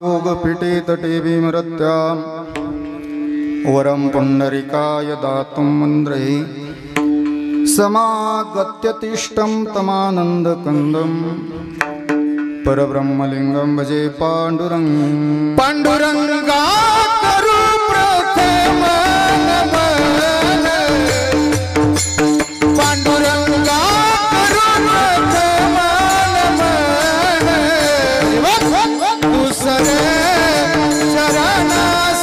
योगपीठे तटे भीमरत्यां वरं पुण्डरीकाय दातुं मन्द्रे समागत्यतिष्ठं तमानन्दकन्दं परब्रह्मलिङ्गं भजे पाण्डुरङ्गं पाण्डुरङ्गा करू प्रथम नमन पाण्डुरङ्गा करू प्रथम नमन दुसरे चरण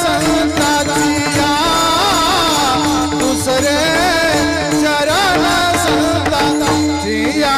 संताचिया दुसरे चरण संताचिया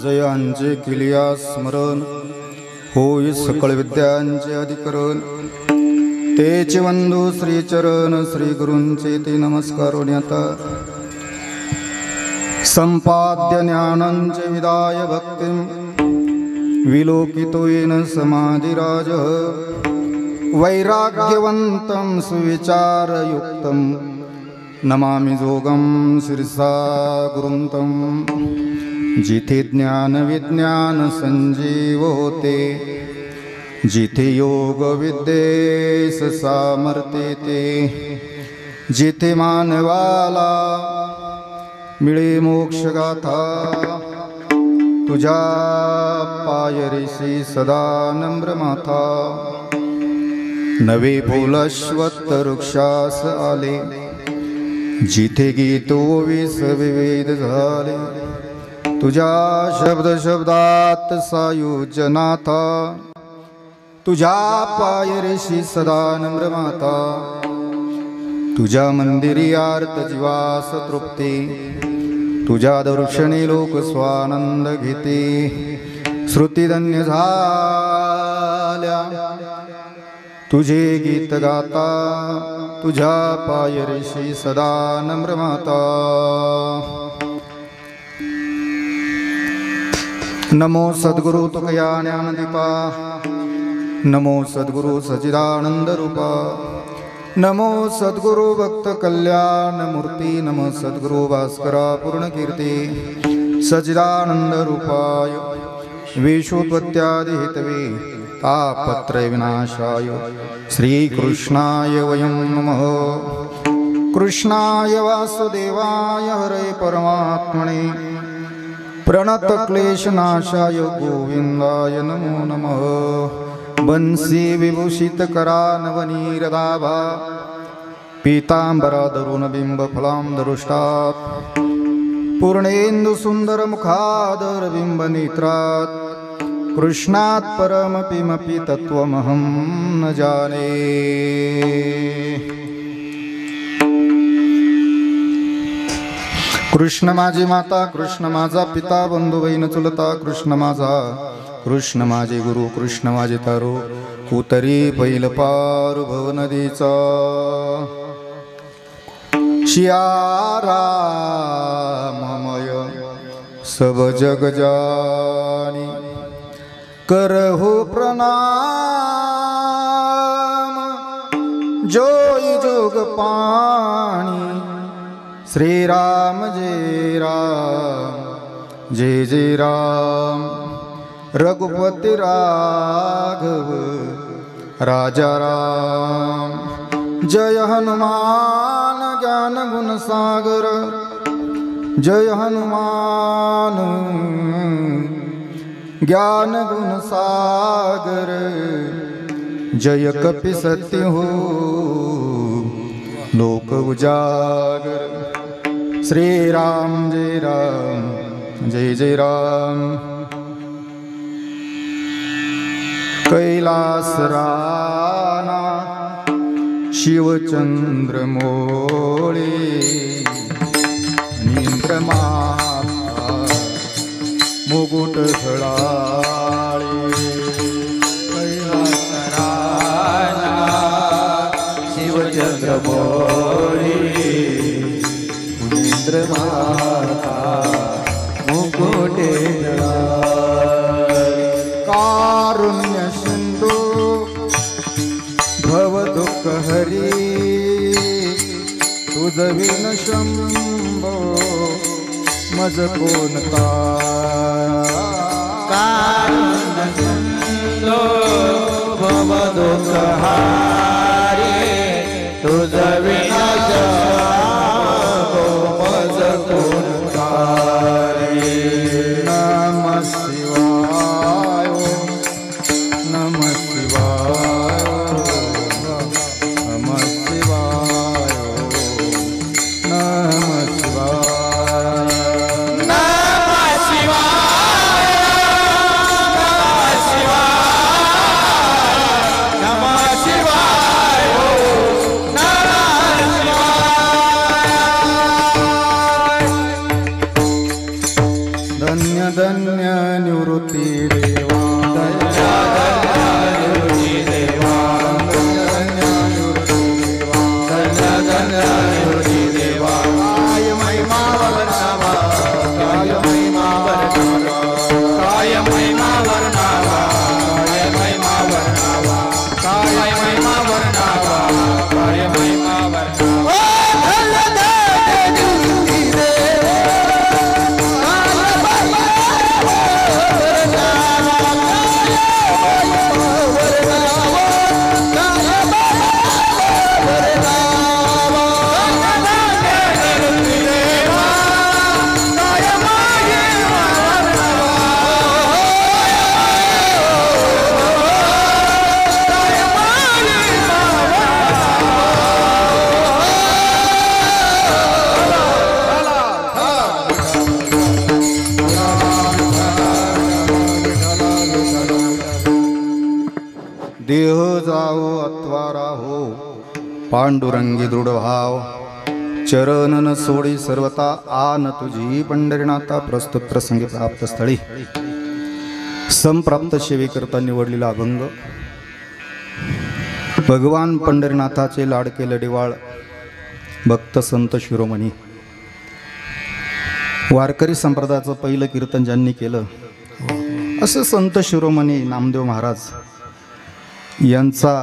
जयांचे किलिया स्मरण होय सकळ विद्यांचे अधिकरण तेचे वंदू श्री चरण श्री गुरूंचे ते नमस्कार होण्याता संपाद्य ज्ञानांचे विदाय भक्तिं विलोकितोयेन समाधिराज वैराग्यवंतं सुविचारयुक्तं नमामि जोगं शिरसा गुरुंतं जिथे ज्ञान विज्ञान संजीव होते जिथे योग विद्येस सामर्थ्य ते जिथे मानवाला मिळे मोक्ष गाथा तुझ्या पायरीशी सदा नम्र माथा नवे फूल अश्वत्थ वृक्षास आले जिथे गीतो विस विविध झाले तुझ्या शब्द शब्दात सायुज्यनाथा तुझ्या पायरीशी सदा नम्र माता तुझ्या मंदिरी आर्त जीवास तृप्ती तुझ्या दर्शनी लोक स्वानंद घेते श्रुतिधन्य झाल्या तुझे गीत गाता तुझ्या पायरीशी सदा नम्र माता नमो सद्गुरु तुकया ज्ञानदीपा नमो सद्गुरु सच्चिदानंद रूपा नमो सद्गुरु भक्त कल्याण मूर्ती नमो सद्गुरु भास्करा पूर्ण कीर्ती सच्चिदानंद रूपाय विश्वोत्पत्त्यादि हेतवे तापत्रय विनाशाय श्री कृष्णाय वयं नमः कृष्णाय वासुदेवाय हरे परमात्मने प्रणत क्लेशनाशाय गोविंदाय नमो नमः बंसी विभूषित करानवनीरदाभा पीतांबराधरुण बिंब फलां दरुष्टात् पूर्णेन्दु सुंदर मुखादर बिंब नेत्रात् कृष्णात् परमपिमपि तत्त्वमहं न जाने कृष्ण माझी माता कृष्ण माझा पिता बंधू बहीण चुलता कृष्ण माझा कृष्ण माझे गुरु कृष्ण माझे तारो उतरी पैल पार भव नदीचा शिया राममय सब जग जानी करहु प्रणाम जोई जोग पाणी श्री राम जय राम जय जय राम रघुपति राघव राजा राम। जय हनुमान ज्ञान गुण सागर जय हनुमान ज्ञान गुण सागर। जय कपि सत्य हो लोक उजागर। श्री राम जय जय राम। कैलास राना शिवचंद्र मोळे इंद्रमाता मुकुट झळाळे। कैलास राना शिवचंद्र मोळे इंद्रमाता मुकुट झळाळे। कारुण्य सिंधू भव दुःख हरी तुझ विन शंभो मज कोण कारुण्य सिंधू भव दुःख हरी तुझ विन शंभो मज कोण नमः शिवाय नमः शिवाय नमः शिवाय नमः शिवाय। धन्य धन्य निवृत्ती देवा काय महिमा वर्णावा काय महिमा वर्णावा काय महिमा वर्णावा काय महिमा वर्णावा काय महिमा वर्णावा काय महिमा वर्णावा। देह जाओ अथवा राहो पांडुरंगी दृढ भाव चरण न सोडी सर्वता आन तुझी पंढरीनाथा। प्रस्तुत प्रसंगी प्राप्त स्थळी संप्राप्त सेवेकरता निवडलेला अभंग भगवान पंढरीनाथाचे लाडके लढीवाळ भक्त संत शिरोमणी। वारकरी संप्रदायाचं पहिलं कीर्तन ज्यांनी केलं असे संत शिरोमणी नामदेव महाराज यांचा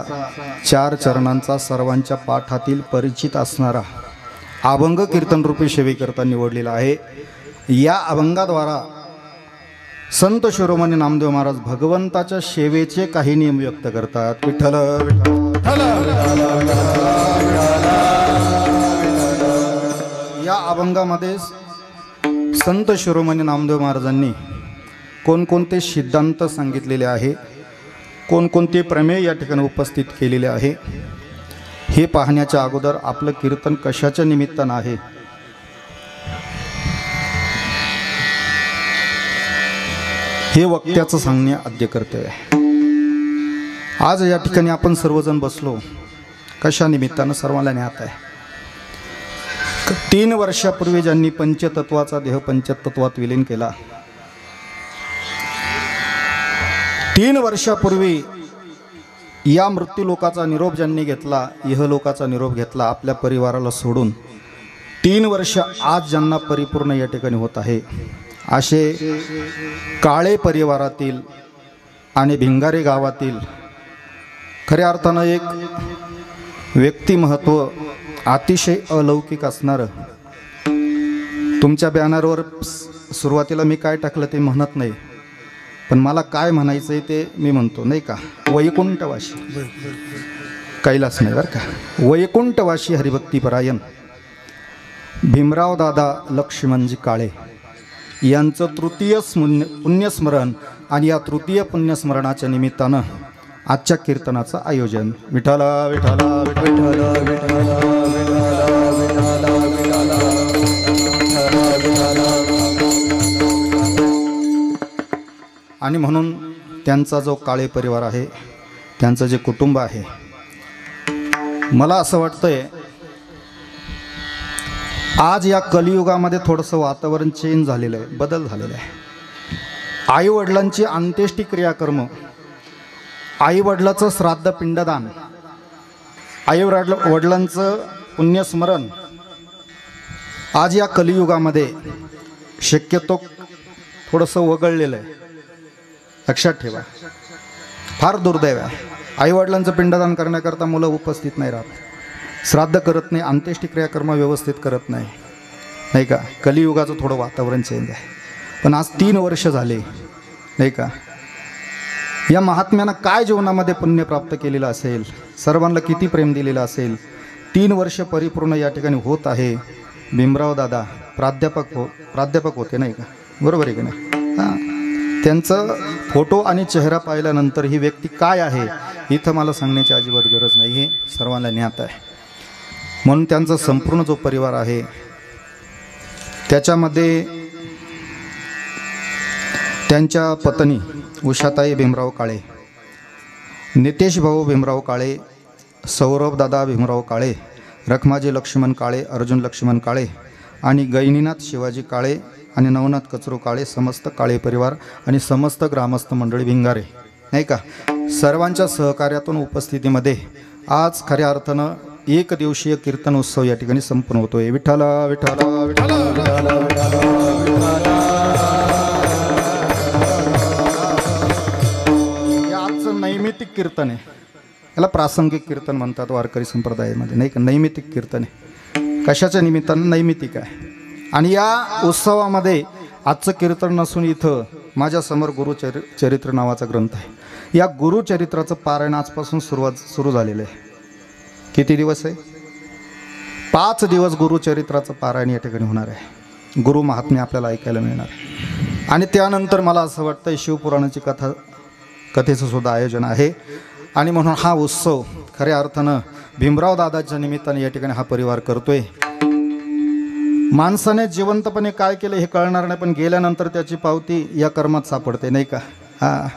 4 चरणांचा सर्वांच्या पाठातील परिचित असणारा अभंग कीर्तन रूपी सेवेकरता निवडलेला आहे। या अभंगाद्वारा संत शिरोमणी नामदेव महाराज भगवंताच्या सेवेचे काही नियम व्यक्त करतात। विठ्ठल विठ्ठल या अभंगामध्ये संत शिरोमणी नामदेव महाराजांनी कोणकोणते सिद्धांत सांगितलेले आहे, कोणकोणते प्रमेय या ठिकाणी उपस्थित केलेले आहे हे पाहण्याच्या अगोदर आपलं कीर्तन कशाच्या निमित्तानं आहे हे वक्त्याचं सांगणे आद्य कर्तव्य आहे। आज या ठिकाणी आपण सर्वजण बसलो कशा निमित्तानं सर्वांना ज्ञात आहे। 3 वर्षापूर्वी ज्यांनी पंचतत्वाचा देह पंचतत्वात विलीन केला, 3 वर्षापूर्वी या मृत्यूलोकाचा निरोप ज्यांनी घेतला, इहलोकाचा निरोप घेतला आपल्या परिवाराला सोडून, 3 वर्ष आज ज्यांना परिपूर्ण या ठिकाणी होत आहे असे काळे परिवारातील आणि भिंगारे गावातील खऱ्या अर्थानं एक व्यक्तिमहत्व अतिशय अलौकिक असणारं, तुमच्या बॅनरवर सुरुवातीला मी काय टाकलं ते म्हणत नाही, पण मला काय म्हणायचं आहे ते मी म्हणतो, नाही का. वैकुंठवाशी कैलास नाही बरं का, वैकुंठवाशी हरिभक्तीपरायण भीमराव दादा लक्ष्मणजी काळे यांचं तृतीय पुण्यस्मरण आणि या तृतीय पुण्यस्मरणाच्या निमित्तानं आजच्या कीर्तनाचं आयोजन. विठ्ठला विठ्ठला विठ्ठला विठ्ठला आणि म्हणून त्यांचा जो काळे परिवार आहे, त्यांचं जे कुटुंब आहे, मला असं वाटतंय आज या कलियुगामध्ये थोडंसं वातावरण चेंज झालेलं आहे, बदल झालेला आहे. आईवडिलांची अंत्येष्टी क्रियाकर्म, आईवडिलाचं श्राद्ध पिंडदान, आईवडिलांचं पुण्यस्मरण आज या कलियुगामध्ये शक्यतो थोडंसं वगळलेलं आहे. लक्षात ठेवा, फार दुर्दैव आहे. आईवडिलांचं पिंडदान करण्याकरता मुलं उपस्थित नाही राहत, श्राद्ध करत नाही, अंत्येष्टी क्रियाकर्म व्यवस्थित करत नाही, नाही का. कलियुगाचं थोडं वातावरण चेंज आहे. पण आज 3 वर्ष झाले, नाही का. या महात्म्यानं काय जीवनामध्ये पुण्य प्राप्त केलेलं असेल, सर्वांना किती प्रेम दिलेलं असेल. 3 वर्ष परिपूर्ण या ठिकाणी होत आहे. भीमराव दादा प्राध्यापक होते, नाही का, बरोबर आहे की नाही. हां, त्यांचं फोटो आणि चेहरा पाहिल्यानंतर ही व्यक्ती काय आहे इथं मला सांगण्याची अजिबात गरज नाही, हे सर्वांना ज्ञात आहे. म्हणून त्यांचा संपूर्ण जो परिवार आहे त्याच्यामध्ये त्यांच्या पत्नी उषाताई भीमराव काळे, नितेश भाऊ भीमराव काळे, सौरभ दादा भीमराव काळे, रखमाजी लक्ष्मण काळे, अर्जुन लक्ष्मण काळे आणि गैनीनाथ शिवाजी काळे आणि नवनाथ कचरू काळे, समस्त काळे परिवार आणि समस्त ग्रामस्थ मंडळी भिंगारे, नाही का, सर्वांच्या सहकार्यातून उपस्थितीमध्ये आज खऱ्या अर्थानं 1 दिवसीय कीर्तन उत्सव या ठिकाणी संपन्न होतोय. विठ्ठला विठ्ठला विठ्ठला विठ्ठला विठ्ठला. हे आजचं नैमित्तिक कीर्तन आहे. याला प्रासंगिक कीर्तन म्हणतात वारकरी संप्रदायामध्ये, नाही का. नैमित्तिक कीर्तन आहे, कशाच्या निमित्तानं नैमित्तिक आहे. आणि या उत्सवामध्ये आजचं कीर्तन नसून इथं माझ्यासमोर गुरुचरित्र नावाचा ग्रंथ आहे. या गुरुचरित्राचं पारायण आजपासून सुरू झालेलं आहे. किती दिवस आहे? 5 दिवस गुरुचरित्राचं पारायण या ठिकाणी होणार आहे. गुरु महात्म्य आपल्याला ऐकायला मिळणार आहे. आणि त्यानंतर मला असं वाटतं शिवपुराणाची कथेचं सुद्धा आयोजन आहे. आणि म्हणून हा उत्सव खऱ्या अर्थानं भीमराव दादाच्या निमित्ताने या ठिकाणी हा परिवार करतोय. माणसाने जिवंतपणे काय केलं हे कळणार नाही, पण गेल्यानंतर त्याची पावती या कर्मात सापडते, नाही का. हां,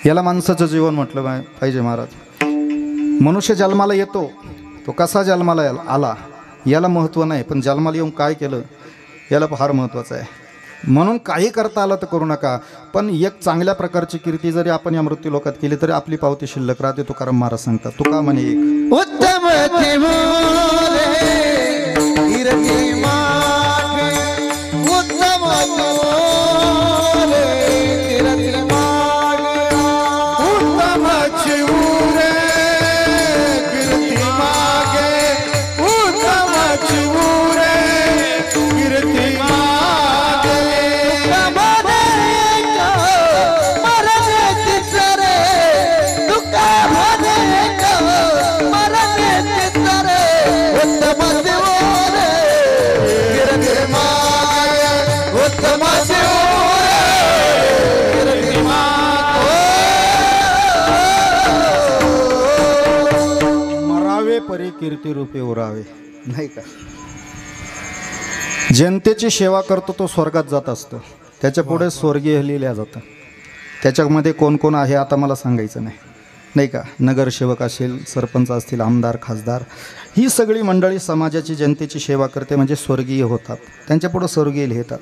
याला माणसाचं जीवन म्हटलं पाहिजे महाराज. मनुष्य जन्माला येतो, तो कसा जन्माला आला याला महत्त्व नाही, पण जन्माला येऊन काय केलं याला फार महत्त्वाचं आहे. म्हणून काही करता आलं तर करू नका, पण एक चांगल्या प्रकारची कीर्ती जरी आपण या मृत्यू लोकात केली तरी आपली पावती शिल्लक राहते. तुकाराम महाराज सांगतात, तुका म्हणे एक उत्तम परी कीर्ती रूपे उरावे, नाही का. जनतेची सेवा करतो तो स्वर्गात जात असतो, त्याच्या पुढे स्वर्गीय लिहिल्या जातं. त्याच्यामध्ये कोण कोण आहे आता मला सांगायचं नाही, नाही का. नगरसेवक असेल, सरपंच असतील, आमदार, खासदार, ही सगळी मंडळी समाजाची जनतेची सेवा करते म्हणजे स्वर्गीय होतात. त्यांच्या पुढं स्वर्गीय लिहितात.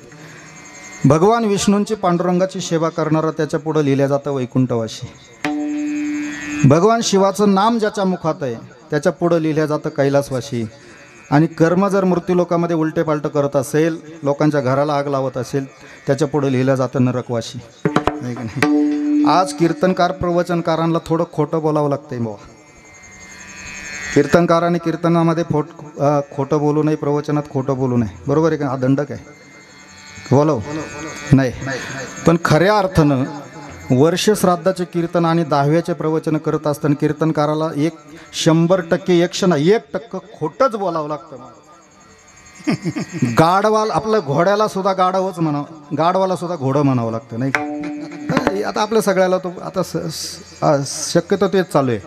भगवान विष्णूंची पांडुरंगाची सेवा करणारा त्याच्या पुढं लिहिल्या जातं वैकुंठवाशी. भगवान शिवाचं नाम ज्याच्या मुखात आहे त्याच्या पुढं लिहिल्या जातं कैलासवाशी. आणि कर्म जर मृत्यू लोकामध्ये उलटे पालटं करत असेल, लोकांच्या घराला आग लावत असेल, त्याच्या पुढं लिहिलं जातं नरकवाशी, नाही का नाही. आज कीर्तनकार प्रवचनकारांना थोडं खोटं बोलावं लागतंय बुवा. कीर्तनकाराने कीर्तनामध्ये खोटं बोलू नये, प्रवचनात खोटं बोलू नये, बरोबर आहे का. हा दंडक आहे. बोलो नाही, पण खऱ्या अर्थानं वर्ष श्राद्धाचे कीर्तन आणि 10व्याचे प्रवचन करत असताना कीर्तनकाराला 100% 1% खोटंच बोलावं लागतं. गाढवाला आपलं घोड्याला सुद्धा गाढवच म्हणावं, गाढवाला सुद्धा घोडं म्हणावं लागतं नाही का? आता आपल्या सगळ्याला तो आता शक्यतो तेच चालू आहे.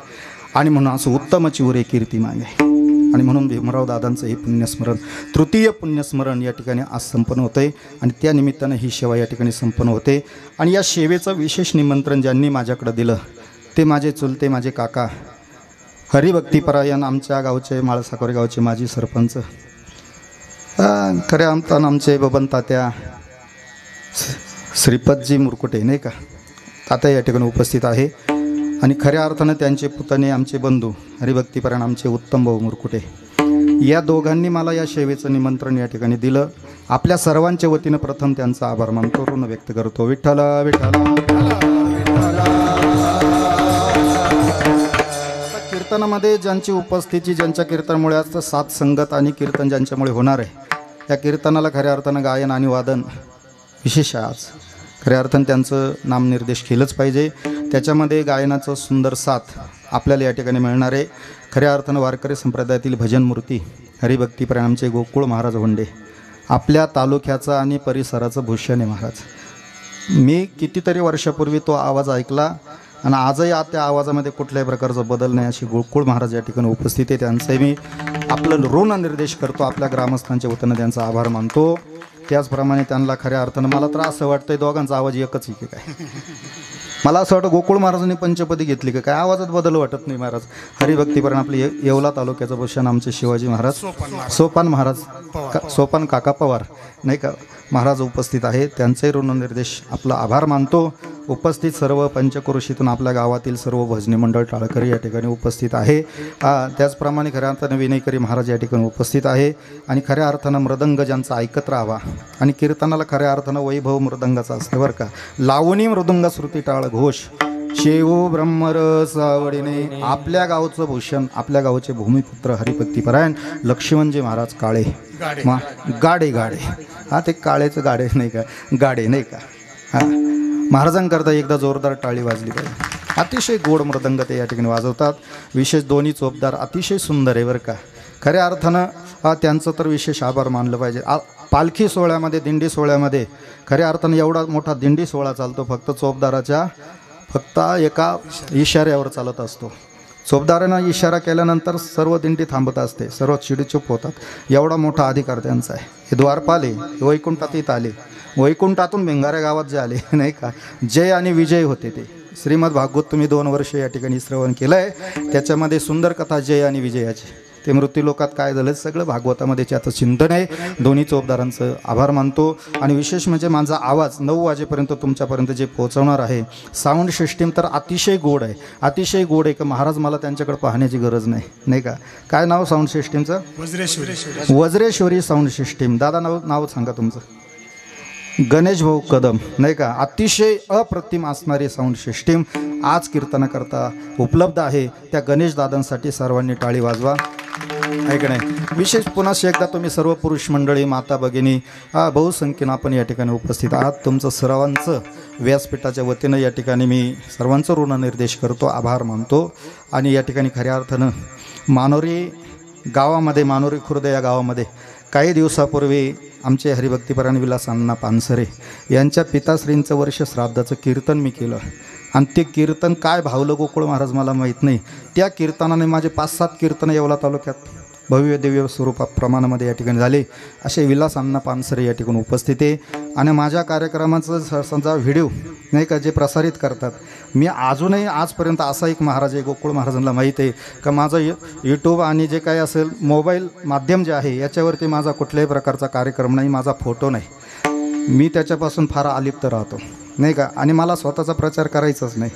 आणि म्हणून असं उत्तमची उरे कीर्ती मागे. आणि म्हणून भीमराव दादांचं हे पुण्यस्मरण, तृतीय पुण्यस्मरण या ठिकाणी आज संपन्न होतं आहे. आणि त्या निमित्तानं ही सेवा या ठिकाणी संपन्न होते. आणि या सेवेचं विशेष निमंत्रण ज्यांनी माझ्याकडं दिलं ते माझे चुलते, माझे काका हरिभक्तीपरायण, आमच्या गावचे माळसाकोरे गावचे माजी सरपंच, खऱ्या अर्थानं आमचे बबन तात्या श्रीपतजी मुरकुटे नाही का, तात्या या ठिकाणी उपस्थित आहे. आणि खऱ्या अर्थानं त्यांचे पुतणे, आमचे बंधू हरिभक्तीपरायण आमचे उत्तम भाऊ मुरकुटे, या दोघांनी मला या सेवेचं निमंत्रण या ठिकाणी दिलं. आपल्या सर्वांच्या वतीनं प्रथम त्यांचा आभार मानतो, ऋण व्यक्त करतो. विठ्ठल विठ्ठल. कीर्तनामध्ये ज्यांची उपस्थिती, ज्यांच्या कीर्तनामुळे आज सात संगत आणि कीर्तन ज्यांच्यामुळे होणार आहे, या कीर्तनाला खऱ्या अर्थानं गायन आणि वादन विशेष आहे. आज खऱ्या अर्थानं त्यांचं नामनिर्देश केलंच पाहिजे. त्याच्यामध्ये गायनाचं सुंदर साथ आपल्याला या ठिकाणी मिळणार आहे. खऱ्या अर्थानं वारकरी संप्रदायातील भजनमूर्ती हरिभक्तीपरायण आमचे गोकुळ महाराज होंडे, आपल्या तालुक्याचा आणि परिसराचं भूषण आहे महाराज. मी कितीतरी वर्षापूर्वी तो आवाज ऐकला आणि आजही त्या आवाजामध्ये कुठल्याही प्रकारचा बदल नाही. अशी गोकुळ महाराज या ठिकाणी उपस्थित आहे. त्यांचे मी आपलं ऋण निर्देश करतो, आपल्या ग्रामस्थांच्या वतीनं त्यांचा आभार मानतो. त्याचप्रमाणे त्यांना खऱ्या अर्थानं मला तर असं वाटतंय दोघांचा आवाज एकच आहे की काय. मला असं वाटतं गोकुळ महाराजांनी पंचपदी घेतली का काय, आवाजात बदल वाटत नाही महाराज. हरिभक्तीपरायण आपले येवला तालुक्याचं भूषण आमचे शिवाजी महाराज, सोपान महाराज, सोपान काका पवार नाही का महाराज उपस्थित आहे. त्यांचे ऋणनिर्देश आपला आभार मानतो. उपस्थित सर्व पंचक्रोशीतून आपल्या गावातील सर्व भजनी मंडळ टाळकरी या ठिकाणी उपस्थित आहे. त्याचप्रमाणे खऱ्या अर्थानं विनयकरी महाराज या ठिकाणी उपस्थित आहे. आणि खऱ्या अर्थानं मृदंग ज्यांचा ऐकत राहावा आणि कीर्तनाला खऱ्या अर्थानं वैभव मृदंगाचा असतं बरं का. लावणी मृदंग श्रुती टाळ घोष शेवो ब्रह्मरस आवडीने. आपल्या गावचं भूषण, आपल्या गावचे भूमिपुत्र हरिभक्तीपरायण लक्ष्मणजी महाराज काळे गाडे गाडे. हा ते काळेचं गाडे नाही का, गाडे नाही का. हां, महाराजांकरता एकदा जोरदार टाळी वाजली पाहिजे. अतिशय गोड मृदंग ते या ठिकाणी वाजवतात. विशेष दोन्ही चोपदार अतिशय सुंदर आहे बरं का. खऱ्या अर्थानं त्यांचं तर विशेष आभार मानलं पाहिजे. पालखी सोहळ्यामध्ये, दिंडी सोहळ्यामध्ये खऱ्या अर्थानं एवढा मोठा दिंडी सोहळा चालतो फक्त चोपदाराच्या एका इशाऱ्यावर चालत असतो. चोपदारानं इशारा केल्यानंतर सर्व दिंडी थांबत असते, सर्व चिडीचूप होतात. एवढा मोठा अधिकार त्यांचा आहे. हे द्वारपाले वैकुंठातीत आले, वैकुंठातून भिंगाऱ्या गावात जे आले नाही का, जय आणि विजय होते. ते श्रीमद भागवत तुम्ही 2 वर्ष या ठिकाणी श्रवण केलं आहे. त्याच्यामध्ये सुंदर कथा जय आणि विजयाची. ते मृत्यूलोकात काय झालं सगळं भागवतामध्ये त्याचं चिंतन आहे. दोन्ही चोपदारांचं आभार मानतो. आणि विशेष म्हणजे माझा आवाज 9 वाजेपर्यंत तुमच्यापर्यंत जे पोहोचवणार आहे, साऊंड सिस्टीम तर अतिशय गोड आहे, अतिशय गोड आहे की महाराज मला त्यांच्याकडे पाहण्याची गरज नाही नाही का. काय नाव साऊंड सिस्टीमचं? Vajreshwari sound system. दादा नाव सांगा तुमचं. गणेश भाऊ कदम नाही का. अतिशय अप्रतिम असणारी साऊंड सिस्टीम आज कीर्तनाकरता उपलब्ध आहे. त्या गणेश दादांसाठी सर्वांनी टाळी वाजवा ऐक नाही. विशेष पुन्हा एकदा तुम्ही सर्व पुरुष मंडळी, माता भगिनी बहुसंख्येनं आपण या ठिकाणी उपस्थित आहात. तुमचं सर्वांचं व्यासपीठाच्या वतीनं या ठिकाणी मी सर्वांचं ऋणनिर्देश करतो, आभार मानतो. आणि या ठिकाणी खऱ्या अर्थानं मानोरी गावामध्ये, मानोरी खुर्द या गावामध्ये काही दिवसापूर्वी आमचे हरिभक्तीपरायण विलास अण्णा पानसरे यांच्या पिताश्रींचं वर्ष श्राद्धाचं कीर्तन मी केलं. आणि ते कीर्तन काय भावलं गोकुळ महाराज मला माहीत नाही. त्या कीर्तनाने माझे 5-7 कीर्तनं येवला तालुक्यात भव्य दिव्य स्वरूपात प्रमाणामध्ये या ठिकाणी झाले. असे विलास अण्णा पानसरे या ठिकाणी उपस्थित आहे. आणि माझ्या कार्यक्रमाचं समजा व्हिडिओ नाही का जे प्रसारित करतात, मी अजूनही आजपर्यंत असा एक महाराज आहे गोकुळ महाराजांना माहीत आहे का माझं यूट्यूब आणि जे काही असेल मोबाईल माध्यम जे आहे याच्यावरती माझा कुठल्याही प्रकारचा कार्यक्रम नाही, माझा फोटो नाही. मी त्याच्यापासून फार अलिप्त राहतो नाही का. आणि मला स्वतःचा प्रचार करायचाच नाही.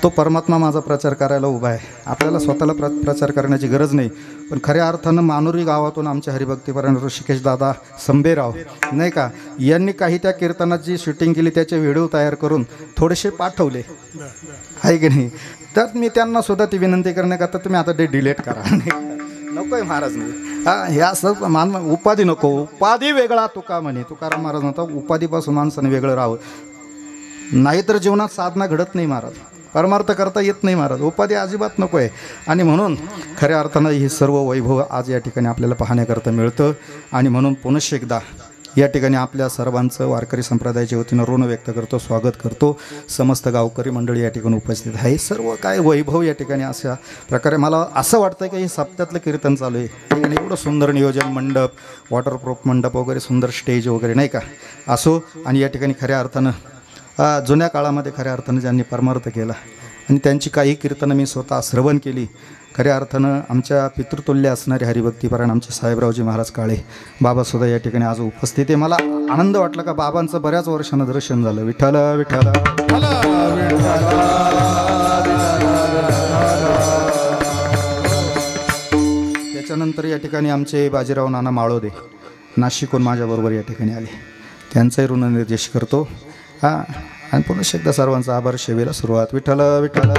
तो परमात्मा माझा प्रचार करायला उभा आहे. आपल्याला स्वतःला प्रचार करण्याची गरज नाही. पण खऱ्या अर्थानं मानोरी गावातून आमच्या हरिभक्तीपरायण ऋषिकेश दादा संबेराव नाही का यांनी काही त्या कीर्तनाची शूटिंग केली, त्याचे व्हिडिओ तयार करून थोडेसे पाठवले आहे की नाही. तर मी त्यांना सुद्धा ती विनंती करण्याकरता तुम्ही आता ते डिलीट करा नाही. नकोय महाराज नाही. हा हे असं मान उपाधी नको, उपाधी वेगळा तुका म्हणे. तुकाराम महाराज म्हणतात उपाधीपासून माणसाने वेगळं राहावं, नाहीतर जीवनात साधना घडत नाही महाराज, परमार्थ करता येत नाही महाराज. उपाधी अजिबात नको आहे. आणि म्हणून खऱ्या अर्थानं हे सर्व वैभव आज या ठिकाणी आपल्याला पाहण्याकरता मिळतं. आणि म्हणून पुनश्च एकदा या ठिकाणी आपल्या सर्वांचं वारकरी संप्रदायाच्या वतीनं ऋण व्यक्त करतो, स्वागत करतो. समस्त गावकरी मंडळी या ठिकाणी उपस्थित आहे. सर्व काय वैभव या ठिकाणी अशा प्रकारे मला असं वाटतं की हे सप्त्यातलं कीर्तन चालू आहे. ठिकाणी एवढं सुंदर नियोजन, मंडप, वॉटरप्रूफ मंडप वगैरे, सुंदर स्टेज वगैरे नाही का असो. आणि या ठिकाणी खऱ्या अर्थानं जुन्या काळामध्ये खऱ्या अर्थानं ज्यांनी परमार्थ केला आणि त्यांची काही कीर्तनं मी स्वतः श्रवण केली. खऱ्या अर्थानं आमच्या पितृतुल्य असणारे हरिभक्तीपरायण आमचे साहेबरावजी महाराज काळे बाबासुद्धा या ठिकाणी आज उपस्थित आहे. मला आनंद वाटला का बाबांचं बऱ्याच वर्षानं दर्शन झालं. विठ्ठल विठ्ठल. त्याच्यानंतर या ठिकाणी आमचे बाजीराव नाना माळोदे नाशिकहून माझ्याबरोबर या ठिकाणी आले, त्यांचाही ऋणनिर्देश करतो. हां, आणि पुन्हा एकदा सर्वांचा आभार. सेवेला सुरुवात. विठ्ठल विठ्ठल.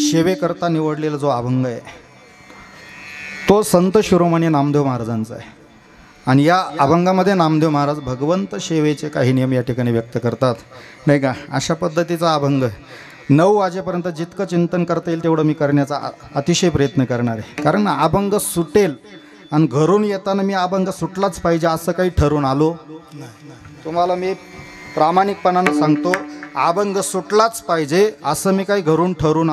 सेवेकरता निवडलेला जो अभंग आहे तो संत शिरोमणी नामदेव महाराजांचा आहे. आणि या अभंगामध्ये नामदेव महाराज भगवंत सेवेचे काही नियम या ठिकाणी व्यक्त करतात नाही का. अशा पद्धतीचा अभंग 9 वाजेपर्यंत जितकं चिंतन करता येईल तेवढं मी करण्याचा अतिशय प्रयत्न करणार आहे. कारण अभंग सुटेल आणि घरून येताना मी अभंग सुटलाच पाहिजे असं काही ठरून आलो तुम्हाला मी प्रामाणिकपणानं सांगतो. अभंग सुटलाच पाहिजे असं मी काही घरून ठरून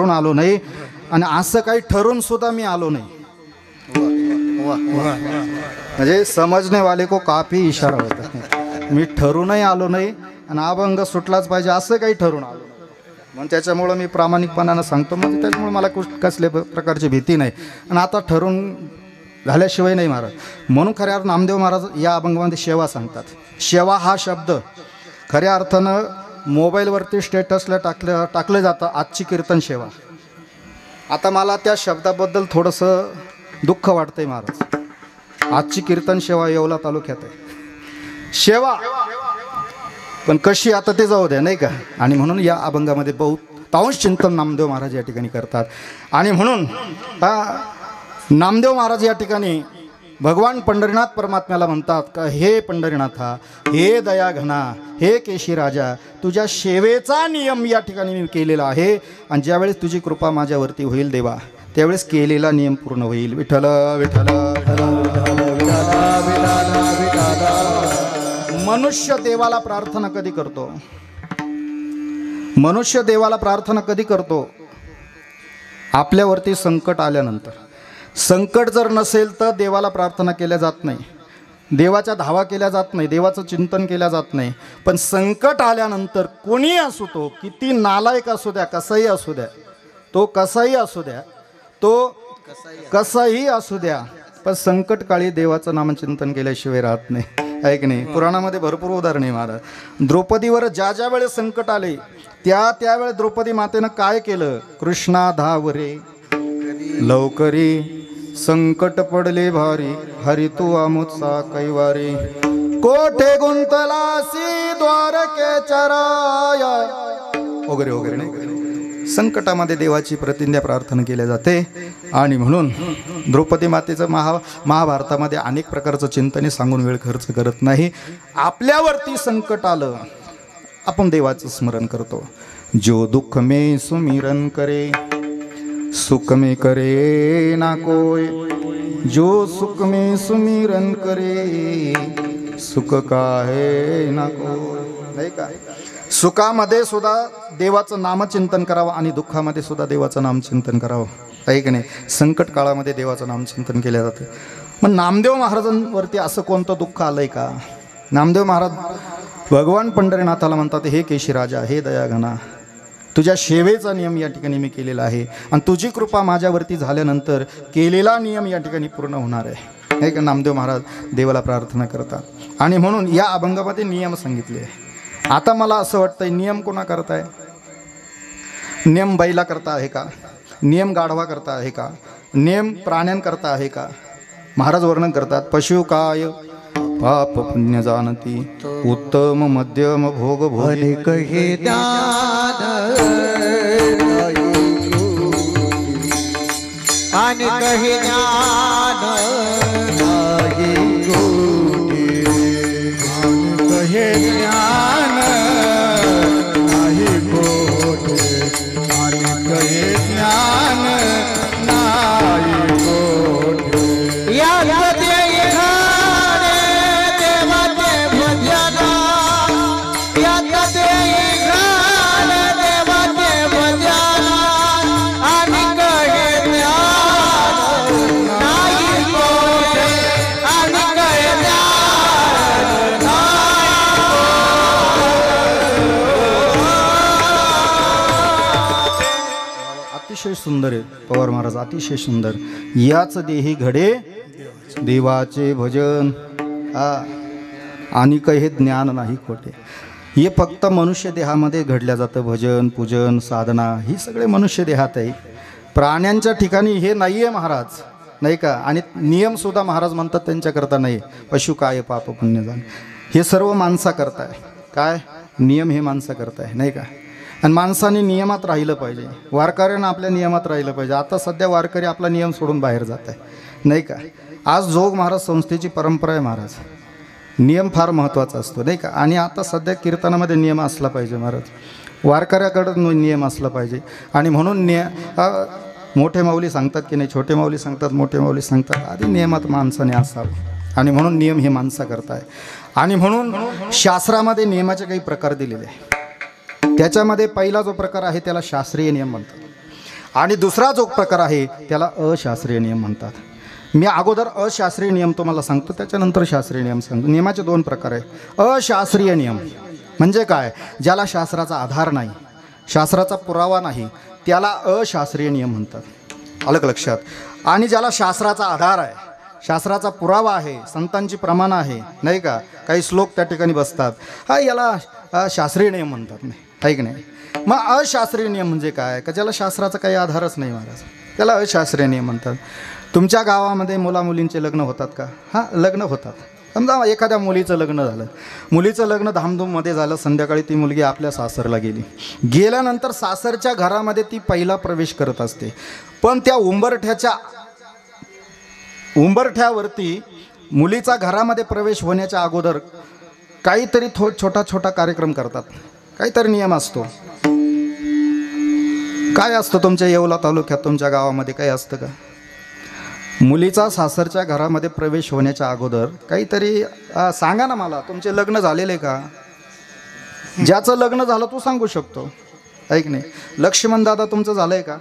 आलो नाही. आणि असं काही ठरून सुद्धा मी आलो नाही. म्हणजे समजणे वाले को काफी इशारा होता. मी ठरूनही आलो नाही आणि अभंग सुटलाच पाहिजे असं काही ठरून आलो नाही. म्हणून त्याच्यामुळं मी प्रामाणिकपणानं सांगतो. म्हणजे त्याच्यामुळे मला कसल्या प्रकारची भीती नाही. आणि आता ठरून झाल्याशिवाय नाही महाराज. म्हणून खऱ्या अर्थ नामदेव महाराज या अभंगामध्ये सेवा सांगतात. सेवा हा शब्द खऱ्या अर्थानं मोबाईलवरती स्टेटसला टाकलं जातं आजची कीर्तन सेवा. आता मला त्या शब्दाबद्दल थोडंसं दुःख वाटतंय महाराज. आजची कीर्तन सेवा येवला तालुक्यात आहे सेवा, पण कशी आता ते जाऊ द्या नाही का. आणि म्हणून या अभंगामध्ये बहुतांश चिंतन नामदेव महाराज या ठिकाणी करतात. आणि म्हणून नामदेव महाराज या ठिकाणी भगवान पंढरीनाथ परमात्म्याला म्हणतात का हे पंढरीनाथा, हे दया घना, हे केशी राजा, तुझ्या सेवेचा नियम या ठिकाणी मी केलेला आहे. आणि ज्यावेळेस तुझी कृपा माझ्यावरती होईल देवा त्यावेळेस केलेला नियम पूर्ण होईल. विठ्ठल विठ्ठल. मनुष्य देवाला प्रार्थना कधी करतो? मनुष्य देवाला प्रार्थना कधी करतो? आपल्यावरती संकट आल्यानंतर. संकट जर नसेल तर देवाला प्रार्थना केल्या जात नाही, देवाच्या धावा केल्या जात नाही, देवाचं चिंतन केल्या जात नाही. पण संकट आल्यानंतर कोणी असू, तो किती नालायक असू द्या, कसाही असू द्या, तो कसाही असू द्या, तो कसाही असू द्या, पण संकटकाळी देवाचं नामचिंतन केल्याशिवाय राहत नाही. आहे की नाही. पुराणामध्ये भरपूर उदाहरण आहे महाराज. द्रौपदीवर ज्या वेळेस संकट आले त्यावेळेस द्रौपदी मातेनं काय केलं? कृष्णा धावरे लवकरी, संकट पडले भारी, हरी तू आमुचा कैवारी, कोठे गुंतलासी द्वारकेच्या राया वगैरे वगैरे नाही. संकटामध्ये देवाची प्रतिज्ञा प्रार्थना केल्या जाते. आणि म्हणून द्रौपदी मातेचं महाभारतामध्ये अनेक प्रकारचं चिंतने सांगून वेळ खर्च करत नाही. आपल्यावरती संकट आलं आपण देवाचं स्मरण करतो. जो दुःख में सुमिरन करे सुख में करे ना कोय, जो सुख में सुमिरन करे सुख काहे ना कोय. नाही का. सुखामध्ये सुद्धा देवाचं नामचिंतन करावं आणि दुःखामध्ये सुद्धा देवाचं नामचिंतन करावं. आहे की नाही. संकट काळामध्ये देवाचं नामचिंतन केलं जातं. मग नामदेव महाराजांवरती असं कोणतं दुःख आलंय का? नामदेव महाराज भगवान पंढरीनाथाला म्हणतात हे केशी राजा, हे दयाघना, तुझ्या सेवेचा नियम या ठिकाणी मी केलेला आहे आणि तुझी कृपा माझ्यावरती झाल्यानंतर केलेला नियम या ठिकाणी पूर्ण होणार आहे. हे का. नामदेव महाराज देवाला प्रार्थना करतात. आणि म्हणून या अभंगामध्ये नियम सांगितले आहे. आता मला असं वाटतंय नियम कोणा करताय? नियम बैला करता आहे का? नियम गाढवा करता आहे का? नियम प्राण्यांकरता आहे का? महाराज वर्णन करतात पशु काय पाप पुण्य जाणती उत्तम मध्यम भोग भोगी अनेक हे ज्ञान अनेक हे ज्ञान नाही गोडी अनेक हे ज्ञान नाही गोडी अनेक हे ज्ञान नाही गोडी या अतिशय सुंदर आहे पवार महाराज, अतिशय सुंदर. याच देही घडे देवाचे भजन आणि काही ज्ञान नाही खोटे. हे फक्त मनुष्य देहामध्ये घडल्या जातं. भजन पूजन साधना ही सगळे मनुष्य देहात आहे. प्राण्यांच्या ठिकाणी हे नाही आहे महाराज, नाही का. आणि नियमसुद्धा महाराज म्हणतात त्यांच्याकरता नाही. पशु काय पाप पुण्य जाण हे सर्व माणसा करताय. काय नियम हे माणसा करताय, नाही का. आणि माणसाने नियमात राहिलं पाहिजे. वारकऱ्यांना आपल्या नियमात राहिलं पाहिजे. आता सध्या वारकरी आपला नियम सोडून बाहेर जात आहे, नाही का. आज जोग महाराज संस्थेची परंपरा आहे महाराज. नियम फार महत्त्वाचा असतो, नाही का. आणि आता सध्या कीर्तनामध्ये नियम असला पाहिजे महाराज. वारकऱ्याकडं नियम असला पाहिजे. आणि म्हणून मोठे माऊली सांगतात की नाही, छोटे माऊली सांगतात, मोठे माऊली सांगतात, आधी नियमात माणसाने असावं. आणि म्हणून नियम हे माणसा करताय. आणि म्हणून शास्त्रामध्ये नियमाचे काही प्रकार दिलेले आहे. त्याच्यामध्ये पहिला जो प्रकार आहे त्याला शास्त्रीय नियम म्हणतात. आणि दुसरा जो प्रकार आहे त्याला अशास्त्रीय नियम म्हणतात. मी अगोदर अशास्त्रीय नियम तुम्हाला सांगतो, त्याच्यानंतर शास्त्रीय नियम सांगतो. नियमाचे दोन प्रकार आहे. अशास्त्रीय नियम म्हणजे काय, ज्याला शास्त्राचा आधार नाही, शास्त्राचा पुरावा नाही, त्याला अशास्त्रीय नियम म्हणतात. अलग लक्षात. आणि ज्याला शास्त्राचा आधार आहे, शास्त्राचा पुरावा आहे, संतांची प्रमाणं आहे, नाही का. काही श्लोक त्या ठिकाणी बसतात, हा याला शास्त्रीय नियम म्हणतात, नाही आहे की नाही. मग अशास्त्रीय नियम म्हणजे काय, का ज्याला शास्त्राचा काही आधारच नाही महाराज, त्याला अशास्त्रीय नियम म्हणतात. तुमच्या गावामध्ये मुलामुलींचे लग्न होतात का? हां, लग्न होतात. समजा एखाद्या मुलीचं लग्न झालं, मुलीचं लग्न धामधूममध्ये झालं. संध्याकाळी ती मुलगी आपल्या सासरला गेली. गेल्यानंतर सासरच्या घरामध्ये ती पहिला प्रवेश करत असते. पण त्या उंबरठ्यावरती मुलीचा घरामध्ये प्रवेश होण्याच्या अगोदर काहीतरी छोटा कार्यक्रम करतात. काहीतरी नियम असतो. काय असतं तुमच्या येवला तालुक्यात, तुमच्या गावामध्ये काय असतं का? मुलीचा सासरच्या घरामध्ये प्रवेश होण्याच्या अगोदर काहीतरी सांगा ना मला, तुमचे लग्न झालेले का? ज्याचं लग्न झालं तू सांगू शकतो, ऐक नाही. लक्ष्मण दादा तुमचं झालंय का?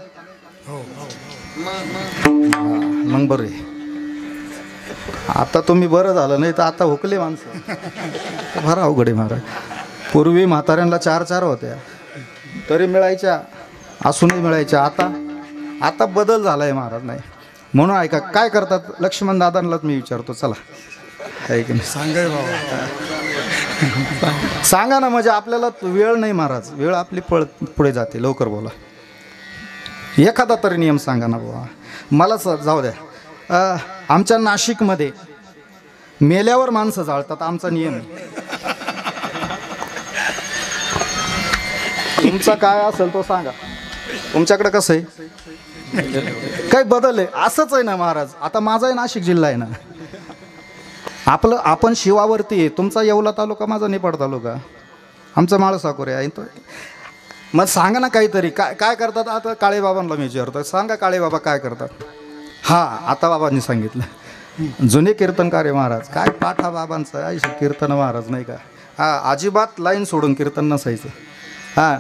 मग बरं आहे. आता तुम्ही बरं झालं, नाही तर आता हुकले माणसं. फार अवघड आहे महाराज. पूर्वी म्हाताऱ्यांना 4 होत्या तरी मिळायच्या, असूनही मिळायच्या. आता बदल झाला आहे महाराज. नाही म्हणून ऐका काय करतात लक्ष्मण दादांनाच मी विचारतो, चला ऐक नाही सांगा बाबा, सांगा ना. म्हणजे आपल्याला वेळ नाही महाराज, वेळ आपली पुढे जाते. लवकर बोला, एखादा तरी नियम सांगा ना बाबा. मला जाऊ द्या. आमच्या नाशिकमध्ये मेल्यावर माणसं जाळतात, आमचा नियम आहे. तुमचा काय असेल तो सांगा. तुमच्याकडे कसं आहे, काही बदल आहे? असंच आहे ना महाराज. आता माझाही नाशिक जिल्हा आहे ना. आपण शिवावरती आहे. तुमचा येवला तालुका, माझा निपाड तालुका, आमचा माळसाकोरे आहे. मग सांगा ना काहीतरी. काय करतात? आता काळे बाबांना मी विचारतो, सांगा काळे बाबा काय करतात? हां, आता बाबांनी सांगितलं. जुने कीर्तनकार आहे महाराज. काय पाठा बाबांचं आहे कीर्तन महाराज, नाही का. हां, अजिबात लाईन सोडून कीर्तन नसायचं. हां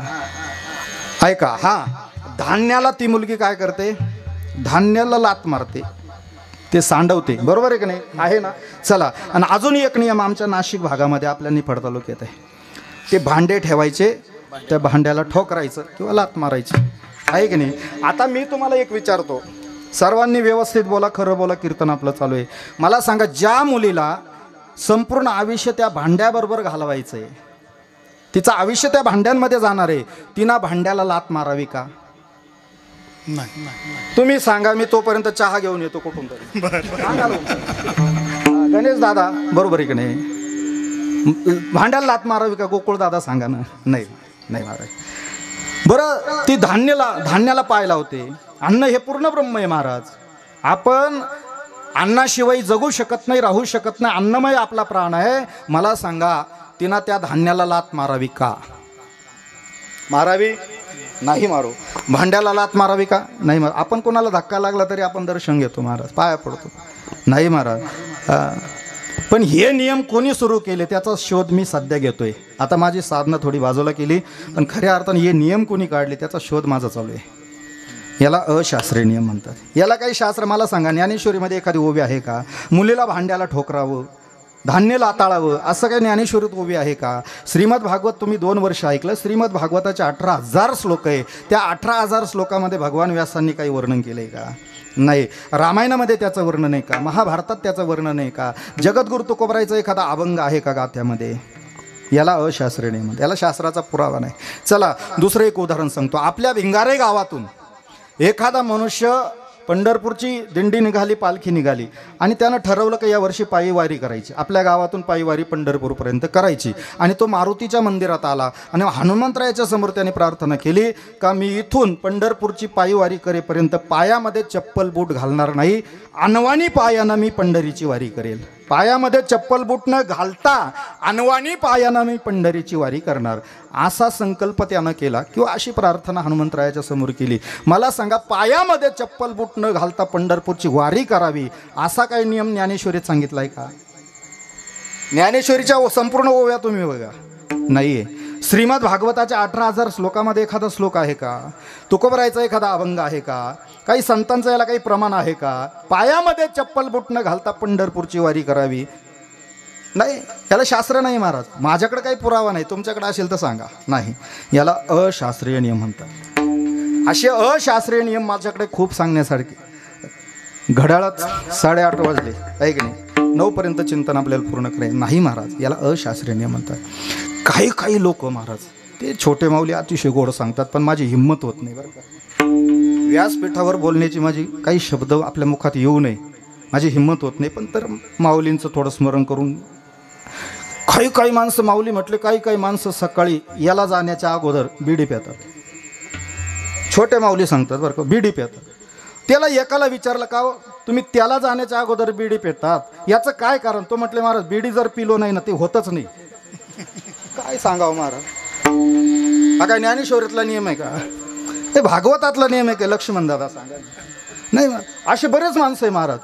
ऐका. हां, धान्याला ती मुलगी काय करते, धान्याला लात मारते, ते सांडवते. बरोबर आहे की नाही? आहे ना. चला. आणि अजून एक नियम आमच्या नाशिक भागामध्ये आपल्या निफाड तालुक्यात आहे. ते भांडे ठेवायचे, त्या भांड्याला ठोकरायचं किंवा लात मारायची, आहे की नाही. आता मी तुम्हाला एक विचारतो, सर्वांनी व्यवस्थित बोला, खरं बोला. कीर्तन आपलं चालू आहे. मला सांगा, ज्या मुलीला संपूर्ण आयुष्य त्या भांड्याबरोबर घालवायचं आहे, तिचं आयुष्य त्या भांड्यांमध्ये जाणार आहे, तिनं भांड्याला लात मारावी का? नाही तुम्ही सांगा, मी तोपर्यंत चहा घेऊन येतो कुठून तरी. सांगा लवकर. गणेश दादा बरोबर आहे की नाही? भांड्याला लात मारावी का गोकुळ दादा सांगा ना. नाही नाही महाराज. बरं ती धान्याला पाय लावते. अन्न हे पूर्ण ब्रह्म आहे महाराज. आपण अन्नाशिवाय जगू शकत नाही, राहू शकत नाही. अन्नमय आपला प्राण आहे. मला सांगा, तिनं त्या धान्याला लात मारावी का? मारावी नाही मारू. भांड्याला लात मारावी का? नाही मार. आपण कोणाला धक्का लागला तरी आपण दर्शन घेतो महाराज, पाया पडतो. नाही महाराज. पण हे नियम कोणी सुरू केले त्याचा शोध मी सध्या घेतोय. आता माझी साधना थोडी बाजूला केली, पण खऱ्या अर्थाने हे नियम कोणी काढले त्याचा शोध माझा चालू आहे. याला अशास्त्रीय नियम म्हणतात. याला काही शास्त्र मला सांगा. ज्ञानेश्वरीमध्ये एखादी ओवी आहे का? मुलीला भांड्याला ठोकरावं, धान्य लाताळावं, असं काही ज्ञानेश्वरीत ओवी आहे का? श्रीमद भागवत तुम्ही 2 वर्ष ऐकलं. श्रीमद भागवताचे 18,000 श्लोक आहे. त्या 18,000 श्लोकामध्ये भगवान व्यासांनी काही वर्णन केलं आहे का? नाही. रामायणामध्ये त्याचं वर्णन आहे का? महाभारतात त्याचं वर्णन आहे का? जगद्गुरु तुकोबरायचा एखादा अभंग आहे का गाथ्यामध्ये? याला अशास्त्रीय नियम म्हणतात. याला शास्त्राचा पुरावा नाही. चला दुसरं एक उदाहरण सांगतो. आपल्या भिंगारे गावातून एखादा मनुष्य, पंढरपूरची दिंडी निघाली, पालखी निघाली, आणि त्यानं ठरवलं की यावर्षी पायी वारी करायची. आपल्या गावातून पायी वारी पंढरपूरपर्यंत करायची. आणि तो मारुतीच्या मंदिरात आला आणि हनुमंतरायाच्या समोर त्याने प्रार्थना केली का मी इथून पंढरपूरची पायी वारी करेपर्यंत पायामध्ये चप्पल बूट घालणार नाही. अनवाणी पायानं मी पंढरीची वारी करेल. पायामध्ये चप्पल बूट न घालता अनवाणी पायानं मी पंढरीची वारी करणार, असा संकल्प त्यानं केला किंवा अशी प्रार्थना हनुमंतरायाच्या समोर केली. मला सांगा, पायामध्ये चप्पल बूट न घालता पंढरपूरची वारी करावी असा काही नियम ज्ञानेश्वरीत सांगितलाय का? ज्ञानेश्वरीच्या संपूर्ण ओव्या तुम्ही बघा, नाहीये. श्रीमद भागवताच्या 18,000 श्लोकामध्ये एखादा श्लोक आहे का? तुकोबरायचा एखादा अभंग आहे का? काही संतांचं याला काही प्रमाण आहे का? पायामध्ये चप्पल बूट न घालता पंढरपूरची वारी करावी? नाही. याला शास्त्र नाही महाराज. माझ्याकडे काही पुरावा नाही. तुमच्याकडे असेल तर सांगा. नाही. याला अशास्त्रीय नियम म्हणतात. असे अशास्त्रीय नियम माझ्याकडे खूप सांगण्यासारखे. घड्याळात 8:30 वाजले आहे की नाही? 9 पर्यंत चिंतन आपल्याला पूर्ण करायचं नाही महाराज. याला अशास्त्रीय नियम म्हणतात. काही लोक महाराज ते छोटे माऊली अतिशय गोड सांगतात, पण माझी हिंमत होत नाही बरं का. व्यासपीठावर बोलण्याची माझी काही शब्द आपल्या मुखात येऊ नये, माझी हिंमत होत नाही. पण तर माऊलींचं थोडं स्मरण करून, काही माणसं माऊली म्हटले, काही माणसं सकाळी याला जाण्याच्या अगोदर बिडी पितात. छोटे माऊली सांगतात बरं का, बिडी पितात. त्याला एकाला विचारलं का तुम्ही त्याला जाण्याच्या अगोदर बिडी पितात, याचं काय कारण? तो म्हटले महाराज बिडी जर पिलो नाही ना ते होतच नाही. काय सांगावं महाराज. हा काय ज्ञानेश्वरीतला नियम आहे का? हे भागवतातला नियम आहे का? लक्ष्मण दादा सांगा. नाही, असे बरेच माणसं आहे महाराज.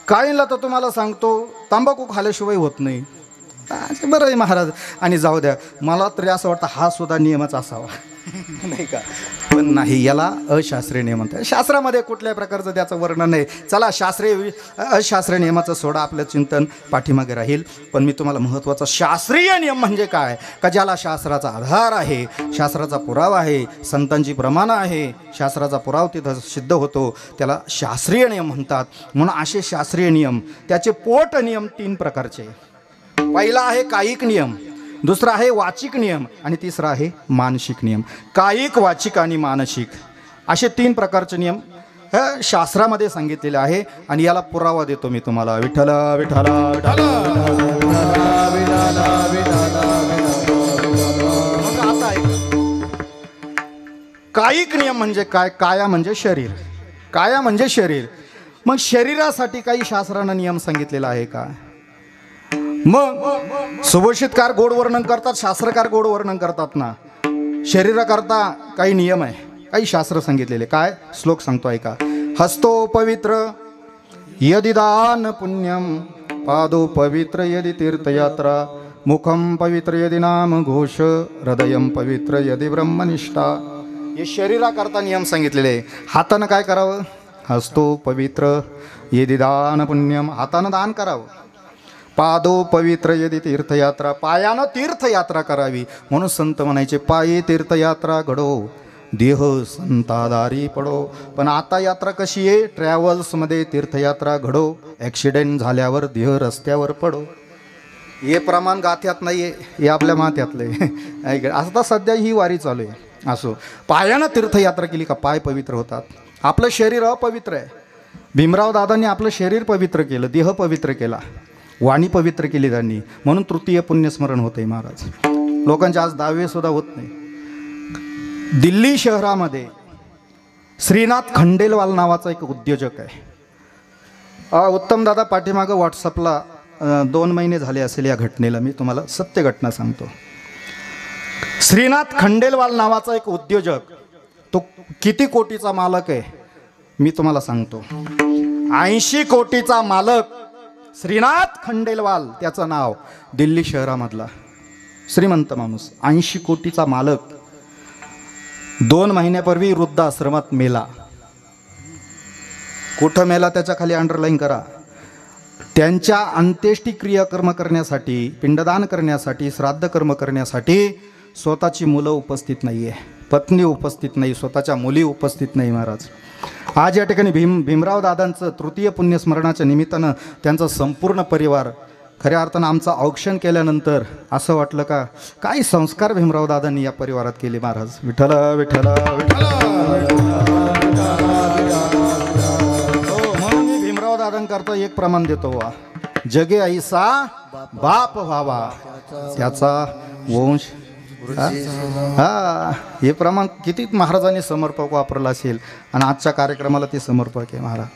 काहींना तर तुम्हाला सांगतो तंबाखू खाल्ल्याशिवाय होत नाही. बरं आहे महाराज. आणि जाऊ द्या, मला तरी असं वाटतं हा सुद्धा नियमच असावा नाही का? पण नाही, याला अशास्त्रीय नियम म्हणतात. शास्त्रामध्ये कुठल्याही प्रकारचं त्याचं वर्णन नाही. चला अशास्त्रीय नियमाचं सोडा, आपलं चिंतन पाठीमागे राहील. पण मी तुम्हाला महत्त्वाचा शास्त्रीय नियम म्हणजे काय का, ज्याला शास्त्राचा आधार आहे, शास्त्राचा पुरावा आहे, संतांची प्रमाणं आहे, शास्त्राचा पुरावा तिथं सिद्ध होतो, त्याला शास्त्रीय नियम म्हणतात. म्हणून असे शास्त्रीय नियम, त्याचे पोट नियम 3 प्रकारचे. पहिला आहे कायिक नियम, दुसरा आहे वाचिक नियम, आणि तिसरा आहे मानसिक नियम. कायिक, वाचिक आणि मानसिक असे 3 प्रकारचे नियम शास्त्रामध्ये सांगितलेले आहे. आणि याला पुरावा देतो मी तुम्हाला. विठ्ठल विठ्ठल विठ्ठल. आता कायिक नियम म्हणजे काय? काया म्हणजे शरीर, काया म्हणजे शरीर. मग शरीरासाठी काही शास्त्रानं नियम सांगितलेला आहे का? मग सुभाषितकार गोड वर्णन करतात, शास्त्रकार गोड वर्णन करतात ना. शरीराकरता काही नियम आहे, काही शास्त्र सांगितलेले. काय? श्लोक सांगतो ऐका. हस्तो पवित्र यदि दान पुण्यम, पादो पवित्र यदि तीर्थयात्रा, मुखम पवित्र यदि नाम घोष, हृदयम पवित्र यदि ब्रह्मनिष्ठा. हे शरीराकरता नियम सांगितलेले. हातानं काय करावं? हस्तो पवित्र यदि दान पुण्यम, हातानं दान करावं. पादो पवित्र यदि तीर्थयात्रा, पायानं तीर्थयात्रा करावी. म्हणून संत म्हणायचे पायी तीर्थयात्रा घडो, देह संतादारी पडो. पण आता यात्रा कशी आहे? ट्रॅव्हल्समध्ये तीर्थयात्रा घडो, ॲक्सिडेंट झाल्यावर देह रस्त्यावर पडो. हे प्रमाण गाथ्यात नाही आहे, हे आपल्या माथ्यातलं आहे. आता सध्या ही वारी चालू आहे. असो, पायानं तीर्थयात्रा केली का पाय पवित्र होतात. आपलं शरीर अपवित्र आहे. भीमराव दादांनी आपलं शरीर पवित्र केलं, देह पवित्र केला, वाणी पवित्र केली त्यांनी, म्हणून तृतीय पुण्यस्मरण होते महाराज. लोकांचे आज दावे सुद्धा होत नाही. दिल्ली शहरामध्ये श्रीनाथ खंडेलवाल नावाचा एक उद्योजक आहे. उत्तम दादा पाठीमागं व्हॉट्सअपला 2 महिने झाले असेल या घटनेला, मी तुम्हाला सत्य घटना सांगतो. श्रीनाथ खंडेलवाल नावाचा एक उद्योजक, तो किती कोटीचा मालक आहे मी तुम्हाला सांगतो. 80 कोटीचा मालक श्रीनाथ खंडेलवाल त्याचं नाव. दिल्ली शहरामधला श्रीमंत माणूस, 80 कोटीचा मालक. 2 महिन्यापूर्वी वृद्धाश्रमात मेला. कुठं मेला त्याच्या खाली अंडरलाईन करा. त्यांच्या अंत्येष्टी क्रियाकर्म करण्यासाठी, पिंडदान करण्यासाठी, श्राद्ध कर्म करण्यासाठी स्वतःची मुलं उपस्थित नाही आहे, पत्नी उपस्थित नाही, स्वतःच्या मुली उपस्थित नाही महाराज. आज या ठिकाणी भीमराव दादांचं तृतीय पुण्यस्मरणाच्या निमित्तानं त्यांचा संपूर्ण परिवार, खऱ्या अर्थानं आमचं औक्षण केल्यानंतर असं वाटलं का काही संस्कार भीमराव दादांनी या परिवारात केले महाराज. विठ्ठल विठ्ठल विठ्ठल. हो, म्हणून मी भीमराव दादांकरता एक प्रमाण देतो, वा जगे ऐसा बाप व्हावा त्याचा वंश. हा, हे प्रमाण किती महाराजांनी समर्पक वापरलं असेल आणि आजच्या कार्यक्रमाला ते समर्पक आहे महाराज.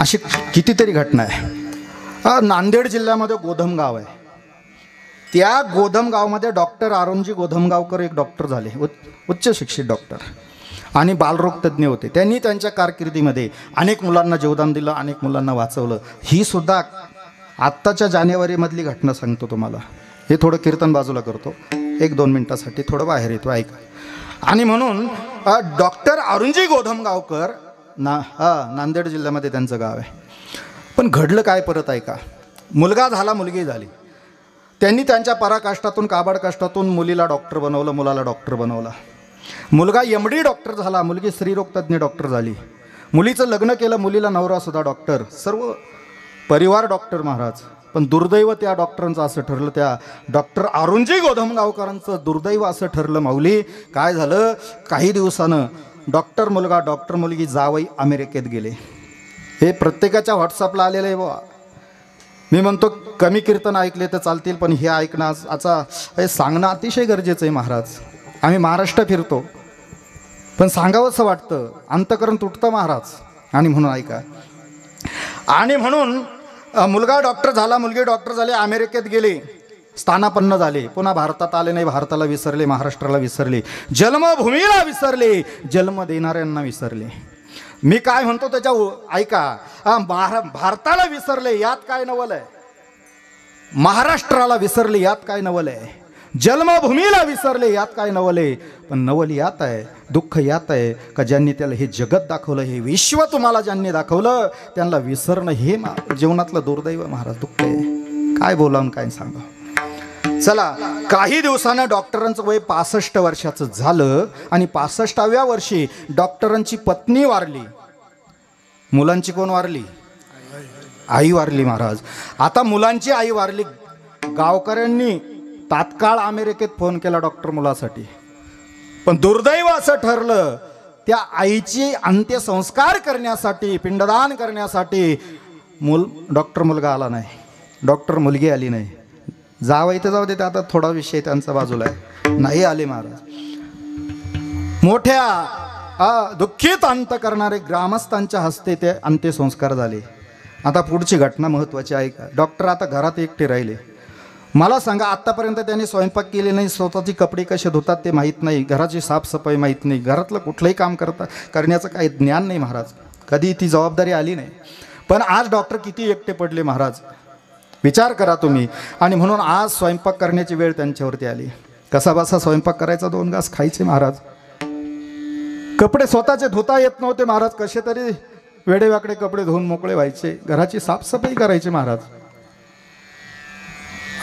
अशी कितीतरी घटना आहे. नांदेड जिल्ह्यामध्ये गोधमगाव आहे. त्या गोधमगावमध्ये डॉक्टर अरुणजी गोधमगावकर एक डॉक्टर झाले, उच्च शिक्षित डॉक्टर आणि बालरोग तज्ज्ञ होते. त्यांनी त्यांच्या कारकिर्दीमध्ये अनेक मुलांना जीवदान दिलं, अनेक मुलांना वाचवलं. ही सुद्धा आत्ताच्या जानेवारीमधली घटना सांगतो तुम्हाला. हे थोडं कीर्तन बाजूला करतो, 1-2 मिनिटासाठी थोडं बाहेर येतो, ऐका. आणि म्हणून डॉक्टर अरुणजी गोधमगावकर नांदेड जिल्ह्यामध्ये त्यांचं गाव आहे. पण घडलं काय परत ऐका. मुलगा झाला, मुलगी झाली. त्यांनी त्यांच्या पराकाष्ठातून, काबाड कष्टातून मुलीला डॉक्टर बनवलं, मुलाला डॉक्टर बनवलं. मुलगा MD डॉक्टर झाला, मुलगी स्त्रीरोग तज्ज्ञ डॉक्टर झाली. मुलीचं लग्न केलं, मुलीला नवरासुद्धा डॉक्टर, सर्व परिवार डॉक्टर महाराज. पण दुर्दैव त्या डॉक्टरांचं असं ठरलं, त्या डॉक्टर अरुणजी गोधमगावकरांचं दुर्दैव असं ठरलं माऊली. काय झालं, काही दिवसानं डॉक्टर मुलगा, डॉक्टर मुलगी, जावई अमेरिकेत गेले. हे प्रत्येकाच्या व्हॉट्सअपला आलेलं आहे बुवा. मी म्हणतो कमी कीर्तन ऐकले तर चालतील, पण हे ऐकणं आता हे सांगणं अतिशय गरजेचं आहे महाराज. आम्ही महाराष्ट्र फिरतो, पण सांगावंसं वाटतं, अंतकरण तुटतं महाराज. आणि म्हणून ऐका. आणि म्हणून मुलगा डॉक्टर झाला, मुलगी डॉक्टर झाली, अमेरिकेत गेले, स्थानापन्न झाले, पुन्हा भारतात आले नाही. भारताला विसरले, महाराष्ट्राला विसरले, जन्मभूमीला विसरले, जन्म देणाऱ्यांना विसरले. मी काय म्हणतो त्याच्या ऐका. भारताला विसरले यात काय नवल आहे, महाराष्ट्राला विसरले यात काय नवल आहे, जन्मभूमीला विसरले यात काय नवल आहे. पण नवल यात आहे, दुःख यात आहे का ज्यांनी त्याला हे जगत दाखवलं, हे विश्व तुम्हाला ज्यांनी दाखवलं, त्यांना विसरणं हे जीवनातलं दुर्दैव महाराज, दुःख आहे. काय बोलावून काय सांगा. चला, काही दिवसानं डॉक्टरांचं वय 65 वर्षाचं झालं आणि 65व्या वर्षी डॉक्टरांची पत्नी वारली. मुलांची कोण वारली? आई वारली महाराज. आता मुलांची आई वारली. गावकऱ्यांनी तात्काळ अमेरिकेत फोन केला डॉक्टर मुलासाठी. पण दुर्दैव असं ठरलं, त्या आईची अंत्यसंस्कार करण्यासाठी, पिंडदान करण्यासाठी डॉक्टर मुलगा आला नाही, डॉक्टर मुलगी आली नाही. जावं इथं जाऊ दे, आता थोडा विषय त्यांचा बाजूला आहे, नाही आले महाराज. मोठ्या दुःखित अंत करणारे ग्रामस्थांच्या हस्ते ते अंत्यसंस्कार झाले. आता पुढची घटना महत्त्वाची आहे का. डॉक्टर आता घरात एकटे राहिले. मला सांगा, आत्तापर्यंत त्यांनी स्वयंपाक केले नाही, स्वतःची कपडे कसे धुतात ते माहीत नाही, घराची साफसफाई माहीत नाही, घरातलं कुठलंही काम करण्याचं काही ज्ञान नाही महाराज. कधी ती जबाबदारी आली नाही. पण आज डॉक्टर किती एकटे पडले महाराज, विचार करा तुम्ही. आणि म्हणून आज स्वयंपाक करण्याची वेळ त्यांच्यावरती आली. कसा बसा स्वयंपाक करायचा, 2 घास खायचे महाराज. कपडे स्वतःचे धुता येत नव्हते महाराज, कसे तरी वेडेवाकडे कपडे धुवून मोकळे व्हायचे, घराची साफसफाई करायची महाराज.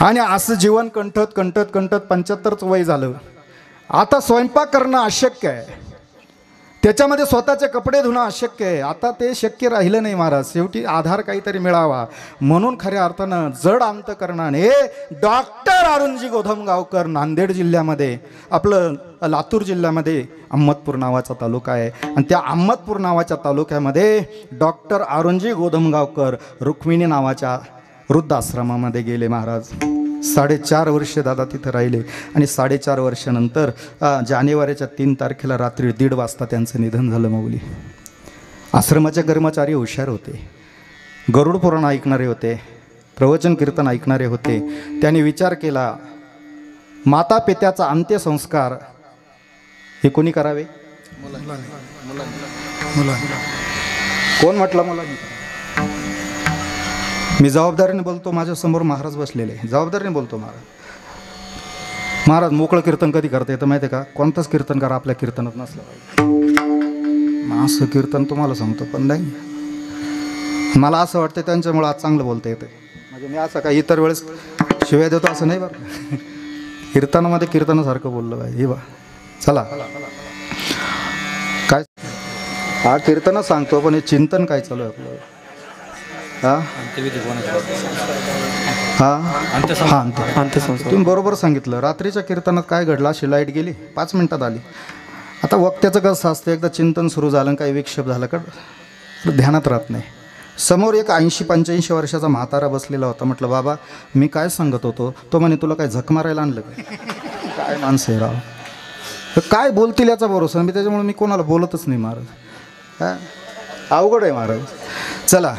आणि असं जीवन कंठत कंठत कंठत 75चं वय झालं. आता स्वयंपाक करणं अशक्य आहे. त्याच्यामध्ये स्वतःचे कपडे धुणं अशक्य आहे. आता ते शक्य राहिलं नाही महाराज. शेवटी आधार काहीतरी मिळावा म्हणून खऱ्या अर्थानं जड अंतकरणाने डॉक्टर अरुणजी गोधमगावकर नांदेड जिल्ह्यामध्ये, आपलं लातूर जिल्ह्यामध्ये अहमदपूर नावाचा तालुका आहे आणि त्या अहमदपूर नावाच्या तालुक्यामध्ये डॉक्टर अरुणजी गोधमगावकर रुक्मिणी नावाच्या वृद्धाश्रमामध्ये गेले महाराज. 4.5 वर्ष दादा तिथं राहिले आणि 4.5 वर्षानंतर जानेवारीच्या 3 तारखेला रात्री 1:30 वाजता त्यांचं निधन झालं. माऊली आश्रमाचे कर्मचारी हुशार होते, गरुड पुराण ऐकणारे होते, प्रवचन कीर्तन ऐकणारे होते. त्यांनी विचार केला माता पित्याचा अंत्यसंस्कार हे कोणी करावे? कोण म्हटलं मला? मी जबाबदारीने बोलतो, माझ्यासमोर महाराज बसलेले, जबाबदारीने बोलतो. महाराज मोकळं कीर्तन कधी करता येतं माहिती आहे का? कोणतंच कीर्तन करा आपल्या कीर्तनात नसलं पाहिजे. असं कीर्तन तुम्हाला सांगतो पण नाही, मला असं वाटतं त्यांच्यामुळे आज चांगलं बोलता येतं. म्हणजे मी असं काय इतर वेळेस शिवाय देतो असं नाही बरं. कीर्तनामध्ये कीर्तनासारखं बोललं पाहिजे. हे बा चला काय हा कीर्तनच सांगतो पण हे चिंतन काय चालू आहे आपलं? तुम्ही बरोबर सांगितलं. रात्रीच्या कीर्तनात काय घडलं? अशी लाईट गेली, 5 मिनिटात आली. आता वक्त्याचं कसं असतं, एकदा चिंतन सुरू झालं काही विक्षेप झाला का ध्यानात राहत नाही. समोर एक 80-85 वर्षाचा म्हातारा बसलेला होता. म्हटलं बाबा मी काय सांगत होतो? तो म्हणे तुला काय झक मारायला आणलं काय? माणसं आहे राव, काय बोलतील याचा भरोसा. मी त्याच्यामुळे मी कोणाला बोलतच नाही महाराज. अवघड आहे महाराज. चला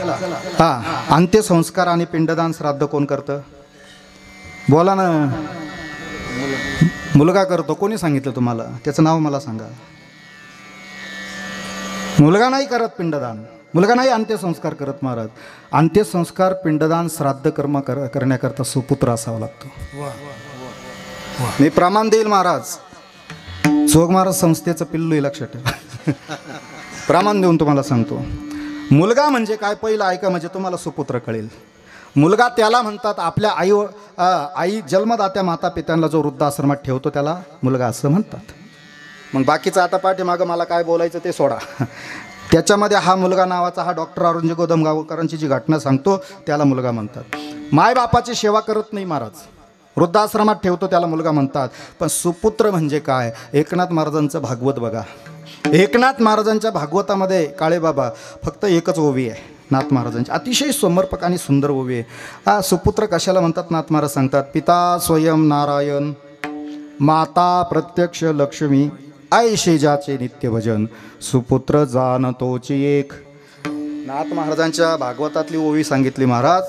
अंत्यसंस्कार आणि पिंडदान श्राद्ध कोण करतं? बोला ना. मुलगा करतो. कोणी सांगितलं तुम्हाला? त्याचं नाव मला सांगा. मुलगा नाही करत पिंडदान, मुलगा नाही अंत्यसंस्कार करत महाराज. अंत्यसंस्कार पिंडदान श्राद्ध कर्म करण्याकरता सुपुत्र असावा लागतो. मी प्रमाण देईल महाराज. जोग महाराज संस्थेचं पिल्लू लक्षात ठेवा. प्रमाण देऊन तुम्हाला सांगतो. मुलगा म्हणजे काय पहिलं ऐका, म्हणजे तुम्हाला सुपुत्र कळेल. मुलगा त्याला म्हणतात आपल्या आई जन्मदात्या माता पित्यांना जो वृद्धाश्रमात ठेवतो त्याला मुलगा असं म्हणतात. मग बाकीचं आता पाठीमागं मला काय बोलायचं ते सोडा. त्याच्यामध्ये हा मुलगा नावाचा हा डॉक्टर अरुणजी गोधमगावकरांची जी घटना सांगतो त्याला मुलगा म्हणतात. मायबापाची सेवा करत नाही महाराज, वृद्धाश्रमात ठेवतो त्याला मुलगा म्हणतात. पण सुपुत्र म्हणजे काय? एकनाथ महाराजांचं भागवत बघा. एकनाथ महाराजांच्या भागवतामध्ये काळे बाबा फक्त एकच ओवी आहे नाथ महाराजांची, अतिशय समर्पक आणि सुंदर ओवी आहे. हा सुपुत्र कशाला म्हणतात? नाथ महाराज सांगतात पिता स्वयं नारायण, माता प्रत्यक्ष लक्ष्मी, ऐशे ज्याचे नित्य भजन, सुपुत्र जाणतोची एक. नाथ महाराजांच्या भागवतातली ओवी सांगितली महाराज.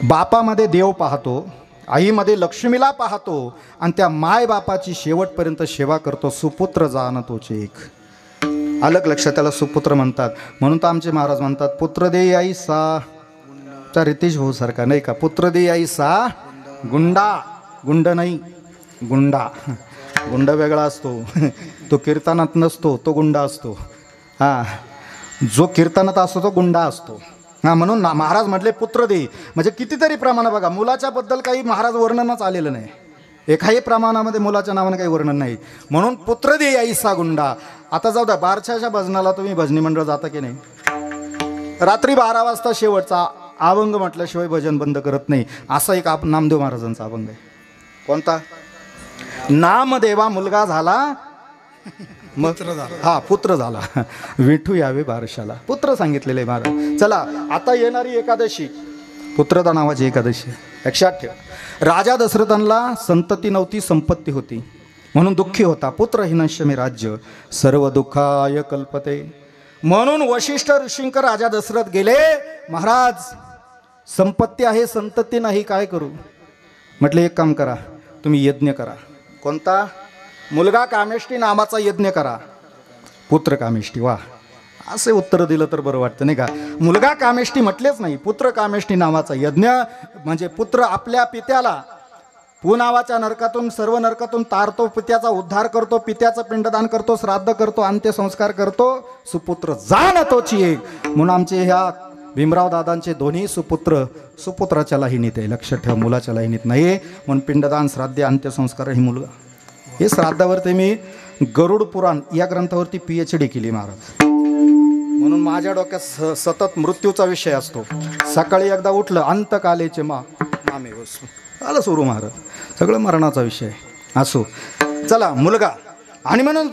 बापामध्ये देव पाहतो, आईमध्ये लक्ष्मीला पाहतो आणि त्या मायबापाची शेवटपर्यंत सेवा करतो. सुपुत्र जाणतोचे एक. अलग लक्षात त्याला सुपुत्र म्हणतात. म्हणून तर आमचे महाराज म्हणतात पुत्र दे आई सा, त्या रितेश भाऊ सारखा नाही का, पुत्र दे आई सा गुंडा. गुंड नाही, गुंडा. गुंड वेगळा असतो, तो कीर्तनात नसतो, तो गुंडा असतो. जो कीर्तनात असतो तो गुंडा असतो. म्हणून महाराज म्हटले पुत्र दे. म्हणजे कितीतरी प्रमाण बघा, मुलाच्या बद्दल काही महाराज वर्णनच आलेलं नाही. एकाही प्रमाणामध्ये मुलाच्या नावानं काही वर्णन नाही. म्हणून पुत्र दे ऐसा गुंडा. आता जाऊ द्या, बारशाच्या भजनाला तुम्ही भजनी मंडळ जाता की नाही? रात्री 12 वाजता शेवटचा अभंग म्हटल्याशिवाय भजन बंद करत नाही. असा एक नामदेव महाराजांचा अभंग आहे. कोणता? नामदेवा मुलगा झाला मग पुत्र झाला, विठू यावे बारशाला. पुत्र सांगितलेले महाराज. चला आता येणारी एकादशी पुत्रदा नावाची एकादशी लक्षात ठेवा. राजा दशरथांना संतती नव्हती, संपत्ती होती म्हणून दुःखी होता. पुत्रहीनश्य मे राज्य सर्व दुःखाय कल्पते. म्हणून वशिष्ठ ऋषींक राजा दशरथ गेले, महाराज संपत्ती आहे संतती नाही, काय करू? म्हटले एक काम करा, तुम्ही यज्ञ करा. कोणता? मुलगा कामेष्टी नामाचा यज्ञ करा. पुत्र कामेष्टी. वा, असे उत्तर दिलं तर बरं वाटतं नाही का? मुलगा कामेष्टी म्हटलेच नाही, पुत्र कामेष्टी नावाचा यज्ञ. म्हणजे पुत्र आपल्या पित्याला पुनावाच्या नरकातून, सर्व नरकातून तारतो, पित्याचा उद्धार करतो, पित्याचं पिंडदान करतो, श्राद्ध करतो, अंत्यसंस्कार करतो. सुपुत्र जाणतोची एक. म्हणून आमचे ह्या भीमराव दादांचे दोन्ही सुपुत्र सुपुत्राच्या लाहिनीत आहे. लक्षात ठेवा, मुलाच्या लाहिनीत नाही. म्हणून पिंडदान, श्राद्ध, अंत्यसंस्कार ही मुलगा. हे श्राद्धावर ते मी गरुड पुराण या ग्रंथावरती PhD केली महाराज. म्हणून माझ्या डोक्यात सतत मृत्यूचा विषय असतो. सकाळी एकदा उठलं अंतकालेचे मामे वसू आलं सुरू महाराज, सगळं मरणाचा विषय असो. चला मुलगा. आणि म्हणून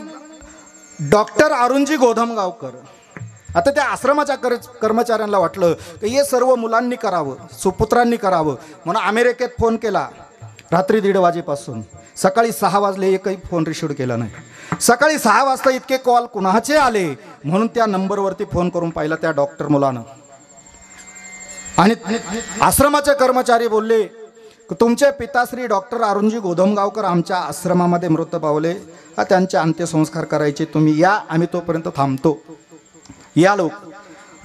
डॉक्टर अरुणजी गोधमगावकर, आता त्या आश्रमाच्या कर्मचाऱ्यांना वाटलं की हे सर्व मुलांनी करावं, सुपुत्रांनी करावं, म्हणून अमेरिकेत फोन केला रात्री 1:30 वाजेपासून. सकाळी 6 वाजले एकही फोन रिसीव्ह केला नाही. सकाळी 6 वाजता इतके कॉल कुणाचे आले म्हणून त्या नंबरवरती फोन करून पाहिला त्या डॉक्टर मुलानं. आणि आश्रमाचे कर्मचारी बोलले की तुमचे पिताश्री डॉक्टर अरुणजी गोधमगावकर आमच्या आश्रमामध्ये मृत पावले, त्यांचे अंत्यसंस्कार करायचे, तुम्ही या, आम्ही तोपर्यंत थांबतो. या लोक.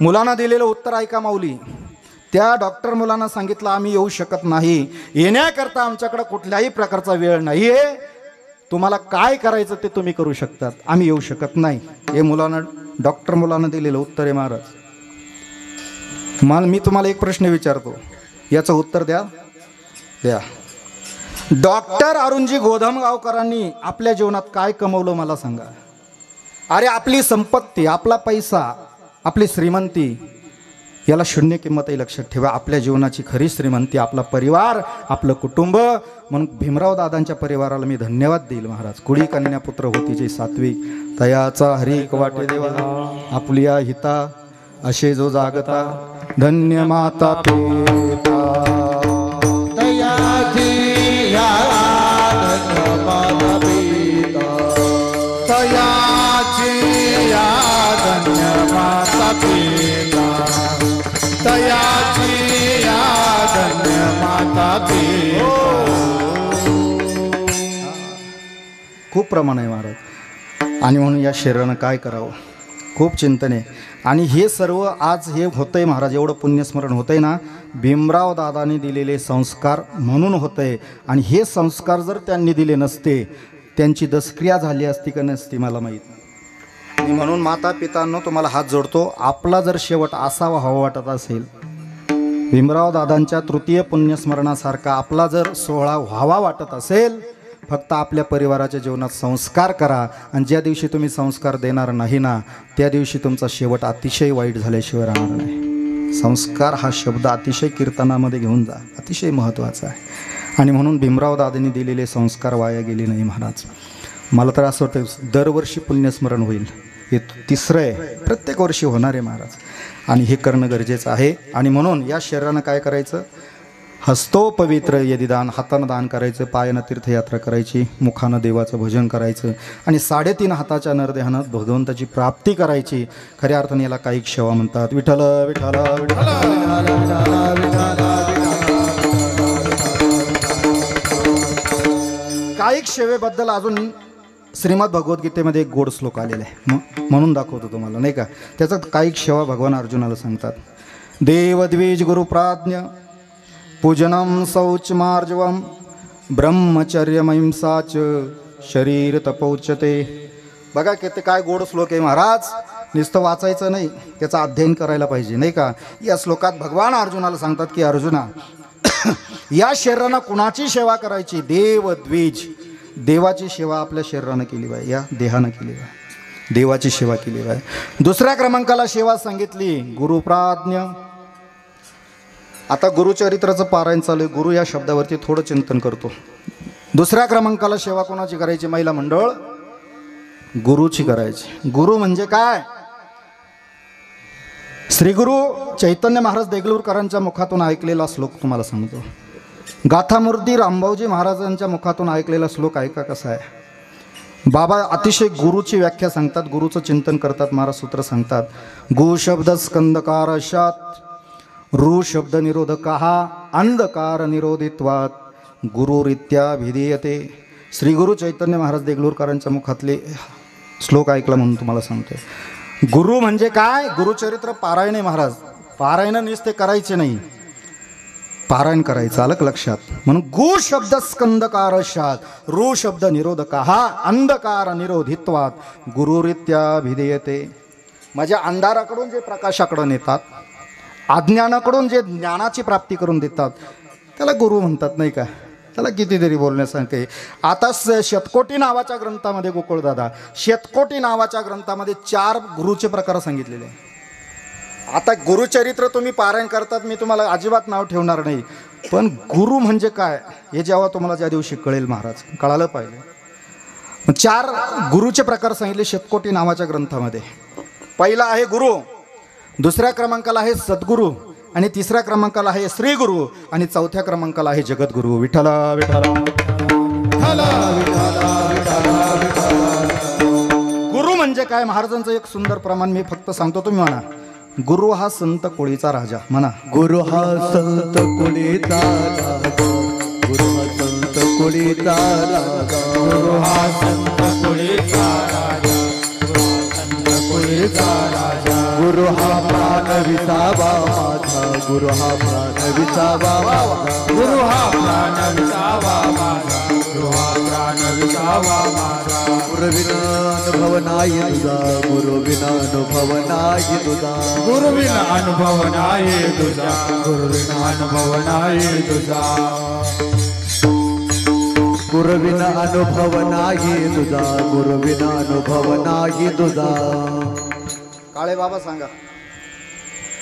मुलांना दिलेलं उत्तर ऐका माऊली. त्या डॉक्टर मुलांना सांगितलं आम्ही येऊ शकत नाही, येण्याकरता आमच्याकडे कुठल्याही प्रकारचा वेळ नाही आहे, तुम्हाला काय करायचं ते तुम्ही करू शकतात, आम्ही येऊ शकत नाही. हे मुलांना डॉक्टर मुलांना दिलेलं उत्तर आहे महाराज. मी तुम्हाला एक प्रश्न विचारतो, याचं उत्तर द्या. डॉक्टर अरुणजी गोधमगावकरांनी आपल्या जीवनात काय कमवलं मला सांगा. अरे आपली संपत्ती, आपला पैसा, आपली श्रीमंती याला शून्य किंमत आहे, लक्षात ठेवा. आपल्या जीवनाची खरी श्रीमंती आपला परिवार, आपलं कुटुंब. म्हणून भीमराव दादांच्या परिवाराला मी धन्यवाद देईल महाराज. कुडी कन्या पुत्र होती जे सात्विक, तयाचा हरिक वाटे देवा, आपल्या हिता असे जो जागता, धन्य माता पिता. तयाची या धन्य माता पिता, तयाची या धन्य माता पिता, तयाची या धन्य माता पिता. खूप प्रमाण आहे महाराज. आणि म्हणून या शरीरानं काय करावं, खूप चिंतन आहे. आणि हे सर्व आज हे होतंय महाराज, एवढं पुण्यस्मरण होतंय ना, भीमराव दादांनी दिलेले संस्कार म्हणून होतंय. आणि हे संस्कार जर त्यांनी दिले नसते, त्यांची दशक्रिया झाली असती का नसती मला माहीत नाही. म्हणून माता पितांनो तुम्हाला हात जोडतो, आपला जर शेवट असावा हवा वाटत असेल, भीमराव दादांच्या तृतीय पुण्यस्मरणासारखा आपला जर सोहळा व्हावा वाटत असेल, फक्त आपल्या परिवाराच्या जीवनात संस्कार करा. आणि ज्या दिवशी तुम्ही संस्कार देणार नाही ना, त्या दिवशी तुमचा शेवट अतिशय वाईट झाल्याशिवाय राहणार नाही. संस्कार हा शब्द अतिशय कीर्तनामध्ये घेऊन जा, अतिशय महत्त्वाचा आहे. आणि म्हणून भीमराव दादांनी दिलेले संस्कार वाया गेले नाही महाराज. मला तर असं वाटतं दरवर्षी पुण्यस्मरण होईल, हे 3रं आहे, प्रत्येक वर्षी होणार आहे महाराज. आणि हे करणं गरजेचं आहे. आणि म्हणून या शरीरानं काय करायचं, हस्तो पवित्र यदिदान, हातानं दान करायचं, पायानं तीर्थयात्रा करायची, मुखानं देवाचं भजन करायचं, आणि 3.5 हाताच्या नरदेहानं भगवंताची प्राप्ती करायची. खऱ्या अर्थाने याला कायिक सेवा म्हणतात. विठ्ठल विठ्ठल विठ्ठल. कायिक सेवेबद्दल अजून श्रीमद भगवद्गीतेमध्ये एक गोड श्लोक आलेला आहे, म्हणून दाखवतो तुम्हाला, नाही का. त्याचा कायिक सेवा भगवान अर्जुनाला सांगतात. देवद्विज गुरुप्राज्ञ पूजनम शौचमार्जवम ब्रह्मचर्यमहिंसाच शरीर तपोच्यते. बघा किती काय गोड श्लोक आहे महाराज. नुसतं वाचायचं नाही, त्याचा अध्ययन करायला पाहिजे, नाही का. या श्लोकात भगवान अर्जुनाला सांगतात की अर्जुना, या शरीरानं कुणाची सेवा करायची, देवद्विज, देवाची सेवा आपल्या शरीरानं केली पाहिजे, या देहानं केली पाहिजे, देवाची सेवा केली पाहिजे. 2ऱ्या क्रमांकाला सेवा सांगितली गुरुप्राज्ञ. आता गुरुचरित्राचं पारायण चालू आहे, गुरु या शब्दावरती थोडं चिंतन करतो. 2ऱ्या क्रमांकाला सेवा कोणाची करायची, महिला मंडळ, गुरुची करायची. गुरु म्हणजे काय, श्री गुरु चैतन्य महाराज देगलूरकरांच्या मुखातून ऐकलेला श्लोक तुम्हाला सांगतो. गाथामूर्ती रामभाऊजी महाराजांच्या मुखातून ऐकलेला श्लोक ऐका कसा आहे. बाबा अतिशय गुरुची व्याख्या सांगतात, गुरुचं चिंतन करतात. महाराज सूत्र सांगतात, गु शब्द स्कंदकारशात, रू शब्द निरोधकहा, अंधकार निरोधित्वात, गुरुरित्या भिधीयते. श्री गुरु चैतन्य महाराज देगलूरकरांच्या मुखातले श्लोक ऐकला म्हणून तुम्हाला सांगतोय. गुरु म्हणजे काय, गुरुचरित्र पारायण आहे महाराज. पारायण नुसते करायचे नाही, पारायण करायचं, आलं लक्षात. म्हणून गु शब्द स्कंदकारशात, रू शब्द निरोधकहा, अंधकार निरोधित्वात, गुरुरित्या भिधीयते. म्हणजे अंधाराकडून जे प्रकाशाकडून येतात, अज्ञानाकडून जे ज्ञानाची प्राप्ती करून देतात, त्याला गुरु म्हणतात, नाही का. त्याला कितीतरी बोलण्यासारखे. आता शतकोटी नावाच्या ग्रंथामध्ये गोकुळदादा, शतकोटी नावाच्या ग्रंथामध्ये 4 गुरुचे प्रकार सांगितलेले आहे. आता गुरुचरित्र तुम्ही पारायण करतात, मी तुम्हाला अजिबात नाव ठेवणार नाही, पण गुरु म्हणजे काय हे जेव्हा तुम्हाला ज्या दिवशी कळेल महाराज, कळालं पाहिजे. 4 गुरुचे प्रकार सांगितले शतकोटी नावाच्या ग्रंथामध्ये. पहिला आहे गुरु, दुसऱ्या क्रमांकाला आहे सद्गुरू, आणि तिसऱ्या क्रमांकाला आहे श्री गुरु, आणि चौथ्या क्रमांकाला आहे जगद्गुरु. विठ्ठल विठ्ठल. गुरु म्हणजे काय महाराजांचं एक सुंदर प्रमाण मी फक्त सांगतो, तुम्ही म्हणा. गुरु हा संत कोळीचा राजा. म्हणा, गुरु हा संत कोळीचा राजा, गुरु हा संत कोळीचा राजा, गुरु हा संत कोळीचा राजा, संत कोळीचा राजा. गुरु हा प्राण विसावा माझा, गुरु हा प्राण विसावा माझा, गुरु हा प्राण विसावा माझा, गुरु हा प्राण विसावा माझा. गुरुविना अनुभव नाही तुझा, गुरुविना अनुभव नाही तुझा, गुरुविना अनुभव नाही तुझा, गुरुविना अनुभव नाही तुझा. गुरुविना अनुभव नाही तुझा, गुरुविना अनुभव नाही तुझा. काळे बाबा सांगा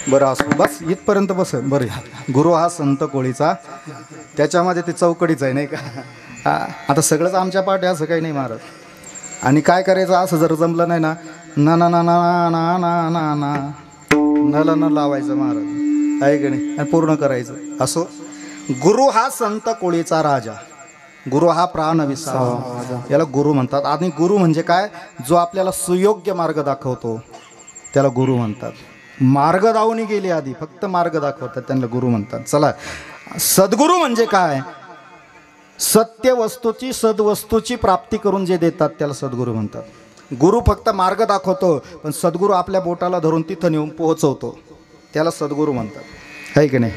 बरं. असो बस इथपर्यंत बस. बरं, गुरु हा संत कोळीचा, त्याच्यामध्ये ते चौकडीच आहे नाही का. हा, आता सगळंच आमच्या पाठ आहे असं काही नाही महाराज. आणि काय करायचं असं जर जमलं नाही ना, ना ना ना ना ना ना ना ना नला न लावायचं महाराज, आहे की नाही, आणि पूर्ण करायचं. असो, गुरु हा संत कोळीचा राजा, गुरु हा प्राण विसावा, याला गुरु म्हणतात. आणि गुरु म्हणजे काय, जो आपल्याला सुयोग्य मार्ग दाखवतो त्याला गुरु म्हणतात. मार्ग दावणी गेली आधी, फक्त मार्ग दाखवतात त्यांना गुरु म्हणतात. चला, सद्गुरू म्हणजे काय, सत्य वस्तूची सद्वस्तूची प्राप्ती करून जे देतात त्याला सद्गुरू म्हणतात. गुरु फक्त मार्ग दाखवतो, पण सद्गुरू आपल्या बोटाला धरून तिथं नेऊन पोहोचवतो, त्याला सद्गुरू म्हणतात, आहे की नाही.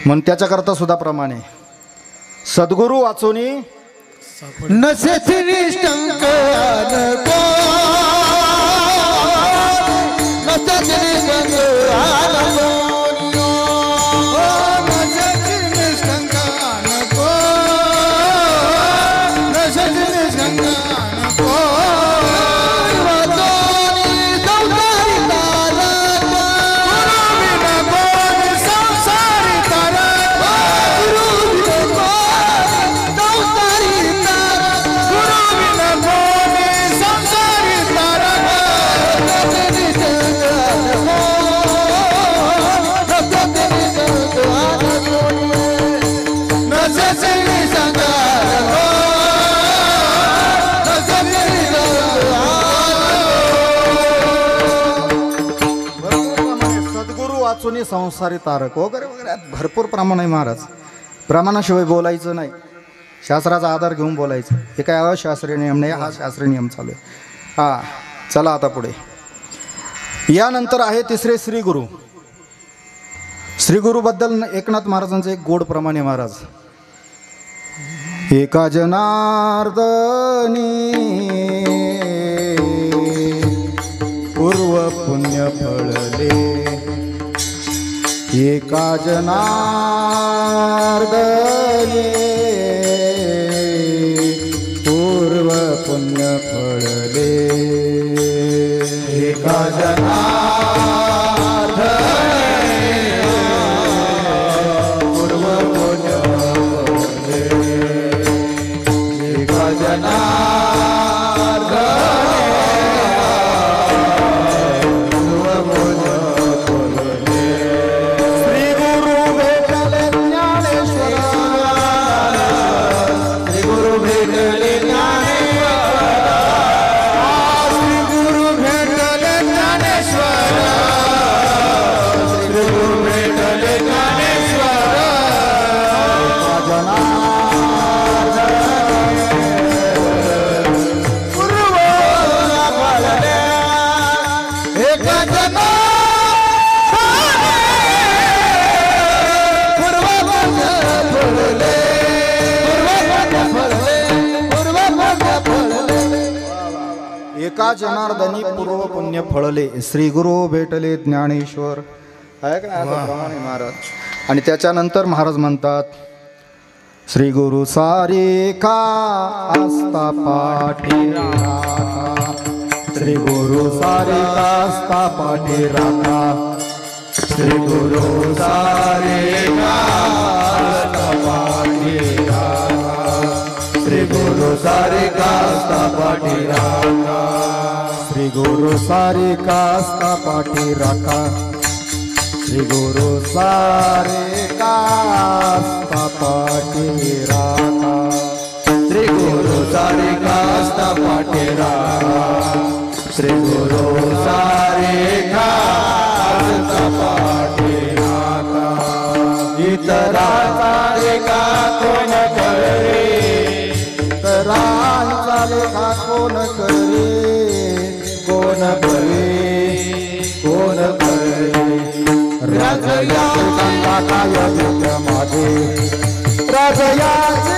म्हणून त्याच्याकरता सुद्धा प्रमाणे सद्गुरू वाचूनी नसेची निष्ठंक अनको, नसेची निष्ठंक अनको, नसेची निष्ठंक नको, नसेची निष्ठंक नको. वाचून संसारी तारक वगैरे वगैरे भरपूर प्रमाण आहे महाराज. प्रमाणाशिवाय बोलायचं नाही, शास्त्राचा आधार घेऊन बोलायचं. हे काय अशास्त्रीय नियम नाही, हा शास्त्रीय नियम चालू आहे. हां, चला आता पुढे. यानंतर आहे तिसरे श्री गुरु. श्री गुरुबद्दल एकनाथ महाराजांचं एक गोड प्रमाण आहे महाराज. एका जनार्दनी पूर्व पुण्य फळले, एका जनार्दनी पूर्व पुण्य फळले, एका जनार्दनी पूर्व पुण्य फळले, एका एका जनार्दनी पूर्व पुण्य फळले, श्री गुरु भेटले ज्ञानेश्वर. आहे का नाही प्रमाणे महाराज. आणि त्याच्यानंतर महाराज म्हणतात श्री गुरु सारिका आस्था पाठी राखा, श्री गुरु सारिका आस्था पाठी राखा, श्री गुरु सारिका आस्था पाठी राखा, श्री गुरु सारिका आस्था पाठी राखा, श्री गुरु सारिका आस्था पाठी राखा, श्री गुरु सारिका आस्था पाठी राखा, श्री गुरु सारिका आस्था पाठी राखा, श्री गुरु सारिका आस्था पाठी राखा. इतरांचा लेखा कोण करे, इतरांचा लेखा कोण करे, कोण करे, कोण करे. राजयाचे काय भीक मागे, राजयाचे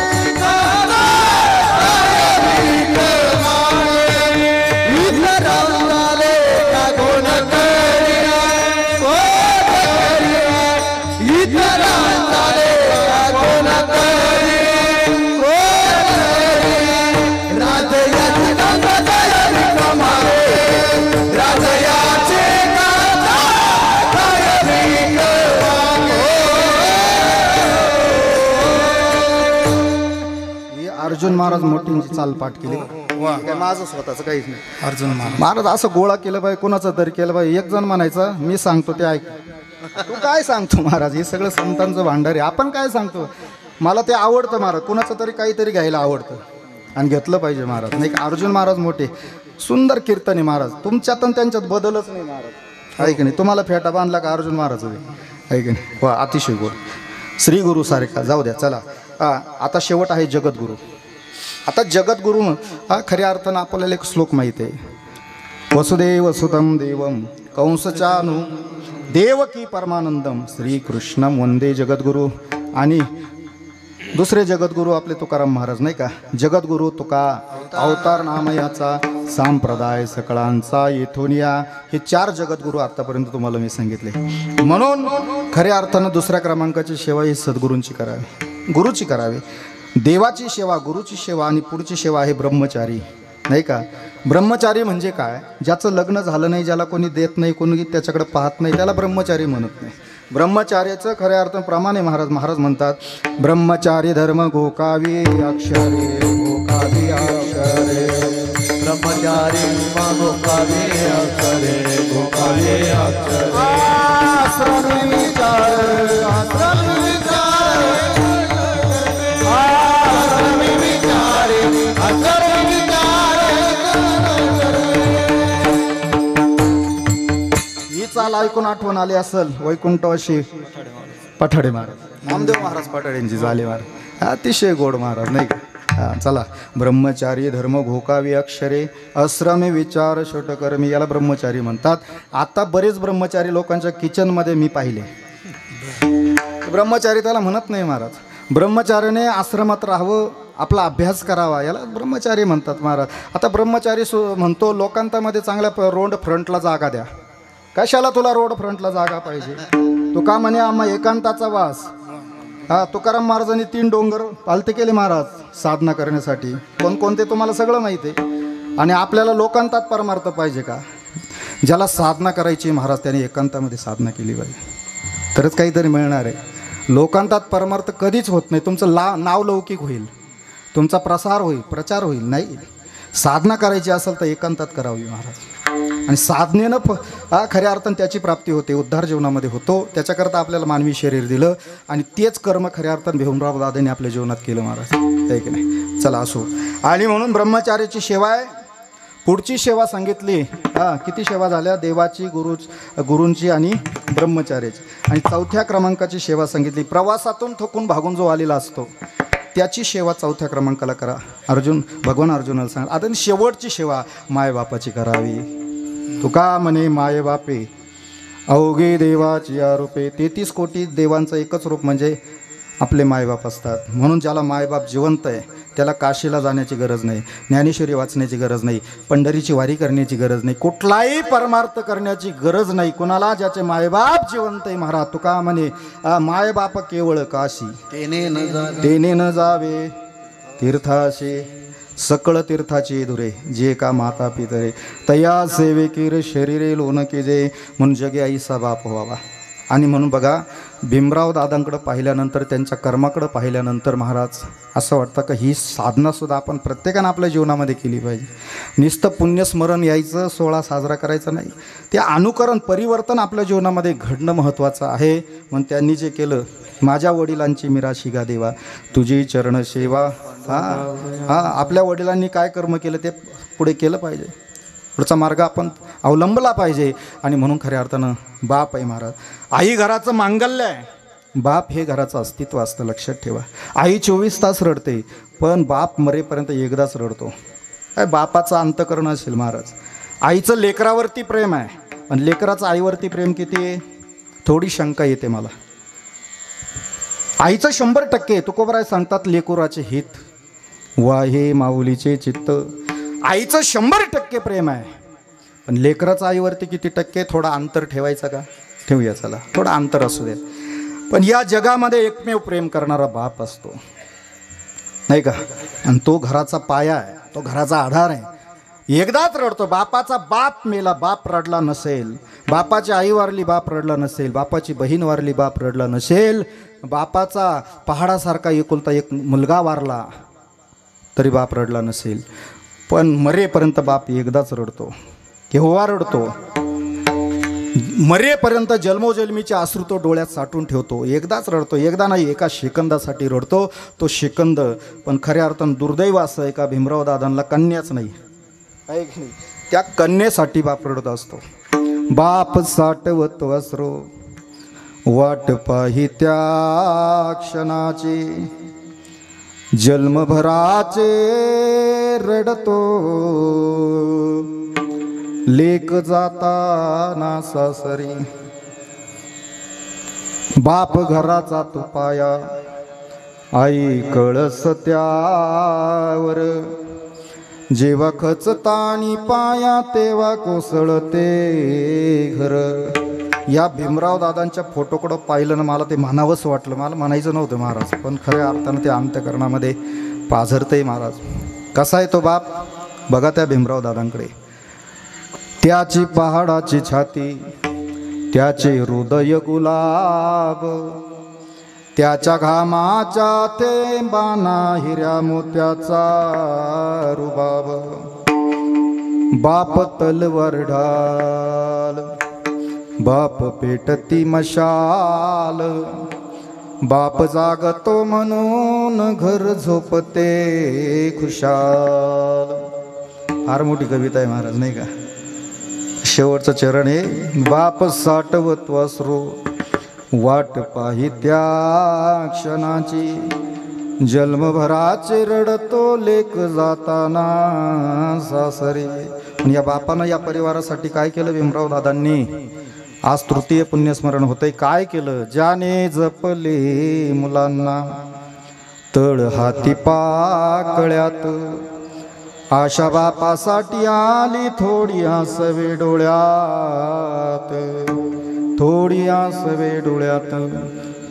अर्जुन महाराज मोठींची चाल पाठ केली. काय माझं स्वतःच काहीच नाही. अर्जुन महाराज असं गोळा केलं पाहिजे, कोणाचं तरी केलं पाहिजे. एक जण म्हणायचं मी सांगतो ते ऐक. तू काय सांगतो महाराज, हे सगळं संतांचं भांडार आहे. आपण काय सांगतो, मला ते आवडतं महाराज. कोणाचं तरी काहीतरी घ्यायला आवडतं आणि घेतलं पाहिजे महाराज. नाही का अर्जुन महाराज मोठे सुंदर कीर्तनी महाराज. तुमच्यात आणि त्यांच्यात बदलच नाही महाराज. आहे की नाही, तुम्हाला फेटा बांधला का अर्जुन महाराज आहे की नाही. वा अतिशय गोड. श्री गुरु सारिका जाऊ द्या. चला आता शेवट आहे जगद्गुरु. आता जगद्गुरु खऱ्या अर्थानं आपल्याला एक श्लोक माहिती आहे. वसुदेव सुतम देवम कंसचानु देवकी परमानंदम श्रीकृष्णम वंदे जगद्गुरु. आणि दुसरे जगद्गुरु आपले तुकाराम महाराज नाही का. जगद्गुरु तुका अवतार नामयाचा संप्रदाय सकळांचा येथून या. हे 4 जगद्गुरु आतापर्यंत तुम्हाला मी सांगितले. म्हणून खऱ्या अर्थानं दुसऱ्या क्रमांकाची सेवा ही सद्गुरूंची करावी, गुरुची करावी. देवाची सेवा, गुरुची सेवा आणि पुढची सेवा आहे ब्रह्मचारी नाही का. ब्रह्मचारी म्हणजे काय, ज्याचं लग्न झालं नाही, ज्याला कोणी देत नाही, कोणी त्याच्याकडे पाहत नाही, त्याला ब्रह्मचारी म्हणत नाही. ब्रह्मचार्याचं खऱ्या अर्थानं प्रमाणे महाराज म्हणतात, ब्रह्मचारी धर्म गोकावी अक्षरे, गोकावी अक्षरे, ब्रह्मचारी गोकावे अक्षरे, गोकावे अक्षरे. आश्रमी विचार, आश्रमी विचार, आश्रमी विचारे, आश्रमी विचारे. ही चाल ऐकून आठवण आली असेल वैकुंठवाशी पठाडे महाराज, नामदेव महाराज पठाडेंची झाले महाराज. अतिशय गोड महाराज नाही का. चला, ब्रह्मचारी धर्म घोकावी अक्षरे, आश्रमी विचार षटकर्मी, याला ब्रह्मचारी म्हणतात. आता बरेच ब्रह्मचारी लोकांच्या किचनमध्ये मी पाहिले. ब्रह्मचारी त्याला म्हणत नाही महाराज. ब्रह्मचार्याने आश्रमात राहावं, आपला अभ्यास करावा, याला ब्रह्मचारी म्हणतात महाराज. आता ब्रह्मचारी म्हणतो लोकांतामध्ये चांगल्या रोड फ्रंटला जागा द्या. कशाला तुला रोड फ्रंटला जागा पाहिजे. तू का म्हणे आम्हा एकांताचा वास. तुकाराम महाराजांनी 3 डोंगर पालते केले महाराज साधना करण्यासाठी. कोणकोणते तुम्हाला सगळं माहिती आहे. आणि आपल्याला लोकांतात परमार्थ पाहिजे का. ज्याला साधना करायची महाराज त्याने एकांतामध्ये साधना केली पाहिजे, तरच काहीतरी मिळणार आहे. लोकांतात परमार्थ कधीच होत नाही. तुमचं नाव लौकिक होईल, तुमचा प्रसार होईल, प्रचार होईल. नाही, साधना करायची असेल तर एकांतात करावी महाराज. आणि साधनेनं खऱ्या अर्थानं त्याची प्राप्ती होते, उद्धार जीवनामध्ये होतो. त्याच्याकरता आपल्याला मानवी शरीर दिलं आणि तेच कर्म खऱ्या अर्थानं भिमराव दादांनी आपल्या जीवनात केलं महाराज, आहे की नाही. चला असो. आणि म्हणून ब्रह्मचार्याची सेवा आहे. पुढची सेवा सांगितली, किती सेवा झाल्या, देवाची, गुरूंची आणि ब्रह्मचार्याची. आणि 4थ्या क्रमांकाची सेवा सांगितली, प्रवासातून थकून भागून जो आलेला असतो त्याची सेवा 4थ्या क्रमांकाला करा. भगवान अर्जुनाला सांगा. आता शेवटची सेवा मायबापाची करावी. तुका म्हणे माये बापे अवघे देवाची आरोपे. 33 कोटी देवांचं एकच रूप म्हणजे आपले मायबाप असतात. म्हणून ज्याला मायबाप जिवंत आहे त्याला काशीला जाण्याची गरज नाही, ज्ञानेश्वरी वाचण्याची गरज नाही, पंढरीची वारी करण्याची गरज नाही, कुठलाही परमार्थ करण्याची गरज नाही कुणाला. ज्याचे मायबाप जिवंत आहे महाराज तुका म्हणे मायबाप केवळ काशी तेने न जावे तीर्थाशी सकळ तीर्थाची धुरे जे का माता पितरे तया सेवेकीर शरीरे लोन केजे म्हणून जगे आईसा बाप व्हावा. आणि म्हणून बघा भीमराव दादांकडं पाहिल्यानंतर त्यांच्या कर्माकडं पाहिल्यानंतर महाराज असं वाटतं की ही साधनासुद्धा आपण प्रत्येकानं आपल्या जीवनामध्ये केली पाहिजे. नुसतं पुण्यस्मरण यायचं सोहळा साजरा करायचा नाही, ते अनुकरण परिवर्तन आपल्या जीवनामध्ये घडणं महत्त्वाचं आहे. म्हणून त्यांनी जे केलं माझ्या वडिलांची मिराशी गा देवा तुझी चरण सेवा. आपल्या वडिलांनी काय कर्म केलं ते पुढे केलं पाहिजे, पुढचा मार्ग आपण अवलंबला पाहिजे. आणि म्हणून खऱ्या अर्थानं बाप आहे महाराज. आई घराचं मांगल्य आहे, बाप हे घराचं अस्तित्व असतं, लक्षात ठेवा. आई 24 तास रडते पण बाप मरेपर्यंत एकदाच रडतो. काय बापाचं अंतकरण असेल महाराज. आईचं लेकरावरती प्रेम आहे पण लेकराचं आईवरती प्रेम किती आहे थोडी शंका येते मला. आईचं 100% तुकोबराय सांगतात लेकुराचे हित वाहे माऊलीचे चित्त. आईचं 100% प्रेम आहे पण लेकराचं आईवरती किती टक्के थोडा अंतर ठेवायचा का ठेवूया, चला थोडा अंतर असू दे. पण या जगामध्ये एकमेव प्रेम करणारा बाप असतो नाही का, आणि तो घराचा पाया आहे, तो घराचा आधार आहे. एकदाच रडतो. बापाचा बाप मेला बाप रडला नसेल, बापाची आई वारली बाप रडला नसेल, बापाची बहीण वारली बाप रडला नसेल, बापाचा पहाडासारखा एकुलता एक मुलगा वारला तरी बाप रडला नसेल, पण मरेपर्यंत बाप एकदाच रडतो. केव्हा रडतो? मरेपर्यंत जन्मोजन्मीचे अश्रू तो डोळ्यात साठवून ठेवतो. एकदाच रडतो, एकदा नाही एका सेकंदासाठी रडतो. तो सेकंद पण खऱ्या अर्थानं दुर्दैव असं आहे का भीमराव दादांना कन्याच नाही, त्या कन्येसाठी बाप रडत असतो. बाप साठवतो अश्रू वाट पाही त्या क्षणाची जन्मभराचे रडतो लेक जाताना सासरी. बाप घराचा तो पाया आई कळस त्यावर जेव्हा खचतानी पाया तेव्हा कोसळते घर. या भीमराव दादांच्या फोटोकडं पाहिलं ना मला ते म्हणावंच वाटलं. मला म्हणायचं नव्हतं महाराज, पण खऱ्या अर्थानं ते अंतकरणामध्ये पाझरतंय महाराज. कसा आहे तो बाप बघा त्या भीमराव दादांकडे. त्याची पहाडाची छाती, त्याचे हृदय गुलाब, त्याच्या घामाच्या थेंबाना हिऱ्या मोत्याचा रुबाब. बाप तलवार ढाल, बाप पेटती मशाल, बाप जागतो म्हणून घर झोपते खुशाल. फार मोठी कविता आहे महाराज नाही का. शेवटचं चरण आहे बाप साठवत अश्रू वाट पाही त्या क्षणाची जन्मभराचे रडतो लेक जाताना सासरी. आणि या बापानं या परिवारासाठी काय केलं भीमराव दादांनी? आज तृतीय पुण्यस्मरण होतंय. काय केलं? ज्याने जपले मुलांना तळ हाती पाकळ्यात, आशा बापासाठी आली थोडी आसवे डोळ्यात, थोडी आसवे डोळ्यात,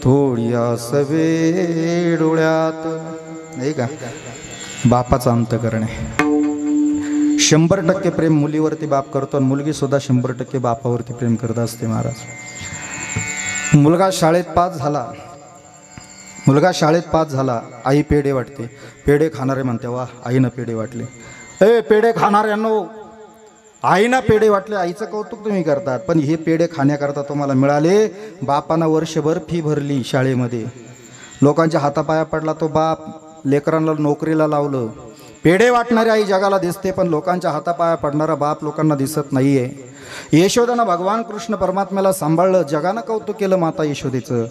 थोडी आसवे डोळ्यात. नाही का बापाचा अंतकरण आहे. 100% प्रेम मुलीवरती बाप करतो आणि मुलगी सुद्धा 100% बापावरती प्रेम करत असते महाराज. मुलगा शाळेत पास झाला, आई पेढे वाटते. पेढे खाणारे म्हणते वा आईनं पेढे वाटले. पेढे खाणाऱ्यांनो आईनं पेढे वाटले, आईचं कौतुक तुम्ही करतात. पण हे पेढे खाण्याकरता तुम्हाला मिळाले. बापानं वर्षभर फी भरली शाळेमध्ये, लोकांच्या हातापाया पडला तो बाप, लेकरांना नोकरीला लावलं. पेढे वाटणारी आई जगाला दिसते पण लोकांच्या हातापाया पडणारा बाप लोकांना दिसत नाहीये. यशोदेनं भगवान कृष्ण परमात्म्याला सांभाळलं, जगानं कौतुक केलं माता यशोदेचं.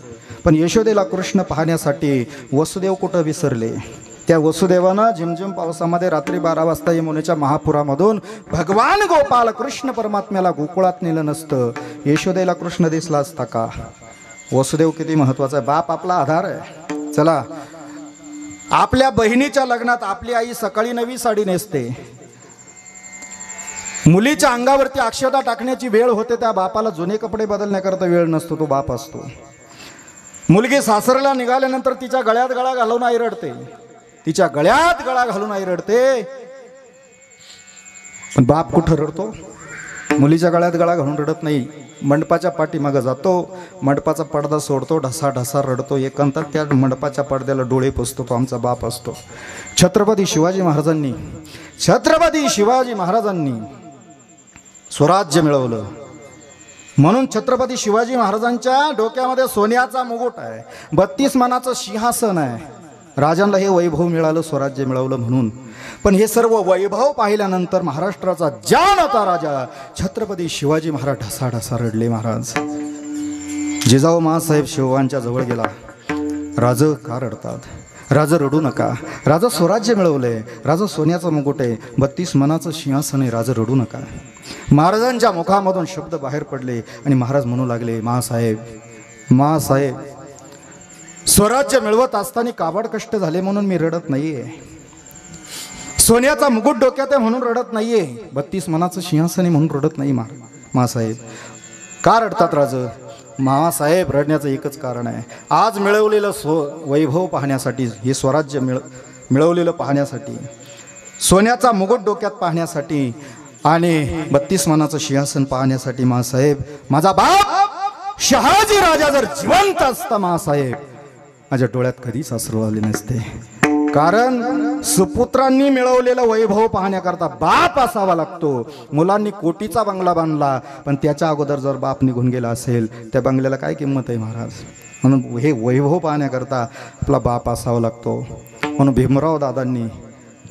पण यशोदेला कृष्ण पाहण्यासाठी वसुदेव कुठं विसरले? त्या वसुदेवानं झिमझिम पावसामध्ये रात्री 12 वाजता यमुनेच्या महापुरामधून भगवान गोपाल कृष्ण परमात्म्याला गोकुळात नेलं नसतं, यशोदेला कृष्ण दिसला असता का? वसुदेव किती महत्वाचा आहे. बाप आपला आधार आहे. चला आपल्या बहिणीच्या लग्नात आपली आई सकाळी नवी साडी नेसते, मुलीच्या अंगावरती अक्षता टाकण्याची वेळ होते, त्या बापाला जुने कपडे बदलण्याकरता वेळ नसतो, तो बाप असतो. मुलगी सासरला निघाल्यानंतर तिच्या गळ्यात गळा घालून आई रडते, तिच्या गळ्यात गळा घालून आई रडते. पण बाप कुठं रडतो? मुलीच्या गळ्यात गळा घालून रडत नाही, मंडपाच्या पाठीमागं जातो, मंडपाचा पडदा सोडतो, ढसा ढसा रडतो. एकांतात त्या मंडपाच्या पडद्याला डोळे पुसतो, तो आमचा बाप असतो. छत्रपती शिवाजी महाराजांनी स्वराज्य मिळवलं म्हणून छत्रपती शिवाजी महाराजांच्या डोक्यामध्ये सोन्याचा मुकुट आहे, 32 मानाचं सिंहासन आहे. राजांना हे वैभव मिळालं, स्वराज्य मिळवलं म्हणून. पण हे सर्व वैभव पाहिल्यानंतर महाराष्ट्राचा जाण होता राजा छत्रपती शिवाजी महाराज ढसाढसा रडले. महाराज जिजाऊ माँसाहेब शिवांच्या जवळ गेला. राज का रडतात? राजा रडू नका, राजा स्वराज्य मिळवलंय, राजा सोन्याचा मुकुट आहे, 32 मनाचं सिंहासन आहे, राजा रडू नका. महाराजांच्या मुखामधून शब्द बाहेर पडले आणि महाराज म्हणू लागले, माँसाहेब स्वराज्य मिळवत असताना काबाड कष्ट झाले म्हणून मी रडत नाहीये, सोन्याचा मुकुट डोक्यात आहे म्हणून रडत नाहीये, 32 मनाचं सिंहासन आहे म्हणून रडत नाही. माँसाहेब का रडतात राज? माँसाहेब रडण्याचं एकच कारण आहे, आज मिळवलेलं वैभव पाहण्यासाठी, हे स्वराज्य मिळवलेलं पाहण्यासाठी, सोन्याचा मुकुट डोक्यात पाहण्यासाठी आणि 32 मनाचं सिंहासन पाहण्यासाठी. माँसाहेब माझा बाप शहाजी राजा जर जिवंत असता माँसाहेब माझ्या डोळ्यात कधीच अश्रू आले नसते. कारण सुपुत्रांनी मिळवलेलं वैभव पाहण्याकरता बाप असावा लागतो. मुलांनी कोटीचा बंगला बांधला, पण त्याच्या अगोदर जर बाप निघून गेला असेल त्या बंगल्याला काय किंमत आहे महाराज? म्हणून हे वैभव पाहण्याकरता आपला बाप असावा लागतो. म्हणून भीमराव दादांनी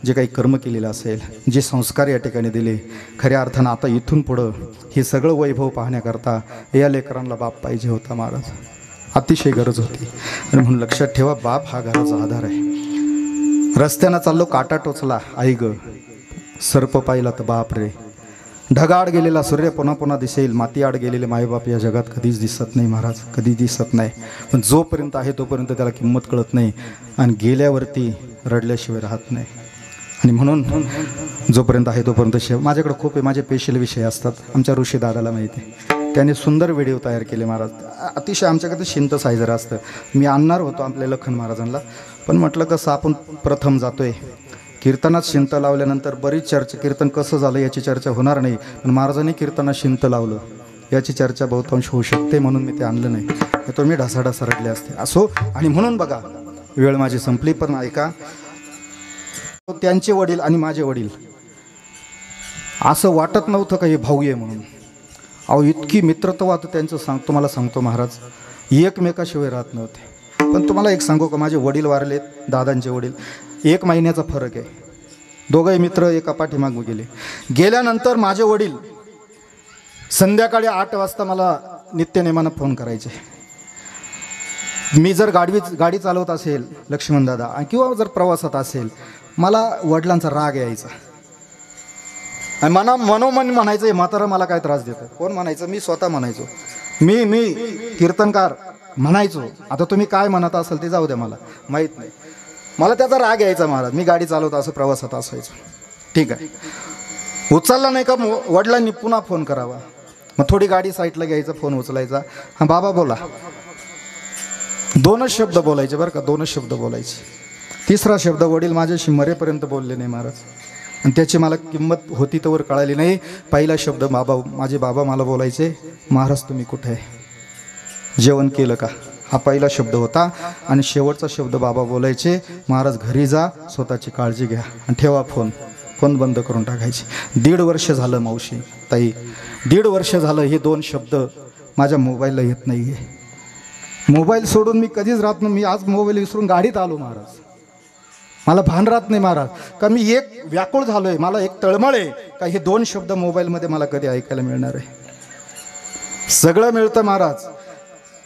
जे काही कर्म केलेलं असेल, जे संस्कार या ठिकाणी दिले, खऱ्या अर्थानं आता इथून पुढं हे सगळं वैभव पाहण्याकरता या लेकरांना बाप पाहिजे होता महाराज, अतिशय गरज होती. आणि म्हणून लक्षात ठेवा, बाप हा घराचा आधार आहे. रस्त्यानं चाललो, काटा टोचला, आई ग, सर्प पाहिला तर बाप रे, ढगाआड गेलेला सूर्य पुन्हा पुन्हा दिसेल, माती आड गेलेले मायबाप या जगात कधीच दिसत नाही महाराज, कधी दिसत नाही. पण जोपर्यंत आहे तोपर्यंत त्याला किंमत कळत नाही आणि गेल्यावरती रडल्याशिवाय राहत नाही. आणि म्हणून जोपर्यंत आहे तोपर्यंत माझ्याकडे खूप आहे, माझे स्पेशल विषय असतात. आमच्या ऋषी दादाला माहिती आहे, त्याने सुंदर व्हिडिओ तयार केले महाराज. अतिशय आमच्याकडे सिंथसायझर असतं. मी आणणार होतो आपल्या लखन महाराजांना, पण म्हटलं कसं आपण प्रथम जातोय, कीर्तनात शिंत लावल्यानंतर बरीच चर्चा, कीर्तन कसं झालं याची चर्चा होणार नाही, पण महाराजांनी कीर्तनात शिंत लावलं याची चर्चा बहुतांश होऊ शकते, म्हणून मी ते आणलं नाही, तर मी ढसाढसा रडले असते. असो, आणि म्हणून बघा वेळ माझी संपली, पण ऐका, त्यांचे वडील आणि माझे वडील असं वाटत नव्हतं का हे भाऊ आहे म्हणून. अहो इतकी मित्रत्व आता त्यांचं तुम्हाला सांगतो महाराज, एकमेकाशिवाय राहत नव्हते. पण तुम्हाला एक सांगू का, माझे वडील वारलेत, दादांचे वडील, 1 महिन्याचा फरक आहे. दोघंही मित्र एका पाठीमागून गेल्यानंतर माझे वडील संध्याकाळी 8 वाजता मला नित्यनेमानं फोन करायचे. मी जर गाडी चालवत असेल लक्ष्मण दादा, किंवा जर प्रवासात असेल, मला वडिलांचा राग यायचा आणि मनोमन म्हणायचं, म्हातारं मला काय त्रास देतं. कोण म्हणायचं? मी स्वतः म्हणायचो, मी कीर्तनकार म्हणायचो. आता तुम्ही काय म्हणत असाल ते जाऊ द्या, मला माहीत नाही. मला त्याचा राग यायचा महाराज. मी गाडी चालवत असं प्रवासात असायचो, ठीक आहे, उचलला नाही का वडिलांनी पुन्हा फोन करावा, मग थोडी गाडी साईडला घ्यायचा, फोन उचलायचा, हां बाबा बोला, 2च शब्द बोलायचे बरं का, 2च शब्द बोलायचे. 3रा शब्द वडील माझ्याशी मरेपर्यंत बोलले नाही महाराज, आणि त्याची मला किंमत होती तोवर कळाली नाही. पहिला शब्द माझे बाबा मला बोलायचे, महाराज तुम्ही कुठे आहे, जेवण केलं का, हा पहिला शब्द होता. आणि शेवटचा शब्द बाबा बोलायचे, महाराज घरी जा, स्वतःची काळजी घ्या आणि ठेवा फोन बंद करून टाकायचे. 1.5 वर्ष झालं मावशी ताई, 1.5 वर्ष झालं हे 2 शब्द माझ्या मोबाईलला येत नाही आहे. मोबाईल सोडून मी कधीच राहत नाही. मी आज मोबाईल विसरून गाडीत आलो महाराज, मला भान राहत नाही महाराज, का मी एक व्याकुळ झालो आहे, मला एक तळमळ आहे का हे 2 शब्द मोबाईलमध्ये मला कधी ऐकायला मिळणार आहे. सगळं मिळतं महाराज,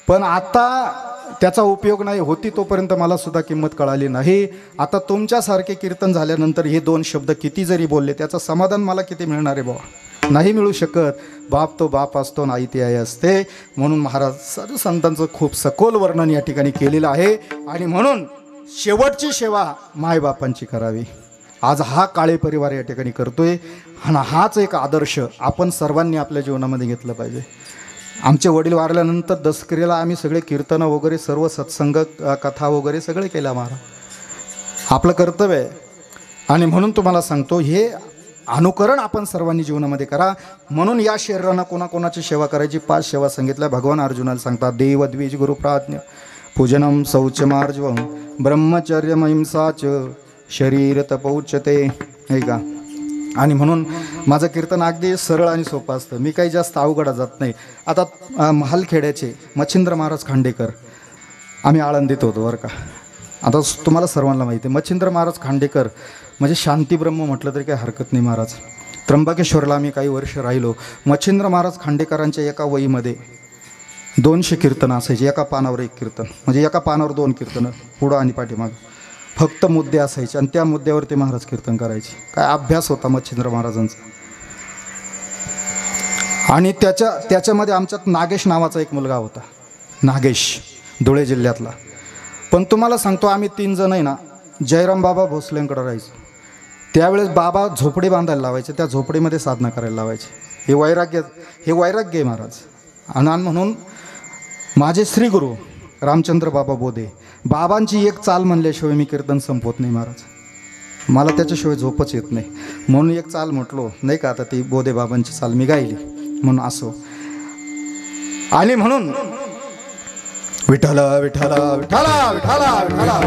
पण आता त्याचा उपयोग नाही. होती तोपर्यंत मला सुद्धा किंमत कळाली नाही. आता तुमच्यासारखे कीर्तन झाल्यानंतर हे 2 शब्द किती जरी बोलले त्याचं समाधान मला किती मिळणार आहे बाबा? नाही मिळू शकत. बाप तो बाप असतो, आई ती आई असते. म्हणून महाराज सर्व संतांचं खूप सखोल वर्णन या ठिकाणी केलेलं आहे. आणि म्हणून शेवटची सेवा मायबापांची करावी. आज हा काळे परिवार या ठिकाणी करतोय आणि हाच एक आदर्श आपण सर्वांनी आपल्या जीवनामध्ये घेतलं पाहिजे. आमचे वडील वारल्यानंतर दसकरीला आम्ही सगळे कीर्तनं वगैरे सर्व सत्संग कथा वगैरे सगळे केल्या महाराज. आपलं कर्तव्य आहे. आणि म्हणून तुम्हाला सांगतो हे अनुकरण आपण सर्वांनी जीवनामध्ये करा. म्हणून या शरीरानं कोणाकोणाची सेवा करायची 5 सेवा सांगितल्या. भगवान अर्जुनाला सांगतात देव द्विज गुरु प्राज्ञ पूजनम शौचमार्जवम ब्रह्मचर्य महिंसाच शरीर तपौच्यते नाही का. आणि म्हणून माझं कीर्तन अगदी सरळ आणि सोपं असतं. मी काही जास्त अवघडा जात नाही. आता महालखेड्याचे मच्छिंद्र महाराज खांडेकर आम्ही आळंदीत होतो बरं का. आता तुम्हाला सर्वांना माहिती आहे मच्छिंद्र महाराज खांडेकर म्हणजे शांतीब्रह्म म्हटलं तरी काही हरकत नाही महाराज. त्र्यंबकेश्वरला आम्ही काही वर्ष राहिलो. मच्छिंद्र महाराज खांडेकरांच्या एका वहीमध्ये 200 कीर्तनं असायची. एका पानावर एक कीर्तन म्हणजे एका पानावर 2 कीर्तनं पुढं आणि पाठीमागं फक्त मुद्दे असायचे आणि त्या मुद्द्यावर ते महाराज कीर्तन करायचे. काय अभ्यास होता मच्छिंद्र महाराजांचा. आणि त्याच्यामध्ये आमच्यात नागेश नावाचा एक मुलगा होता. नागेश धुळे जिल्ह्यातला. पण तुम्हाला सांगतो आम्ही 3 जण आहे ना जयराम बाबा भोसलेंकडे राहायचो. त्यावेळेस बाबा झोपडी बांधायला लावायचे. त्या झोपडीमध्ये साधना करायला लावायचे. हे वैराग्य आहे महाराज. आणि म्हणून माझे श्रीगुरू रामचंद्र बाबा बोधे बाबांची एक चाल म्हणल्याशिवाय मी कीर्तन संपवत नाही महाराज. मला त्याच्याशिवाय झोपच येत नाही. म्हणून एक चाल म्हटलो नाही का. आता ती बोधे बाबांची चाल मी गायली म्हणून असो. आणि म्हणून विठ्ठल विठ्ठल विठ्ठल विठ्ठल विठ्ठल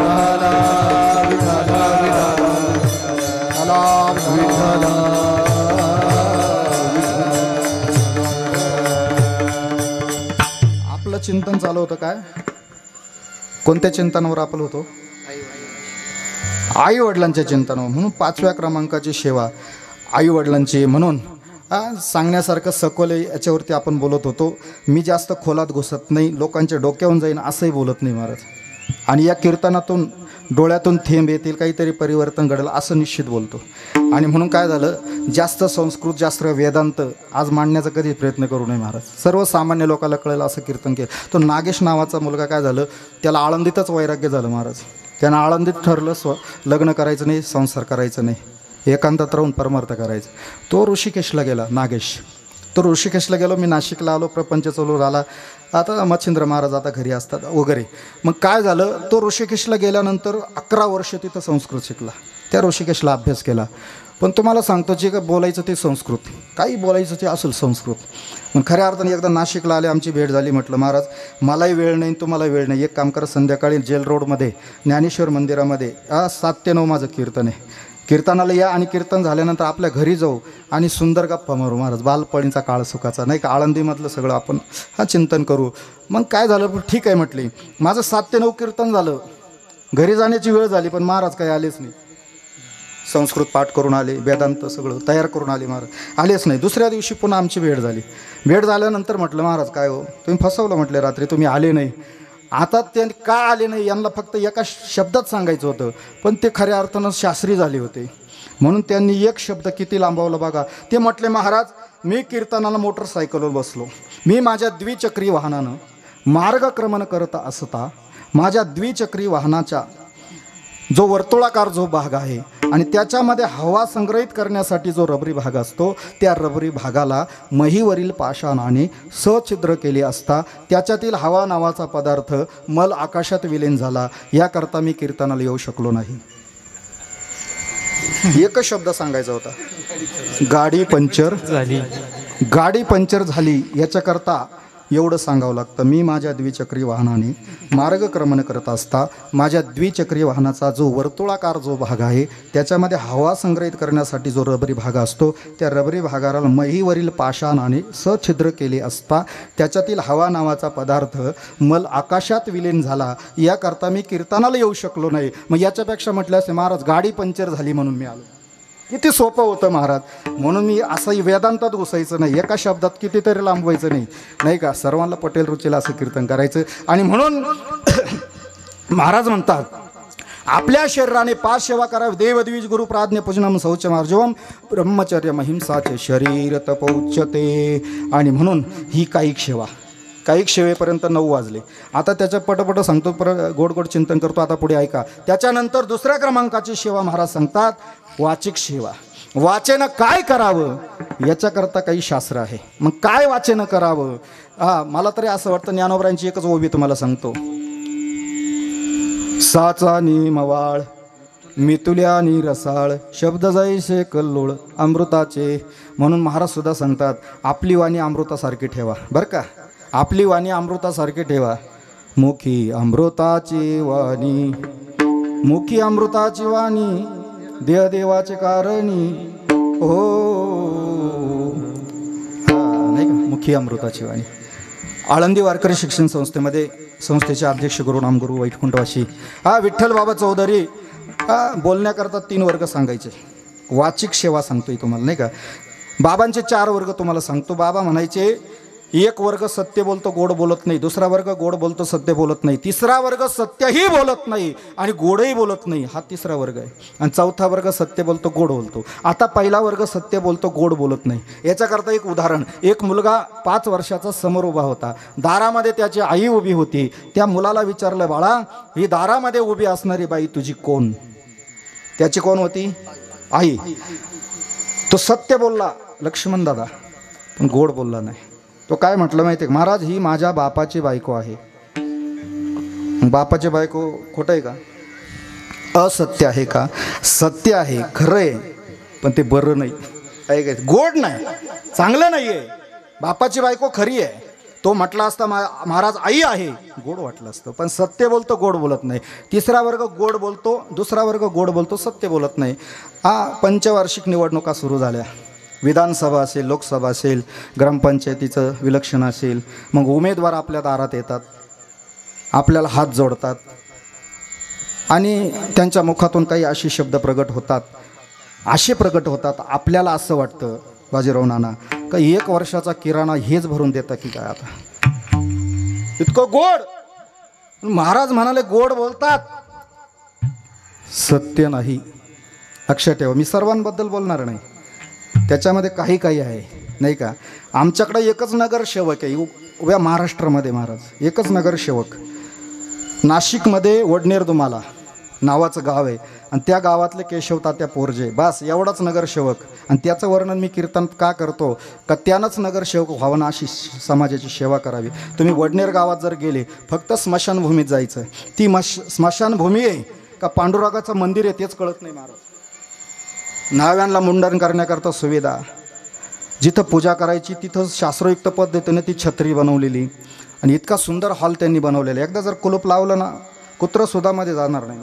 आपलं चिंतन चालू होतं काय. कोणत्या चिंतनावर आपलं होतो. आई वडिलांच्या चिंतनावर. म्हणून 5व्या क्रमांकाची सेवा आई वडिलांची. म्हणून सांगण्यासारखं सखोल याच्यावरती आपण बोलत होतो. मी जास्त खोलात घुसत नाही. लोकांच्या डोक्यावरून जाईन असंही बोलत नाही महाराज. आणि या कीर्तनातून डोळ्यातून थेंब येतील काहीतरी परिवर्तन घडेल असं निश्चित बोलतो. आणि म्हणून काय झालं जास्त संस्कृत जास्त वेदांत आज मांडण्याचा कधी प्रयत्न करू नये महाराज. सर्वसामान्य लोकांना कळेल असं कीर्तन केलं. तो नागेश नावाचा मुलगा काय झालं त्याला आळंदीतच वैराग्य झालं महाराज. त्यानं आळंदीत ठरलं लग्न करायचं नाही संसार करायचं नाही एकांतात राहून परमार्थ करायचं. तो ऋषिकेशला गेला नागेश. तो ऋषिकेशला गेलो. मी नाशिकला आलो. प्रपंच चालू झाला. आता मच्छिंद्र महाराज आता घरी असतात वगैरे. मग काय झालं तो ऋषिकेशला गेल्यानंतर 11 वर्ष तिथं संस्कृत शिकला. त्या ऋषिकेशला अभ्यास केला. पण तुम्हाला सांगतो जे काय बोलायचं ते संस्कृत. काही बोलायचं ते असेल संस्कृत. मग खऱ्या अर्थाने एकदा नाशिकला आले. आमची भेट झाली. म्हटलं महाराज मलाही वेळ नाही तुम्हाला वेळ नाही. एक काम करा संध्याकाळी जेल रोडमध्ये ज्ञानेश्वर मंदिरामध्ये 7 ते 9 माझं कीर्तन आहे. कीर्तनाला या आणि कीर्तन झाल्यानंतर आपल्या घरी जाऊ आणि सुंदर गप्पा मारू महाराज. बालपणीचा काळ सुखाचा नाही का. आळंदीमधलं सगळं आपण चिंतन करू. मग काय झालं ठीक आहे म्हटली. माझं 7 ते 9 कीर्तन झालं. घरी जाण्याची वेळ झाली पण महाराज काही आलेच नाही. संस्कृत पाठ करून आले. वेदांत सगळं तयार करून आले महाराज. आलेच नाही. दुसऱ्या दिवशी पुन्हा आमची भेट झाली. भेट झाल्यानंतर म्हटलं महाराज काय हो तुम्ही फसवलं म्हटलं रात्री तुम्ही आले नाही. आता ते का आले नाही यांना फक्त एका शब्दात सांगायचं होतं पण ते खऱ्या अर्थानं शास्त्री झाले होते. म्हणून त्यांनी एक शब्द किती लांबवला बघा. ते म्हटले महाराज मी कीर्तनाला मोटरसायकलवर बसलो. मी माझ्या द्विचक्री वाहनानं मार्गक्रमण करत असता माझ्या द्विचक्री वाहनाचा जो वर्तुळाकार जो भाग आहे आणि त्याच्यामध्ये हवा संग्रहित करण्यासाठी जो रबरी भाग असतो त्या रबरी भागाला महीवरील पाषाणाने सछिद्र केले असता त्याच्यातील हवा नावाचा पदार्थ मल आकाशात विलीन झाला. याकरता मी कीर्तनाला येऊ शकलो नाही. एकच शब्द सांगायचा होता. गाडी पंक्चर झाली याच्याकरता एवढं सांगावं लागतं. मी माझ्या द्विचक्री वाहनाने मार्गक्रमण करत असता माझ्या द्विचक्री वाहनाचा जो वर्तुळाकार जो भाग आहे त्याच्यामध्ये हवा संग्रहित करण्यासाठी जो रबरी भाग असतो त्या रबरी भागाला महीवरील पाषाणाने सछिद्र केले असता त्याच्यातील हवा नावाचा पदार्थ मल आकाशात विलीन झाला. याकरता मी कीर्तनाला येऊ शकलो नाही. मग याच्यापेक्षा म्हटलं असे महाराज गाडी पंक्चर झाली म्हणून मी आलो. किती सोपं होतं महाराज. म्हणून मी असंही वेदांतात घुसायचं नाही. एका शब्दात कितीतरी लांबवायचं नाही नाही का. सर्वांना पटेल रुचेला असं कीर्तन करायचं. आणि म्हणून महाराज म्हणतात आपल्या शरीराने 5 सेवा करावी. देवद्विज गुरु प्राज्ञ पूजनम शौचमार्जवम ब्रह्मचर्य महिंसाचे शरीर तपौच्यते. आणि म्हणून ही कायिक सेवा काहीक शेवेपर्यंत 9 वाजले. आता त्याच्या पटपट सांगतो, गोड गोड चिंतन करतो. आता पुढे ऐका. त्याच्यानंतर दुसऱ्या क्रमांकाची सेवा महाराज सांगतात, वाचिक सेवा. वाचेनं काय करावं याच्याकरता काही शास्त्र आहे. मग काय वाचेनं करावं? मला तरी असं वाटतं ज्ञानोबरांची एकच ओवी तुम्हाला सांगतो. साचा नि मवाळ मितुल्या नि रसाळ शब्द जैसे कल्लोळ अमृताचे. म्हणून महाराज सुद्धा सांगतात, आपली वाणी अमृतासारखी ठेवा. बरं का, आपली वाणी अमृतासारखी ठेवा. मुखी अमृताची वाणी, मुखी अमृताची वाणी देह देवाचे कारणी. हो नाही का, मुखी अमृताची वाणी. आळंदी वारकरी शिक्षण संस्थेचे अध्यक्ष गुरु नामगुरु वैकुंठवासी विठ्ठल बाबा चौधरी बोलण्याकरता 3 वर्ग सांगायचे. वाचिक सेवा सांगतोय तुम्हाला नाही का. बाबांचे 4 वर्ग तुम्हाला सांगतो. बाबा म्हणायचे, एक वर्ग सत्य बोलतो गोड बोलत नाही, दुसरा वर्ग गोड बोलतो सत्य बोलत नाही, तिसरा वर्ग सत्यही बोलत नाही आणि गोडही बोलत नाही, हा तिसरा वर्ग आहे. आणि चौथा वर्ग सत्य बोलतो गोड बोलतो. आता पहिला वर्ग सत्य बोलतो गोड बोलत नाही. याच्याकरता एक उदाहरण. एक मुलगा 5 वर्षाचा समोर उभा होता. दारामध्ये त्याची आई उभी होती. त्या मुलाला विचारलं, बाळा, ही दारामध्ये उभी असणारी बाई तुझी कोण? त्याची कोण होती? आई. तो सत्य बोलला, लक्ष्मण दादा, पण गोड बोलला नाही. तो काय म्हटलं माहिती आहे, महाराज, ही माझ्या बापाची बायको आहे. बापाची बायको खोटं आहे का? असत्य आहे का? सत्य आहे, खरं आहे, पण ते बरं नाही आहे का, गोड नाही, चांगलं नाही आहे. बापाची बायको खरी आहे. तो म्हटला असता महाराज आई आहे, गोड वाटलं असतं. पण सत्य बोलतो, गोड बोलत नाही. तिसरा वर्ग गोड बोलतो, दुसरा वर्ग गोड बोलतो, सत्य बोलत नाही. पंचवार्षिक निवडणुका सुरू झाल्या. विधानसभा असेल, लोकसभा असेल, ग्रामपंचायतीचं विलक्षण असेल. मग उमेदवार आपल्या दारात येतात, आपल्याला हात जोडतात आणि त्यांच्या मुखातून काही असे शब्द प्रगट होतात, आपल्याला असं वाटतं, बाजीराव नाना, का 1 वर्षाचा किराणा हेच भरून देता की काय आता, इतकं गोड. महाराज म्हणाले, गोड बोलतात, सत्य नाही. लक्षात ठेवा, मी सर्वांबद्दल बोलणार नाही, त्याच्यामध्ये काही आहे नाही का. आमच्याकडे एकच नगरसेवक आहे उभ्या महाराष्ट्रामध्ये महाराज, एकच नगरसेवक. नाशिकमध्ये वडनेर दुमाला नावाचं गाव आहे आणि त्या गावातले केशव तात्या पोरजे, बस एवढाच नगरसेवक. आणि त्याचं वर्णन मी कीर्तन का करतो, का त्यानंच नगरसेवक व्हावं ना, अशी समाजाची सेवा करावी. तुम्ही वडनेर गावात जर गेले, फक्त स्मशानभूमीत जायचं. ती स्मशानभूमी आहे का पांडुरंगाचं मंदिर आहे तेच कळत नाही महाराज. न्हाव्यांना मुंडन करण्याकरता सुविधा, जिथं पूजा करायची तिथं शास्त्रयुक्त पद्धतीने ती छत्री बनवलेली आणि इतका सुंदर हॉल त्यांनी बनवलेला. एकदा जर कुलूप लावलं ना, कुत्रं सुद्धा मध्ये जाणार नाही.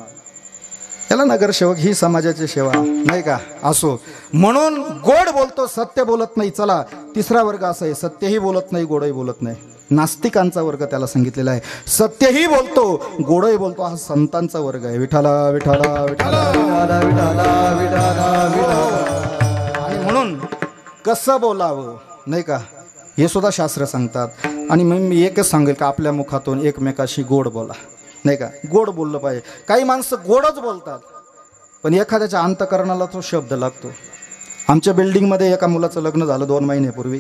याला नगरसेवक ही समाजाची सेवा नाही का. असो, म्हणून गोड बोलतो, सत्य बोलत नाही. चला, तिसरा वर्ग असा आहे, सत्यही बोलत नाही, गोडही बोलत नाही. नास्तिकांचा वर्ग त्याला सांगितलेला आहे. सत्यही बोलतो, गोडही बोलतो, हा संतांचा वर्ग आहे. विठाला विठाला विठाला विठाला विठाला विठाला विठाला. आणि म्हणून कसं बोलावं नाही का, हे सुद्धा शास्त्र सांगतात. आणि मी एकच सांगेल का, आपल्या मुखातून एकमेकाशी गोड बोला नाही का. गोड बोललं पाहिजे. काही माणसं गोडच बोलतात, पण एखाद्याच्या अंतकरणाला तो शब्द लागतो. आमच्या बिल्डिंगमध्ये एका मुलाचं लग्न झालं 2 महिन्यापूर्वी.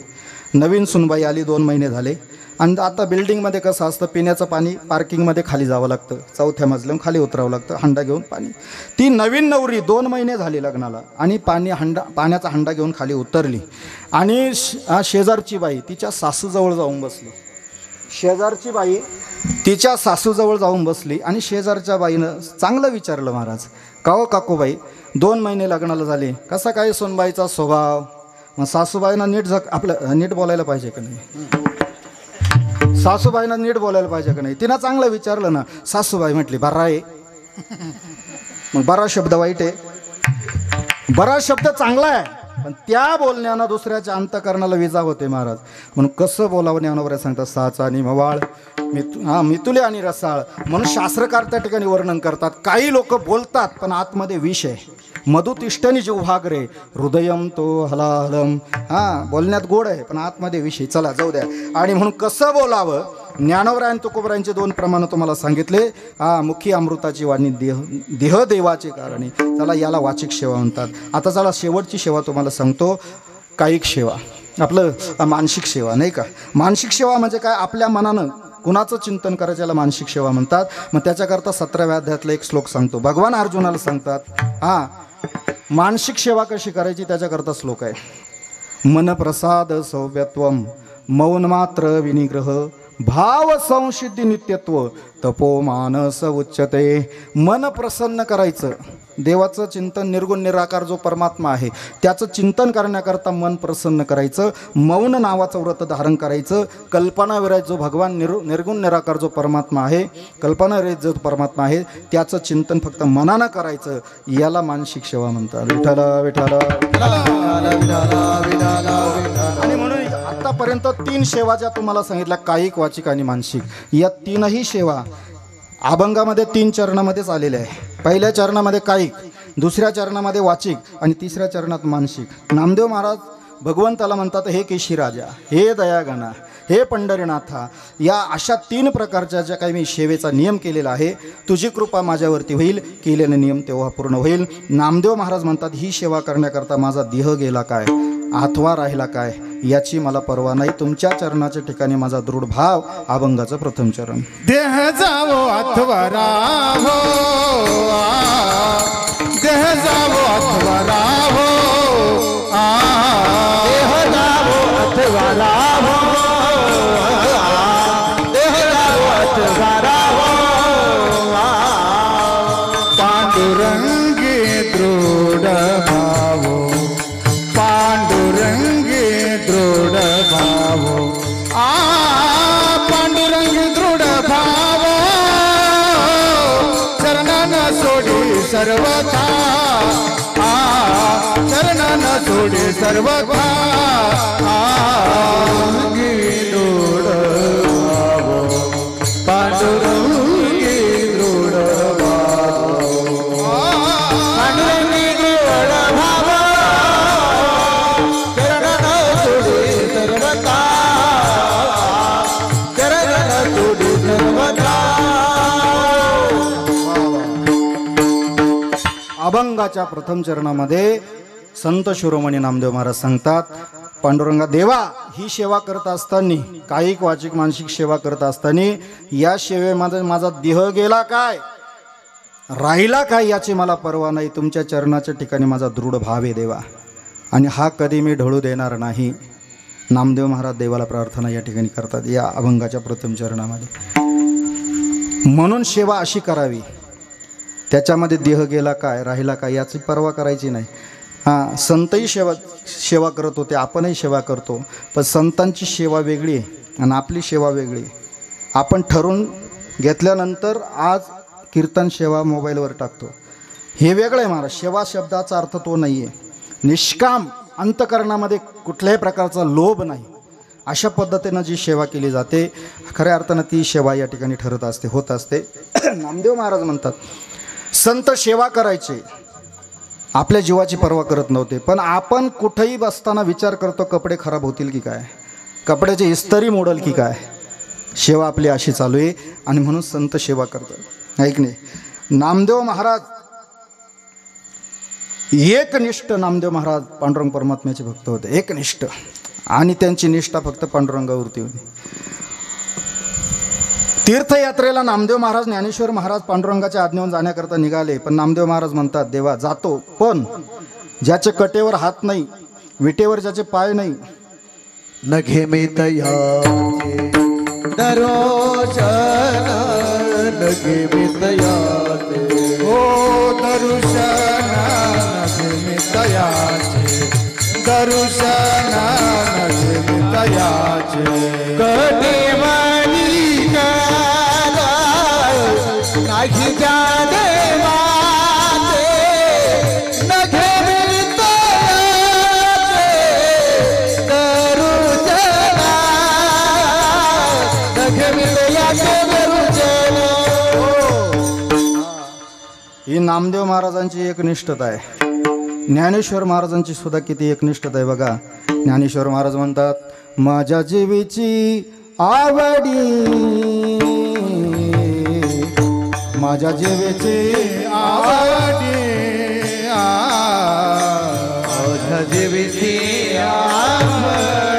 नवीन सुनबाई आली, 2 महिने झाले. आणि आता बिल्डिंगमध्ये कसं असतं, पिण्याचं पाणी पार्किंगमध्ये खाली जावं लागतं, 4थ्या मजल्यावर खाली उतरावं लागतं हंडा घेऊन पाणी. ती नवीन नवरी 2 महिने झाली लग्नाला आणि पाण्याचा हंडा घेऊन खाली उतरली. आणि शेजारची बाई तिच्या सासूजवळ जाऊन बसली. शेजारची बाई तिच्या सासूजवळ जाऊन बसली आणि शेजारच्या बाईनं चांगलं विचारलं, महाराज, का हो काकूबाई, 2 महिने लग्नाला झाले, कसा काय सोनबाईचा स्वभाव? मग सासूबाईनं नीट बोलायला पाहिजे का नाही? सासूबाईनं नीट बोलायला पाहिजे का नाही? तिनं चांगलं विचारलं ना. सासूबाई म्हटली, बरा आहे. मग बरा शब्द वाईट आहे, बरा शब्द चांगला आहे, पण त्या बोलण्यानं दुसऱ्याच्या अंतकरणाला विजा होते महाराज. म्हणून कसं बोलावं ज्ञानोबा सांगतात, साचा आणि मवाळ मितुले आणि रसाळ. म्हणून शास्त्रकार त्या ठिकाणी वर्णन करतात. काही लोक बोलतात पण आतमध्ये विष आहे. मधुतिष्ठनी जिव्हाग्रे हृदयम तो हलाहलम. बोलण्यात गोड आहे पण आतमध्ये विष आहे. चला जाऊ द्या. आणि म्हणून कसं बोलावं, ज्ञानोबा आणि तुकोबरायांचे 2 प्रमाण तुम्हाला सांगितले. मुखी अमृताची वाणी देह देवाचे कारणे. चला, याला वाचिक सेवा म्हणतात. आता चला शेवटची सेवा तुम्हाला सांगतो, कायिक सेवा. आपलं मानसिक सेवा नाही का. मानसिक सेवा म्हणजे काय, आपल्या मनानं कुणाचं चिंतन करायचं याला मानसिक सेवा म्हणतात. मग त्याच्याकरता 17व्या अध्यायातला एक श्लोक सांगतो. भगवान अर्जुनाला सांगतात मानसिक सेवा कशी करायची, त्याच्याकरता श्लोक आहे. मन प्रसाद सौव्यत्वम मौन मात्र विनिग्रह भाव संसिद्धी नित्यत्व तपो मानस उच्चते. मन प्रसन्न करायचं, देवाचं चिंतन, निर्गुण निराकार जो परमात्मा आहे त्याचं चिंतन करण्याकरता मन प्रसन्न करायचं. मौन नावाचं व्रत धारण करायचं. कल्पनाविरहित जो भगवान निर्गुण निराकार जो परमात्मा आहे, कल्पनाविरहित जो परमात्मा आहे त्याचं चिंतन फक्त मनानं करायचं, याला मानसिक सेवा म्हणतात. विठ्ठल विठ्ठल. आणि म्हणून आतापर्यंत 3 सेवा ज्या तुम्हाला सांगितल्या, कायिक, वाचिक आणि मानसिक, या 3ही सेवा अभंगामध्ये 3 चरणामध्येच आलेल्या आहे. पहिल्या चरणामध्ये कायिक, दुसऱ्या चरणामध्ये वाचिक आणि तिसऱ्या चरणात मानसिक. नामदेव महाराज भगवंताला म्हणतात, हे केशी राजा, हे दयागणा, हे पंढरीनाथा, या अशा 3 प्रकारच्या ज्या काही मी सेवेचा नियम केलेला आहे, तुझी कृपा माझ्यावरती होईल, केलेला नियम तेव्हा पूर्ण होईल. नामदेव महाराज म्हणतात, ही सेवा करण्याकरता माझा देह गेला काय, अथवा राहिला काय, याची मला पर्वा नाही. तुमच्या चरणाच्या ठिकाणी माझा दृढ भाव. अभंगाचं प्रथम चरण. देह जावो अथवा राहो, देह जावो अथवा राहो, देह जावो अथवा राहो, देह जावो अथवा राहो. पांडुरंगी दृढ भावो, पांडुरंगी दृढ भावो, पांडुरंग दृढ भावो. चरणान सोडी सर्वथा, चरणान सोडी सर्वथा. दृढ भावो, पांडुरंगी दृढ भावो, पांडुरंगी दृढ भावो. चरणान सोडी सर्वथा, चरणान सोडी सर्वथा. अभंगाच्या प्रथम चरणामध्ये संत शिरोमणी नामदेव महाराज सांगतात, पांडुरंगा देवा, ही सेवा करत असताना, कायिक वाचिक मानसिक सेवा करत असताना, या सेवेमध्ये माझा देह गेला काय, राहिला काय, याची मला पर्वा नाही. तुमच्या चरणाच्या ठिकाणी माझा दृढ भाव आहे देवा, आणि हा कधी मी ढळू देणार नाही. नामदेव महाराज देवाला प्रार्थना या ठिकाणी करतात या अभंगाच्या प्रथम चरणामध्ये. म्हणून सेवा अशी करावी, त्याच्यामध्ये देह गेला काय, राहिला काय, याची पर्वा करायची नाही. संतही सेवा करत होते, आपणही सेवा करतो, पण संतांची सेवा वेगळी आहे आणि आपली सेवा वेगळी. आपण ठरवून घेतल्यानंतर आज कीर्तन सेवा मोबाईलवर टाकतो, हे वेगळं आहे महाराज. सेवा शब्दाचा अर्थ तो नाही आहे. निष्काम, अंतकरणामध्ये कुठल्याही प्रकारचा लोभ नाही, अशा पद्धतीनं जी सेवा केली जाते, खऱ्या अर्थानं ती सेवा या ठिकाणी ठरत असते, होत असते. नामदेव महाराज म्हणतात, संत सेवा करायचे, आपल्या जीवाची पर्वा करत नव्हते. पण आपण कुठेही बसताना विचार करतो, कपडे खराब होतील की काय, कपड्याची इस्त्री मोडल की काय. सेवा आपली अशी चालू आहे, आणि म्हणून संत सेवा करतात. ऐक नाही, नामदेव महाराज एकनिष्ठ, नामदेव महाराज पांडुरंग परमात्म्याचे भक्त होते, एकनिष्ठ, आणि त्यांची निष्ठा फक्त पांडुरंगावरती होती. तीर्थयात्रेला नामदेव महाराज, ज्ञानेश्वर महाराज पांडुरंगाच्या आज्ञेवर जाण्याकरता निघाले. पण नामदेव महाराज म्हणतात, देवा जातो, पण ज्याचे कटेवर हात नाही, विटेवर ज्याचे पाय नाही, नघे मी तयाचे दरोशन, नघे मी तयाचे, हो दरुशन नघे मी तयाचे, दरुशन नघे मी तयाचे. कटेवानी नाही जाने वाले, नघे मी तयाचे, दरुशन नघे मी तयाचे, दरुशन. ही नामदेव महाराजांची एकनिष्ठता आहे. ज्ञानेश्वर महाराजांची सुद्धा किती एकनिष्ठता आहे बघा. ज्ञानेश्वर महाराज म्हणतात, माझ्या जीवीची आवडी, माझ्या जीवेची आवडी, माझ्या जीवेची आवडी,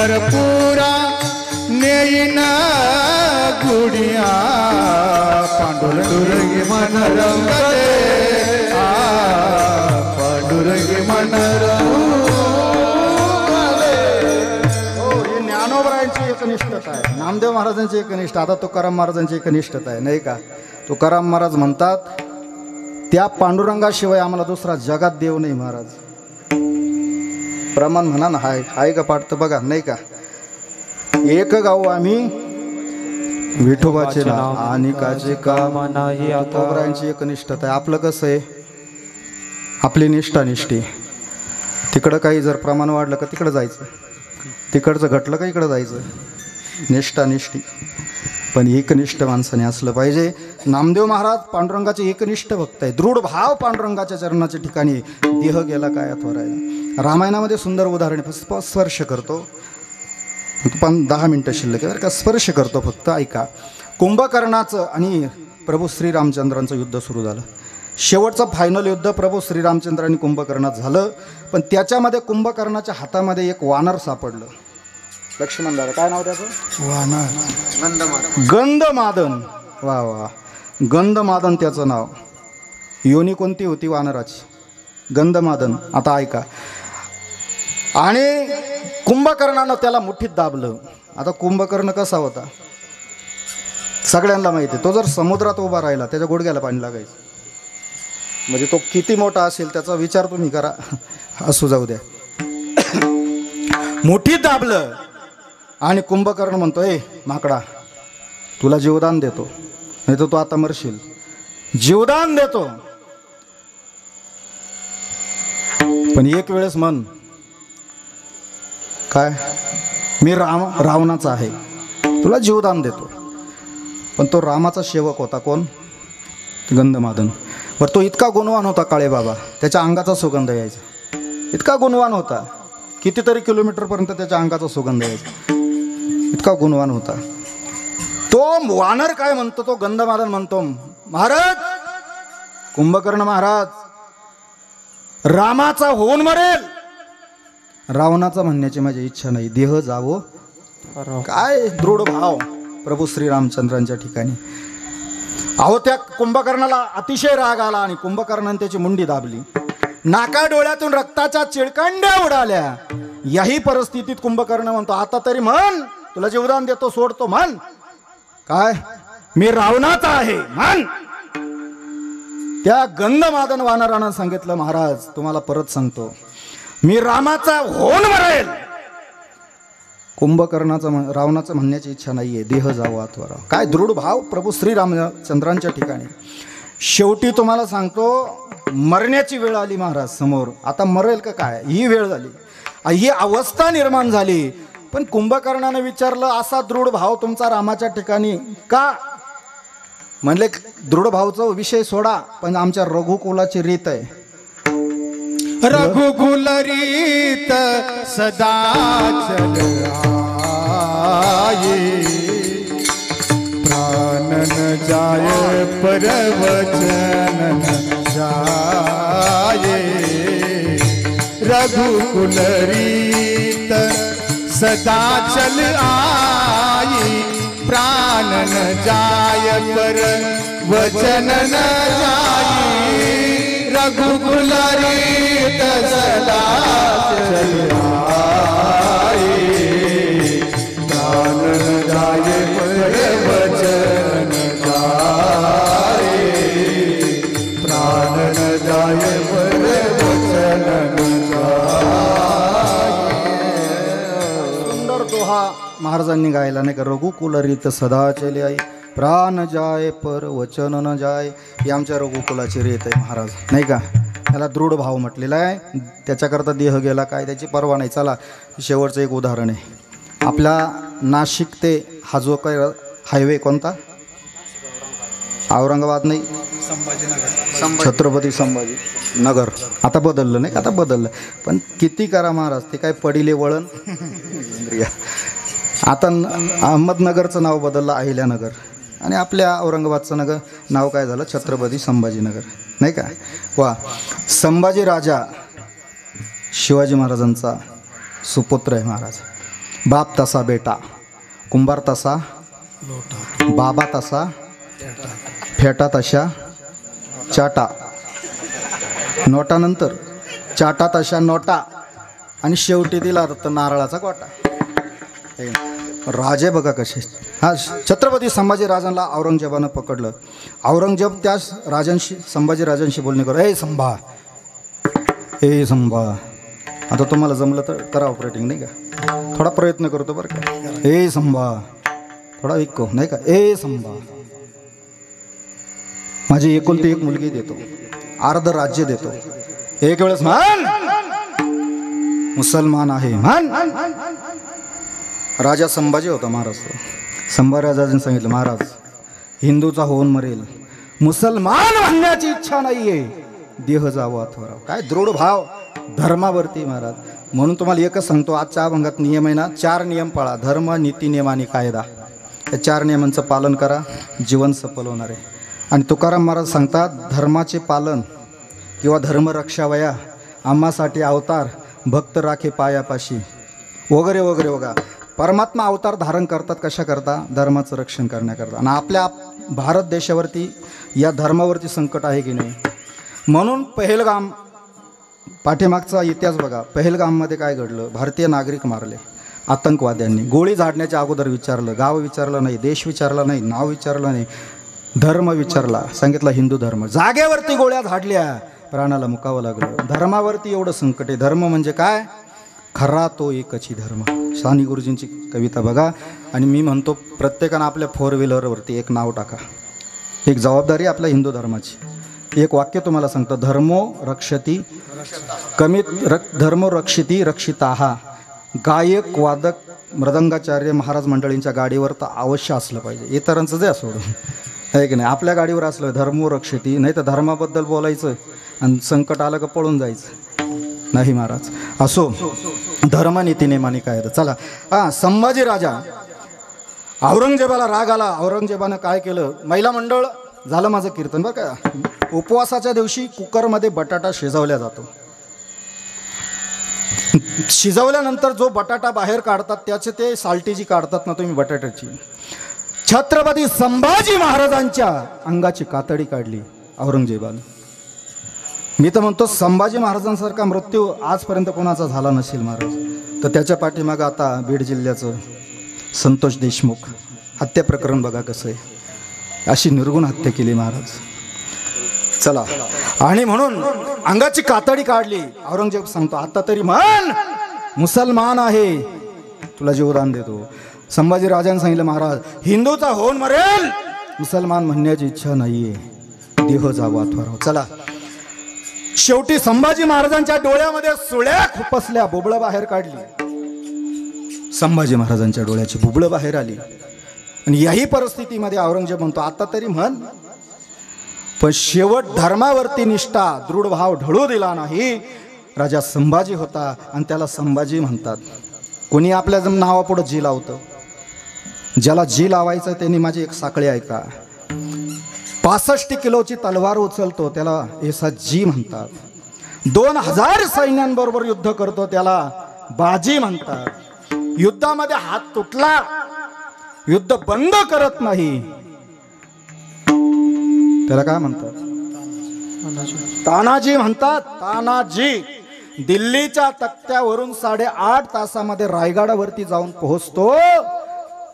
पंढरपुरा नेईन गुडिया पांडुरंगी मन रंगले पांडुरंगी मन ज्ञानोबरायांची एकनिष्ठता आहे, नामदेव महाराजांची एकनिष्ठा, आता तुकाराम महाराजांची एकनिष्ठता आहे नाही का. तुकाराम महाराज म्हणतात त्या पांडुरंगाशिवाय आम्हाला दुसरा जगात देव नाही महाराज. प्रमाण म्हणा ना, हाय का पाठ तर बघा नाही का. एक गाव आम्ही विठोबाचे नाव आणि काचे काम नाही. तुकारामांची एकनिष्ठता आहे. आपलं कसं आहे, आपली निष्ठानिष्ठी. तिकडं काही जर प्रमाण वाढलं का तिकडं जायचं, तिकडचं घटलं का इकडं जायचं. निष्ठानिष्ठी पण एकनिष्ठ माणसाने असलं पाहिजे. नामदेव महाराज पांडुरंगाचे एकनिष्ठ भक्त आहे. दृढ भाव पांडुरंगाच्या चरणाच्या ठिकाणी देह गेला काय त्वरायला. रामायणामध्ये सुंदर उदाहरण, स्पर्श करतो पण 10 मिनटं शिल्लक आहे का. स्पर्श करतो फक्त ऐका. कुंभकर्णाचं आणि प्रभू श्रीरामचंद्रांचं युद्ध सुरू झालं. शेवटचं फायनल युद्ध प्रभू श्रीरामचंद्र आणि कुंभकर्णात झालं. पण त्याच्यामध्ये कुंभकर्णाच्या हातामध्ये एक वानर सापडलं. लक्ष्मण दादा काय नाव त्याचं, वानर गंधमादन. वा वा, गंधमादन त्याचं नाव. योनी कोणती होती वानराची, गंधमादन. आता ऐका. आणि कुंभकर्णानं त्याला मुठीत दाबलं. आता कुंभकर्ण कसा होता सगळ्यांना माहिती आहे. तो जर समुद्रात उभा राहिला त्याच्या गुडघ्याला पाणी लागायचं. म्हणजे तो किती मोठा असेल त्याचा विचार तुम्ही करा. असू जाऊ द्या. मुठीत दाबलं आणि कुंभकर्ण म्हणतो, ए माकडा तुला जीवदान देतो, नाही तर तू आता मरशील. जीवदान देतो पण एक वेळेस म्हण काय, मी रावणाचा आहे, तुला जीवदान देतो. पण तो रामाचा सेवक होता. कोण, गंधमादन. बरं तो इतका गुणवान होता काळे बाबा, त्याच्या अंगाचा सुगंध यायचा. इतका गुणवान होता, कितीतरी किलोमीटरपर्यंत त्याच्या अंगाचा सुगंध यायचा. इतका गुणवान होता. तो वानर काय म्हणतो, तो गंधमादन म्हणतो, महाराज कुंभकर्ण महाराज रामाचा होऊन मरेल, रावणाचा म्हणण्याची माझी इच्छा नाही. देह जावो. काय दृढ भाव प्रभू श्रीरामचंद्रांच्या ठिकाणी. अहो त्या कुंभकर्णाला अतिशय राग आला आणि कुंभकर्णाने त्याची मुंडी दाबली. नाका डोळ्यातून रक्ताच्या चिळकांड्या उडाल्या. याही परिस्थितीत कुंभकर्ण म्हणतो, आता तरी म्हण, तुला जीवदान देतो, सोडतो म्हण. काय, मी रावणाचा आहे म्हण. त्या गंधमादन वानरानं सांगितलं, महाराज तुम्हाला परत सांगतो, मी रामाचा होऊन मरेल. कुंभकर्णाचं रावणाचं म्हणण्याची इच्छा नाहीये. देह जावो आत्वरा. काय दृढ भाव प्रभू श्रीरामचंद्रांच्या ठिकाणी. शेवटी तुम्हाला सांगतो, मरण्याची वेळ आली महाराज समोर. आता मरेल का काय, ही वेळ झाली, ही अवस्था निर्माण झाली. पण कुंभकर्णाने विचारलं, असा दृढ भाव तुमचा रामाच्या ठिकाणी का. म्हणले दृढ भावचा विषय सोडा, पण आमच्या रघुकुलाची रीत आहे. रघुकुल रीत सदा चल आये, प्राणन जाय पर वचन जाये. रघुकुल रीत सदा चल आये, प्राणन जाय पर वचन न जाये. रघुकुल रीत सदा चल आये, प्राणन जाय पर वचन जाये. प्राणन जाय पर वचन सुंदर दोहा महाराजांनी गायला नाही का. रघुकुल रीत सदा चले आई, प्राण जाय पर वचन न जाय. ही आमच्या रघुकुलाची रीत आहे महाराज नाही का. त्याला दृढ भाव म्हटलेला आहे. त्याच्याकरता देह गेला काय त्याची पर्वा नाही. चला शेवटचं एक उदाहरण आहे. आपल्या नाशिक ते हा जो काय हायवे कोणता, औरंगाबाद नाही, छत्रपती संभाजी नगर. आता बदललं नाही, आता बदललं. पण किती करा महाराज, ते काय पडिले वळण. आता अहमदनगरचं नाव बदललं अहिल्यानगर, आणि आपल्या औरंगाबादचं नाव काय झालं, छत्रपती संभाजीनगर नाही का. वा, संभाजी राजा शिवाजी महाराजांचा सुपुत्र आहे महाराज. बाप तसा बेटा, कुंभार तसा बाबा तसा फेटा तशा चाटा, नोटानंतर चाटा तशा नोटा आणि शेवटी दिला तर नारळाचा गोटा. राजे बघा कसे. हा, छत्रपती संभाजी राजांना औरंगजेबानं पकडलं. औरंगजेब त्या राजांशी, संभाजी राजांशी बोलणे करू, ए संभा, ए संभा, आता तुम्हाला जमलं तर करा ऑपरेटिंग, नाही का, थोडा प्रयत्न करतो बरं का. ए संभा, थोडा ऐको, नाही का, ए संभा, माझी एकुलती एक मुलगी देतो, अर्ध राज्य देतो, एक वेळेस मान, मुसलमान आहे मान. राजा संभाजी होता महाराज. संभाजी राजांनी सांगितलं, महाराज हिंदूचा होऊन मरेल, मुसलमान म्हणण्याची इच्छा नाहीये, देह जावं अथवा. काय दृढ भाव धर्मावरती महाराज. म्हणून तुम्हाला एकच सांगतो, आजच्या अभंगात नियम आहे ना, 4 नियम पाळा, धर्म, नीती, नियम आणि कायदा. या 4 नियमांचं पालन करा, जीवन सफल होणार आहे. आणि तुकाराम महाराज सांगतात, धर्माचे पालन किंवा धर्म रक्षावया, आम्हासाठी अवतार, भक्त राखे पायापाशी, वगैरे वगैरे वगैरे. परमात्मा अवतार धारण करतात कशा करता? धर्माचं रक्षण करण्याकरता. आणि आपल्या भारत देशावरती या धर्मावरती संकट आहे की नाही. म्हणून पहलगाम, पाठीमागचा इतिहास बघा, पहलगाममध्ये काय घडलं, भारतीय नागरिक मारले आतंकवाद्यांनी. गोळी झाडण्याच्या अगोदर विचारलं, गाव विचारलं नाही, देश विचारला नाही, नाव विचारलं नाही, धर्म विचारला, सांगितलं हिंदू धर्म. जागेवरती गोळ्या झाडल्या, प्राणाला मुकावं लागलं. धर्मावरती एवढं संकट आहे. धर्म म्हणजे काय? खरा तो एकची धर्म. साने गुरुजींची कविता बघा. आणि मी म्हणतो, प्रत्येकानं आपल्या 4 व्हीलरवरती एक नाव टाका. एक जबाबदारी आपल्या हिंदू धर्माची. एक वाक्य तुम्हाला सांगतो, धर्मो रक्षती धर्मो रक्षिती रक्षिताहा. गायक, वादक, मृदंगाचार्य महाराज मंडळींच्या गाडीवर तर अवश्य असलं पाहिजे. इतरांचं द्या सोडून, आहे की नाही. आपल्या गाडीवर असलं धर्मो रक्षती, नाही तर धर्माबद्दल बोलायचं आणि संकट आलं का पळून जायचं नाही महाराज. असो, धर्म, नीती, नियमाने कायदा. चला, हां, संभाजी राजा, औरंगजेबाला राग आला. औरंगजेबानं काय केलं, महिला मंडळ, झालं माझं कीर्तन बरं का. उपवासाच्या दिवशी कुकरमध्ये बटाटा शिजवल्या जातो. शिजवल्यानंतर जो बटाटा बाहेर काढतात त्याचे ते साल्टी जी काढतात ना तुम्ही बटाट्याची, छत्रपती संभाजी महाराजांच्या अंगाची कातडी काढली औरंगजेबानं. मी तर म्हणतो, संभाजी महाराजांसारखा मृत्यू आजपर्यंत कोणाचा झाला नसेल महाराज. तर त्याच्या पाठीमागं आता बीड जिल्ह्याचं संतोष देशमुख हत्या प्रकरण बघा कसं आहे. अशी निर्गुण हत्या केली महाराज. चला, आणि म्हणून अंगाची कातडी काढली. औरंगजेब सांगतो, आता तरी म्हण, मुसलमान आहे, तुला जीवदान देतो. संभाजी राजांनी सांगितलं, महाराज हिंदूचा होऊन मरेल, मुसलमान म्हणण्याची इच्छा नाहीये, देह जावा अथवा. चला, शेवटी संभाजी महाराजांच्या डोळ्यामध्ये सुळ्या खुपसल्या, बुबळं बाहेर काढली. संभाजी महाराजांच्या डोळ्याची बुबळं बाहेर आली. आणि याही परिस्थितीमध्ये औरंगजेब म्हणतो, आता तरी म्हण. पण शेवट धर्मावरती निष्ठा, दृढ भाव ढळू दिला नाही. राजा संभाजी होता आणि त्याला संभाजी म्हणतात. कोणी आपल्या नावापुढं जी लावतं, ज्याला जी लावायचं त्यांनी माझी एक साखळी ऐका. 65 किलोची तलवार उचलतो त्याला एसा जी म्हणतात. 2000 सैन्यांबरोबर युद्ध करतो त्याला बाजी म्हणतात. युद्धामध्ये हात तुटला, युद्ध बंद करत नाही, त्याला काय म्हणतात? तानाजी म्हणतात. तानाजी दिल्लीच्या तख्त्यावरून 8.5 तासामध्ये रायगडावरती जाऊन पोहोचतो,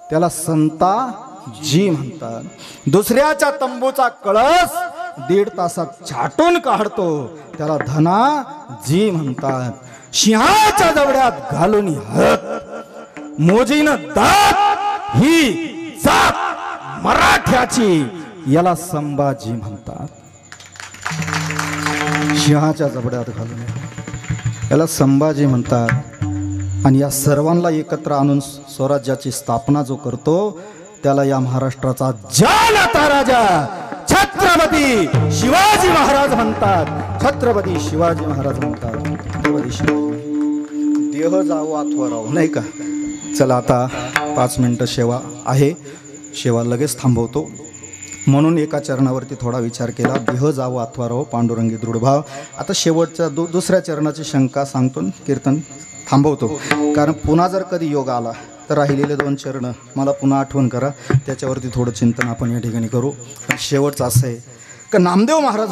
त्याला संता जी म्हणतात. दुसऱ्याच्या तंबूचा कळस 1.5 तासात छाटून काढतो, त्याला धना जी म्हणतात. सिंहाच्या जबड्यात घालून हात, मोजीनं दात, ही जात मराठ्याची, याला संभाजी म्हणतात. सिंहाच्या जबड्यात घालून याला संभाजी म्हणतात. आणि या सर्वांना एकत्र आणून स्वराज्याची स्थापना जो करतो त्याला या महाराष्ट्राचा जाणता राजा छत्रपती शिवाजी महाराज म्हणतात. छत्रपती शिवाजी महाराज म्हणतात. छत्रपती शिवाजी. देह जावो अथवा राहू, नाही का. चला, आता 5 मिनिटं सेवा आहे, सेवा लगेच थांबवतो. म्हणून एका चरणावरती थोडा विचार केला, देह जावो अथवा राहो पांडुरंगी दृढभाव. आता शेवटच्या दुसऱ्या चरणाची शंका सांगतो, कीर्तन थांबवतो. कारण पुन्हा जर कधी योग आला तर राहिलेले 2 चरण मला पुन्हा आठवण करा, त्याच्यावरती थोडं चिंतन आपण या ठिकाणी करू. पण शेवटचं असं आहे का नामदेव महाराज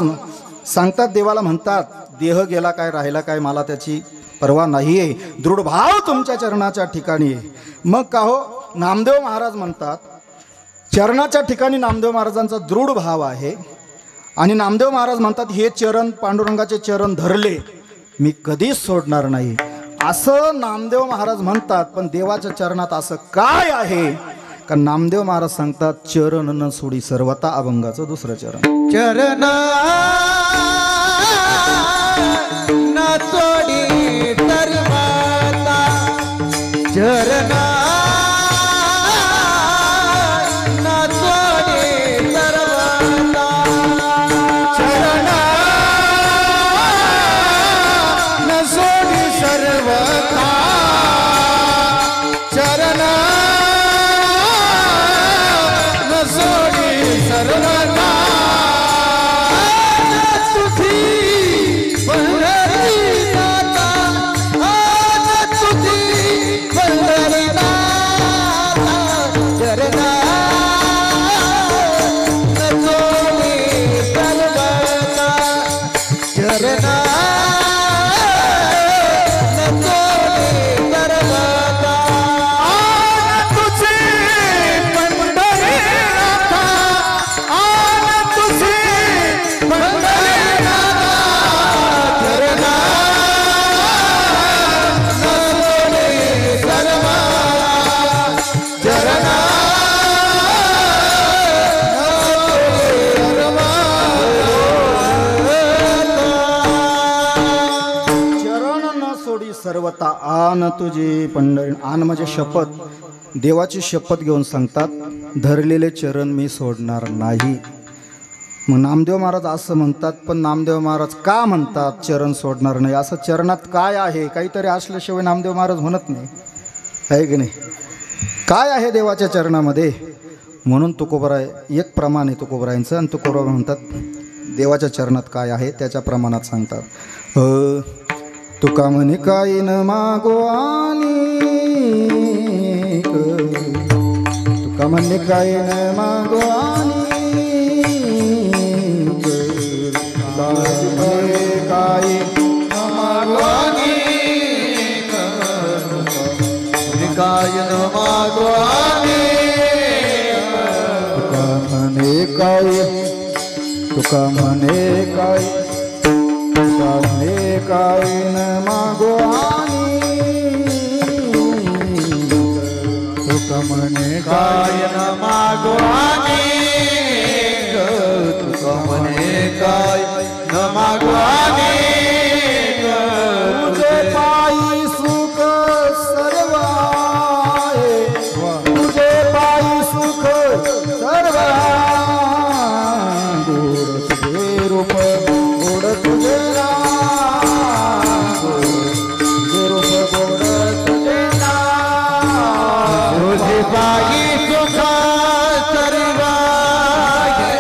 सांगतात, देवाला म्हणतात, देह गेला काय राहिला काय मला त्याची परवा नाही आहे, दृढभाव तुमच्या चरणाच्या ठिकाणी आहे. मग का हो, नामदेव महाराज म्हणतात चरणाच्या ठिकाणी नामदेव महाराजांचा दृढ भाव आहे. आणि नामदेव महाराज म्हणतात हे चरण पांडुरंगाचे चरण धरले मी कधीच सोडणार नाही, असं नामदेव महाराज म्हणतात. पण देवाच्या चरणात असं काय आहे का नामदेव महाराज सांगतात, चरण न सोडी सर्वता अभंगाचं 2रं चरण. चरण न सोडी सर्वता, चरण न सोडी सर्वता, चरण न सोडी सर्वथा, चरण न सोडी सर्वथा. सर्वता आन तुझी पंढरी. आन म्हणजे शपथ, देवाची शपथ घेऊन सांगतात धरलेले चरण मी सोडणार नाही. मग नामदेव महाराज असं म्हणतात, पण नामदेव महाराज का म्हणतात चरण सोडणार नाही? असं चरणात काय आहे? काहीतरी असल्याशिवाय नामदेव महाराज म्हणत नाही, आहे की नाही? काय आहे देवाच्या चरणामध्ये? म्हणून तुकोबराय एक प्रमाण आहे तुकोबरायांचं, आणि तुकोबराय म्हणतात देवाच्या चरणात काय आहे त्याच्या प्रमाणात सांगतात. तुका म्हणे काही न मागो आणि तुका म्हणे काही न मागो आणि काही न मागो आणि काय न मागो आणि तुका म्हणे काही, तुका म्हणे काही, तुका म्हणे काही न मागो आणि तुका म्हणे काय न मागो आणि तुका म्हणे काय न मागो आणि तुझे पायी सुख सर्व आहे, तुझे पायी सुख सर्व गोड तुझे रूप, गोड तुझे रूप, गोड तुझे तुझे पायी सुख सर्व आहे,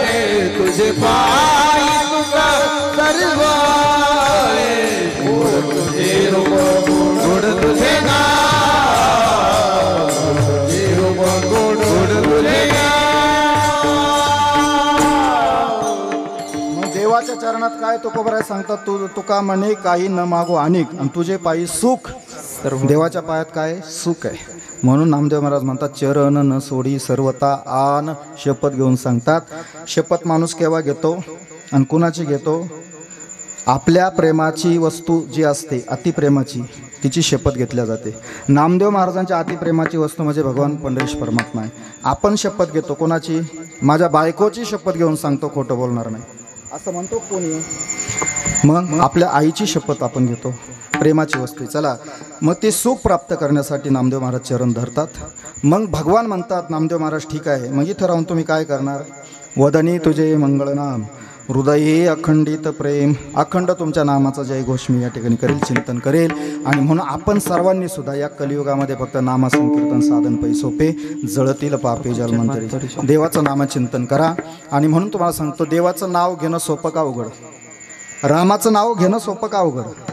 तुझे पायी सुख सर्व आहे, गोड तुझे रूप, गोड तुझे नाव, तुझे रूप, गोड तुझे मग देवाच्या चरणात काय तुकोबराय सांगतात, तुका म्हणे काही न मागो अनेक, आणि तुझे पायी सुख. देवाच्या पायात काय सुख आहे. म्हणून नामदेव महाराज म्हणतात चरण न सोडी सर्वता आन. शपथ घेऊन सांगतात. शपथ माणूस केव्हा घेतो आणि कुणाची घेतो? आपल्या प्रेमाची वस्तू जी असते अतिप्रेमाची, तिची शपथ घेतल्या जाते. नामदेव महाराजांच्या अतिप्रेमाची वस्तू म्हणजे भगवान पंढरीश परमात्मा आहे. आपण शपथ घेतो कोणाची? माझ्या बायकोची शपथ घेऊन सांगतो खोटं बोलणार नाही असं म्हणतो कोणी? मग आपल्या आईची शपथ आपण घेतो, प्रेमाची वस्तू. चला, मग ते सुख प्राप्त करण्यासाठी नामदेव महाराज चरण धरतात. मग भगवान म्हणतात नामदेव महाराज ठीक आहे, मग इथं राहून तुम्ही काय करणार? वदनी तुझे मंगळनाम, हृदये अखंडित प्रेम, अखंड तुमच्या नामाचा जयघोष मी या ठिकाणी करेल, चिंतन करेल. आणि म्हणून आपण सर्वांनी सुद्धा या कलियुगामध्ये फक्त नामसंकीर्तन साधन पै सोपे, जळतील पापे जलमंतरी. देवाचं नामचिंतन करा. आणि म्हणून तुम्हाला सांगतो, देवाचं नाव घेणं सोपं का अवघड? रामाचं नाव घेणं सोपं का अवघड?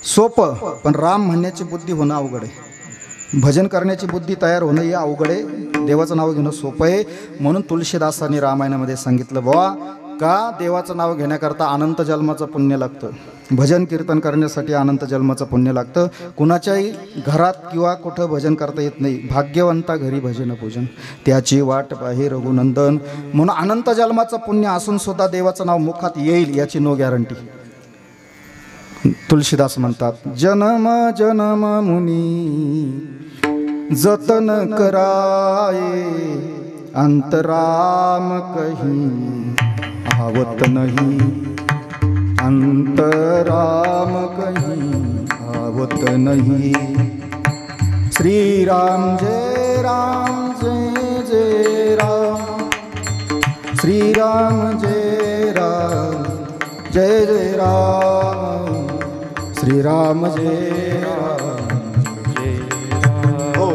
सोपं, पण राम म्हणण्याची बुद्धी होणं अवघड आहे. भजन करण्याची बुद्धी तयार होणं हे अवघड आहे. देवाचं नाव घेणं सोपं आहे. म्हणून तुलसीदासांनी रामायणामध्ये सांगितलं, बुवा का देवाचं नाव घेण्याकरता अनंत जन्माचं पुण्य लागतं, भजन कीर्तन करण्यासाठी अनंत जन्माचं पुण्य लागतं. कुणाच्याही घरात किंवा कुठं भजन करता येत नाही. भाग्यवंता घरी भजन पूजन, त्याची वाट पाहे रघुनंदन. म्हणून अनंत जन्माचं पुण्य असून सुद्धा देवाचं नाव मुखात येईल याची नो गॅरंटी. तुलसीदास म्हणतात, जन्म जन्म मुनी जतन कराये, अंतराम कहीं आवत नहीं, अंतराम कहीं आवत नहीं. श्री राम जय जय राम, श्री राम जय जय राम, श्री राम जय राम जय राम. हो,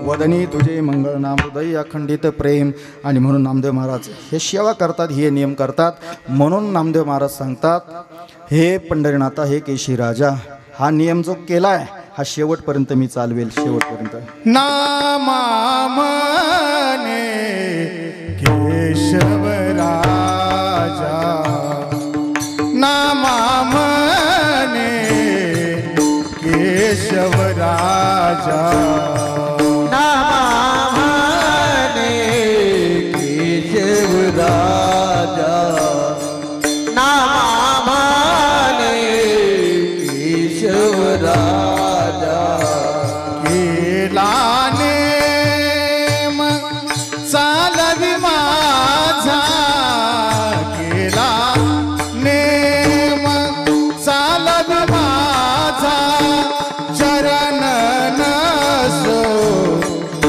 वदनी तुझे मंगळ नाम, हृदय अखंडित प्रेम. आणि म्हणून नामदेव महाराज हे सेवा करतात, हे नियम करतात. म्हणून नामदेव महाराज सांगतात, हे पंढरीनाथा, हे केशी राजा, हा नियम जो केलाय हा शेवटपर्यंत मी चालवेल, शेवटपर्यंत. नामामने केशव राजा, नामामने केशव राजा, नामामने केशव राजा, नामामने केशव राजा. केलाने चालवी माझा, केला नेम चालवी माझा, चरण नसो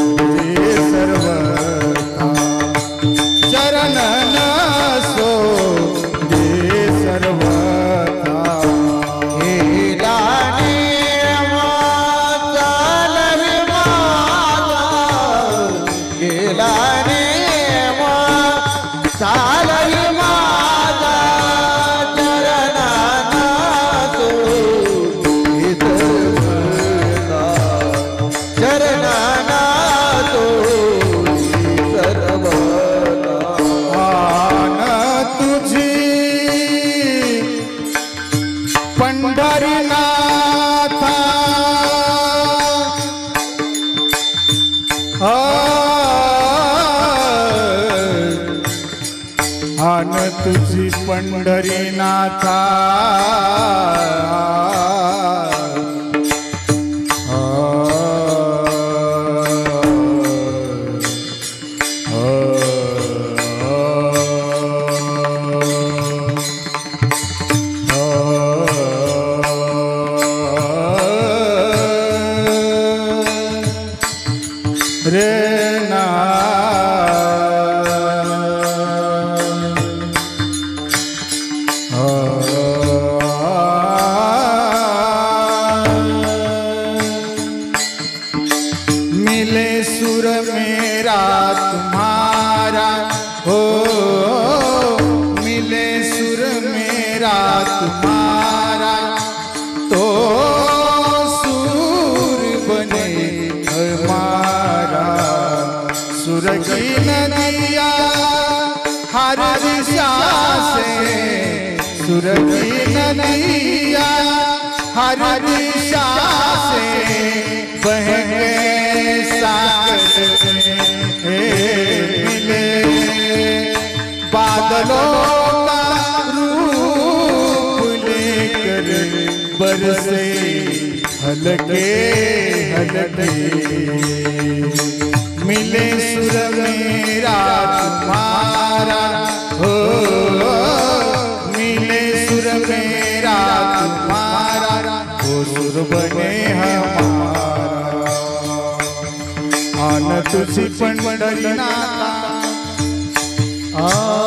दे सर्वथा, चरण नसो दे सर्वथा. केला नेम चालवी माझा, केला नेम चालवी माझा, चरणाना तो सर्वथा, चरणाना तो सर्वथा. आन तुझी पंढरीनाथा, आन तुझी पंढरीनाथा, रे ना मिले सुर मेरा तुम्हारा, हो मिले सुर मेरा तुम्हारा, तो सुर बने हमारा. सुर की नदिया हर दिशा से, सुर की नदिया हर दिशा से बह गए सागर में. मिले बादलों का रूप लेकर, बरसे हल्के हल्के. मिले सुर मेरा तुम्हारा, हो मिले सुर मेरा तुम्हारा, वो सुर बने हमारा. आन तुझी पंढरीनाथा, Hare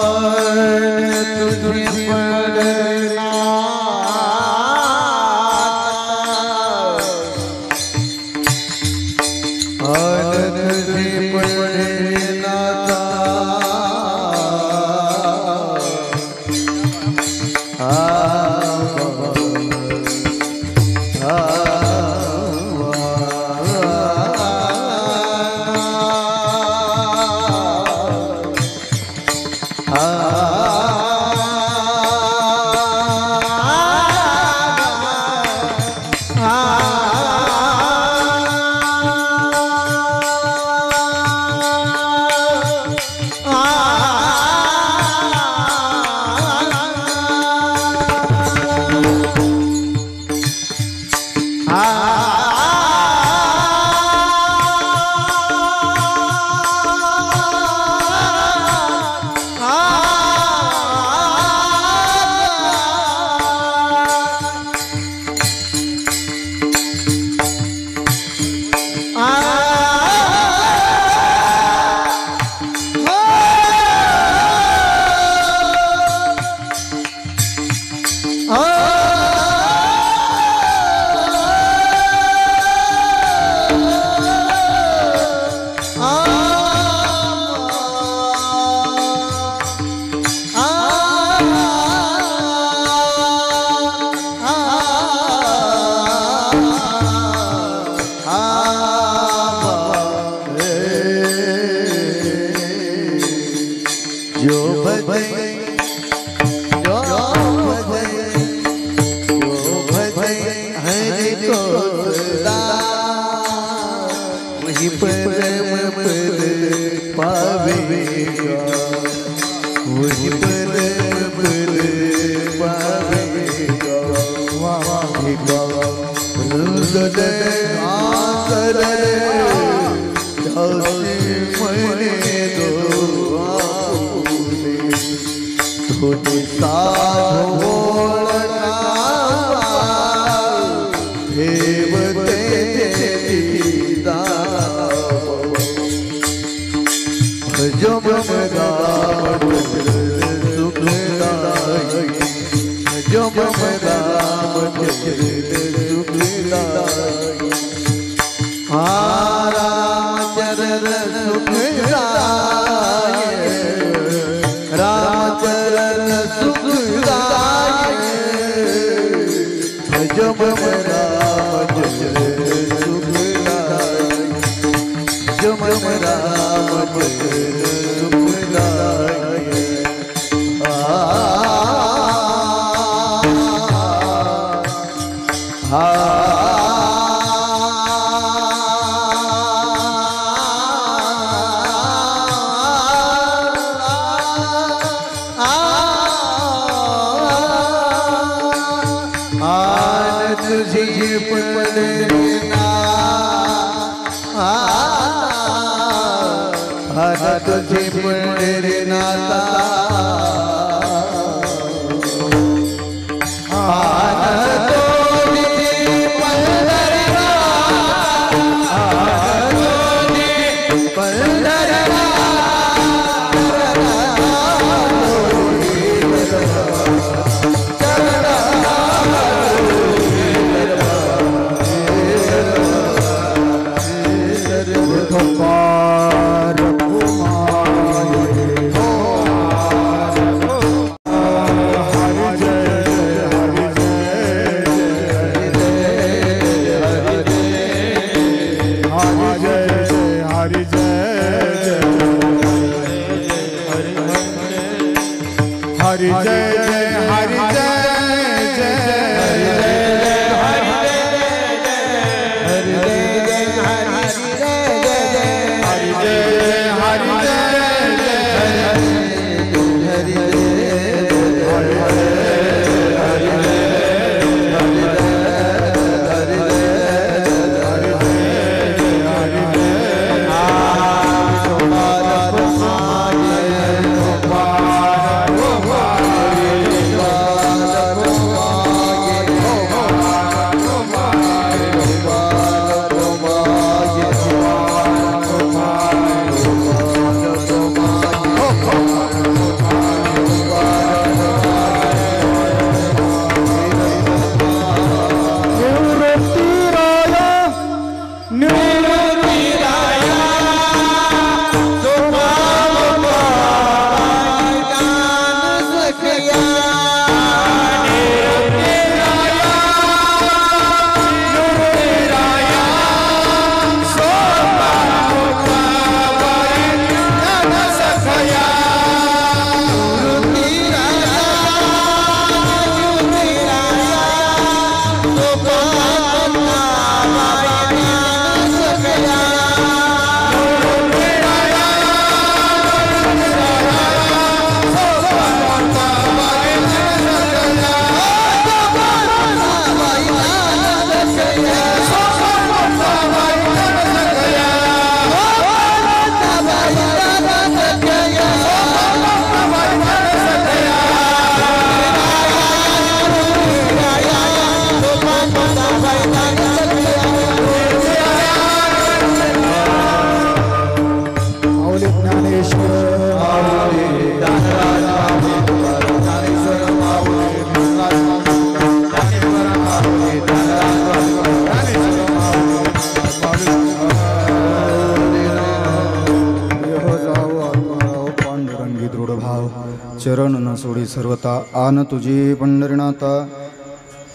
चरण न सोडी सर्वता आन तुझे पंढरीनाथा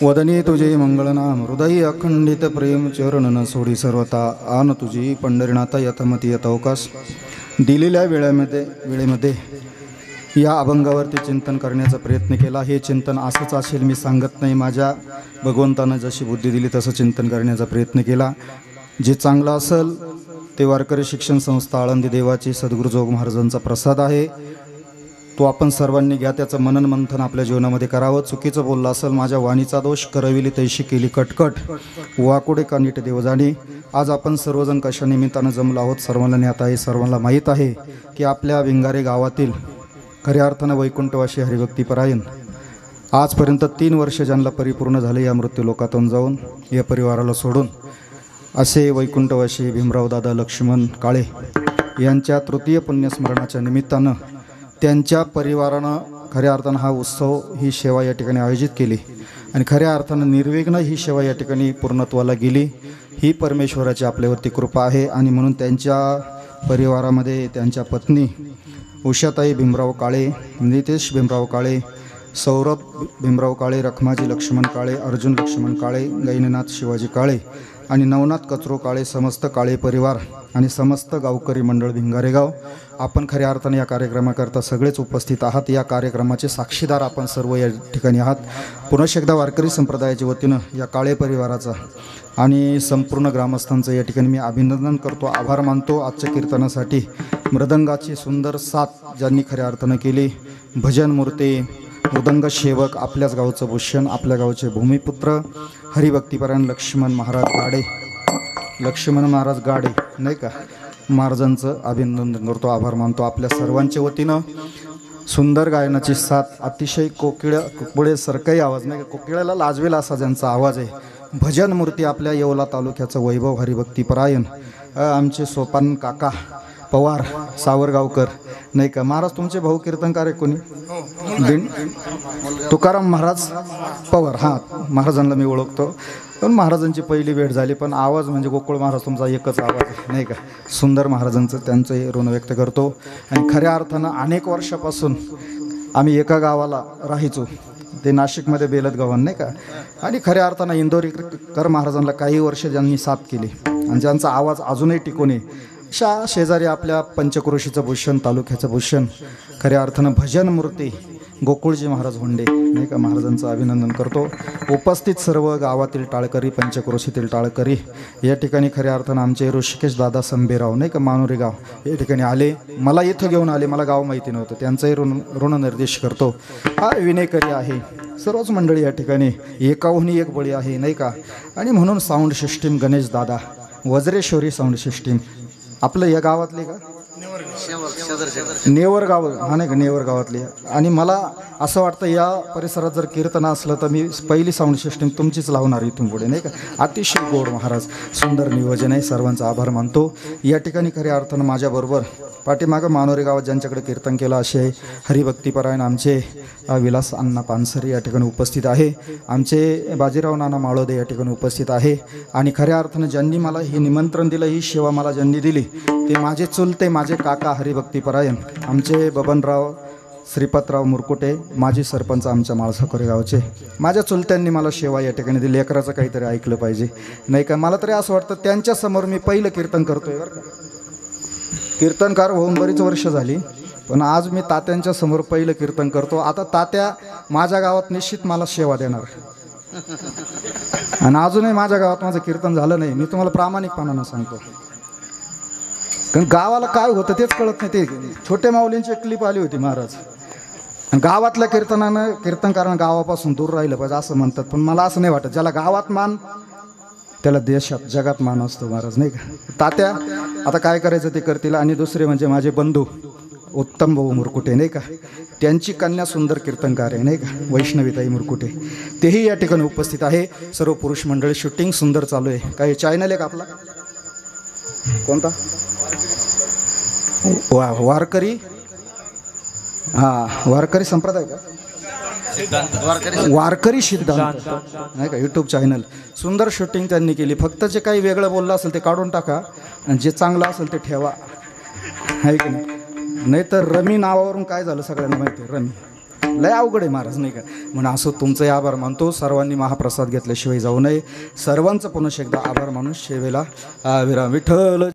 वदनी तुझे मंगळनाम हृदय अखंडित प्रेम चरण न सोडी सर्वता आन तुझी पंढरीनाथा यथमती यथावकाश दिलेल्या वेळेमध्ये या अभंगावरती चिंतन करण्याचा प्रयत्न केला. हे चिंतन असंच असेल मी सांगत नाही, माझ्या भगवंतानं जशी बुद्धी दिली तसं चिंतन करण्याचा प्रयत्न केला. जे चांगलं असेल ते वारकरी शिक्षण संस्था आळंदी देवाची सद्गुरू जोग महाराजांचा प्रसाद आहे, तो आपण सर्वांनी घ्या. त्याचं मनन मंथन आपल्या जीवनामध्ये करावं. चुकीचं बोललं असेल, माझ्या वाणीचा दोष करविली तैशी केली कटकट वाकुडे का नीट देवजाणी. आज आपण सर्वजण कशा निमित्तानं जमलो आहोत सर्वांना ज्ञात आहे, सर्वांना माहीत आहे की आपल्या विंगारे गावातील खऱ्या अर्थानं वैकुंठवासी हरिभक्तीपरायण आजपर्यंत 3 वर्ष ज्यांना परिपूर्ण झाले या मृत्यूलोकातून जाऊन या परिवाराला सोडून, असे वैकुंठवासी भीमरावदादा लक्ष्मण काळे यांच्या तृतीय पुण्यस्मरणाच्या निमित्तानं त्यांच्या परिवारानं खऱ्या अर्थानं हा उत्सव, ही सेवा या ठिकाणी आयोजित केली आणि खऱ्या अर्थानं निर्विघ्न ही सेवा या ठिकाणी पूर्णत्वाला गेली. ही परमेश्वराची आपल्यावरती कृपा आहे आणि म्हणून त्यांच्या परिवारामध्ये त्यांच्या पत्नी उषाताई भीमराव काळे, नितेश भीमराव काळे, सौरभ भीमराव काळे, रखमाजी लक्ष्मण काळे, अर्जुन लक्ष्मण काळे, गैनीनाथ शिवाजी काळे आणि नवनाथ कचरो काळे, समस्त काळे परिवार आणि समस्त गावकरी मंडळ भिंगारेगाव आपण खऱ्या अर्थाने या कार्यक्रमाकरता सगळेच उपस्थित आहात. या कार्यक्रमाचे साक्षीदार आपण सर्व या ठिकाणी आहात. पुन्हा एकदा वारकरी संप्रदायाच्या वतीनं या काळे परिवाराचा आणि संपूर्ण ग्रामस्थांचं या ठिकाणी मी अभिनंदन करतो, आभार मानतो. आजच्या कीर्तनासाठी मृदंगाची सुंदर साथ ज्यांनी खऱ्या अर्थानं केली, भजन मूर्ती, मृदंग सेवक, आपल्याच गावचं भूषण, आपल्या गावचे भूमिपुत्र हरिभक्तीपरायण लक्ष्मण महाराज गाडे नाही का, महाराजांचं अभिनंदन करतो, आभार मानतो. आपल्या सर्वांच्या वतीनं सुंदर गायनाची साथ, अतिशय कोकिळेसारखाही आवाज नाही का, कोकिळ्याला लाजवेल असा ज्यांचा आवाज आहे, भजन मूर्ती आपल्या येवला तालुक्याचं वैभव हरिभक्तीपरायण आमचे सोपान काका पवार सावरगावकर नाही का. महाराज तुमचे भाऊ कीर्तनकार आहे कोणी? तुकाराम महाराज पवार. हां, महाराजांना मी ओळखतो, पण महाराजांची पहिली भेट झाली, पण आवाज म्हणजे गोकुळ महाराज तुमचा एकच आवाज आहे नाही का. सुंदर महाराजांचं त्यांचं ऋण व्यक्त करतो. आणि खऱ्या अर्थानं अनेक वर्षापासून आम्ही एका गावाला राहायचो, ते नाशिकमध्ये बेलदगावन नाही का, आणि खऱ्या अर्थानं इंदोरीकर महाराजांना काही वर्ष ज्यांनी साथ केली आणि ज्यांचा आवाज अजूनही टिकून आहे, अशा शेजारी आपल्या पंचक्रोशीचं भूषण, तालुक्याचं भूषण, खऱ्या अर्थानं भजन मूर्ती गोकुळजी महाराज होंडे नाही का, महाराजांचं अभिनंदन करतो. उपस्थित सर्व गावातील टाळकरी, पंचक्रोशीतील टाळकरी या ठिकाणी खऱ्या अर्थानं आमचे ऋषिकेश दादा संभेराव नाही का, मानुरी गाव या ठिकाणी आले, मला इथं घेऊन आले, मला गाव माहिती नव्हतं, त्यांचाही ऋणनिर्देश करतो. हा विनेकरी आहे, सर्वच मंडळी या ठिकाणी एकाहूनही एक बळी आहे नाही का. आणि म्हणून साऊंड सिस्टीम गणेश दादा वज्रेश्वरी साऊंड सिस्टीम आपलं या गावातले का, नेवर गाव हा नाही का, नेवर गावातली. आणि मला असं वाटतं या परिसरात जर कीर्तन असलं तर मी पहिली साऊंड सिस्टीम तुमचीच लावणार इथून पुढे नाही का. अतिशय गोड महाराज, सुंदर नियोजन आहे, सर्वांचा आभार मानतो. या ठिकाणी खऱ्या अर्थानं माझ्याबरोबर पाठीमागं मानोरी गावात ज्यांच्याकडे कीर्तन केलं असे हरिभक्तीपरायण आमचे विलास अण्णा पानसरे या ठिकाणी उपस्थित आहे, आमचे बाजीराव नाना माळोदे या ठिकाणी उपस्थित आहे. आणि खऱ्या अर्थानं ज्यांनी मला हे निमंत्रण दिलं, ही सेवा मला ज्यांनी दिली, ते माझे चुलते, माझे काका हरिभक्तीपरायण आमचे बबनराव श्रीपतराव मुरकुटे, माजी सरपंच आमच्या माळसाकोरे गावचे. माझ्या चुलत्यांनी मला सेवा या ठिकाणी दिली. लेकराचं काहीतरी ऐकलं पाहिजे नाही का. मला तरी असं वाटतं त्यांच्यासमोर मी पहिलं कीर्तन करतोय बरं का. कीर्तनकार होऊन बरीच वर्ष झाली, पण आज मी तात्यांच्या समोर पहिलं कीर्तन करतो. आता तात्या माझ्या गावात निश्चित मला सेवा देणार, आणि अजूनही माझ्या गावात माझं कीर्तन झालं नाही, मी तुम्हाला प्रामाणिकपणानं सांगतो. कारण गावाला काय होतं तेच कळत नाही. ते छोटे माऊलींची एक क्लिप आली होती महाराज, गावातल्या कीर्तनकारांना गावापासून दूर राहिलं पाहिजे असं म्हणतात, पण मला असं नाही वाटत. ज्याला गावात मान त्याला देशात जगात मान असतो महाराज नाही का. तात्या आता काय करायचं ते करतील. आणि दुसरे म्हणजे माझे बंधू उत्तम भाऊ मुरकुटे नाही का, त्यांची कन्या सुंदर कीर्तनकार आहे नाही का, वैष्णवीताई मुरकुटे, तेही या ठिकाणी उपस्थित आहे. सर्व पुरुष मंडळी, शूटिंग सुंदर चालू आहे. काही चॅनल आहे का आपला, कोणता, वारकरी, हां वारकरी संप्रदाय का, वारकरी सिद्धांत नाही का, यूट्यूब चॅनल. सुंदर शूटिंग त्यांनी केली. फक्त जे काही वेगळं बोललं असेल ते काढून टाका, आणि जे चांगलं असेल ते ठेवा आहे की नाही. नाही तर रमी नावावरून काय झालं सगळ्यांना माहिती आहे. रमी लय अवघड आहे महाराज नाही का. म्हणून असं तुमचंही आभार मानतो. सर्वांनी महाप्रसाद घेतल्याशिवाय जाऊ नये. सर्वांचं पुन्हा एकदा आभार मानून शेवेला विराम. विठ्ठल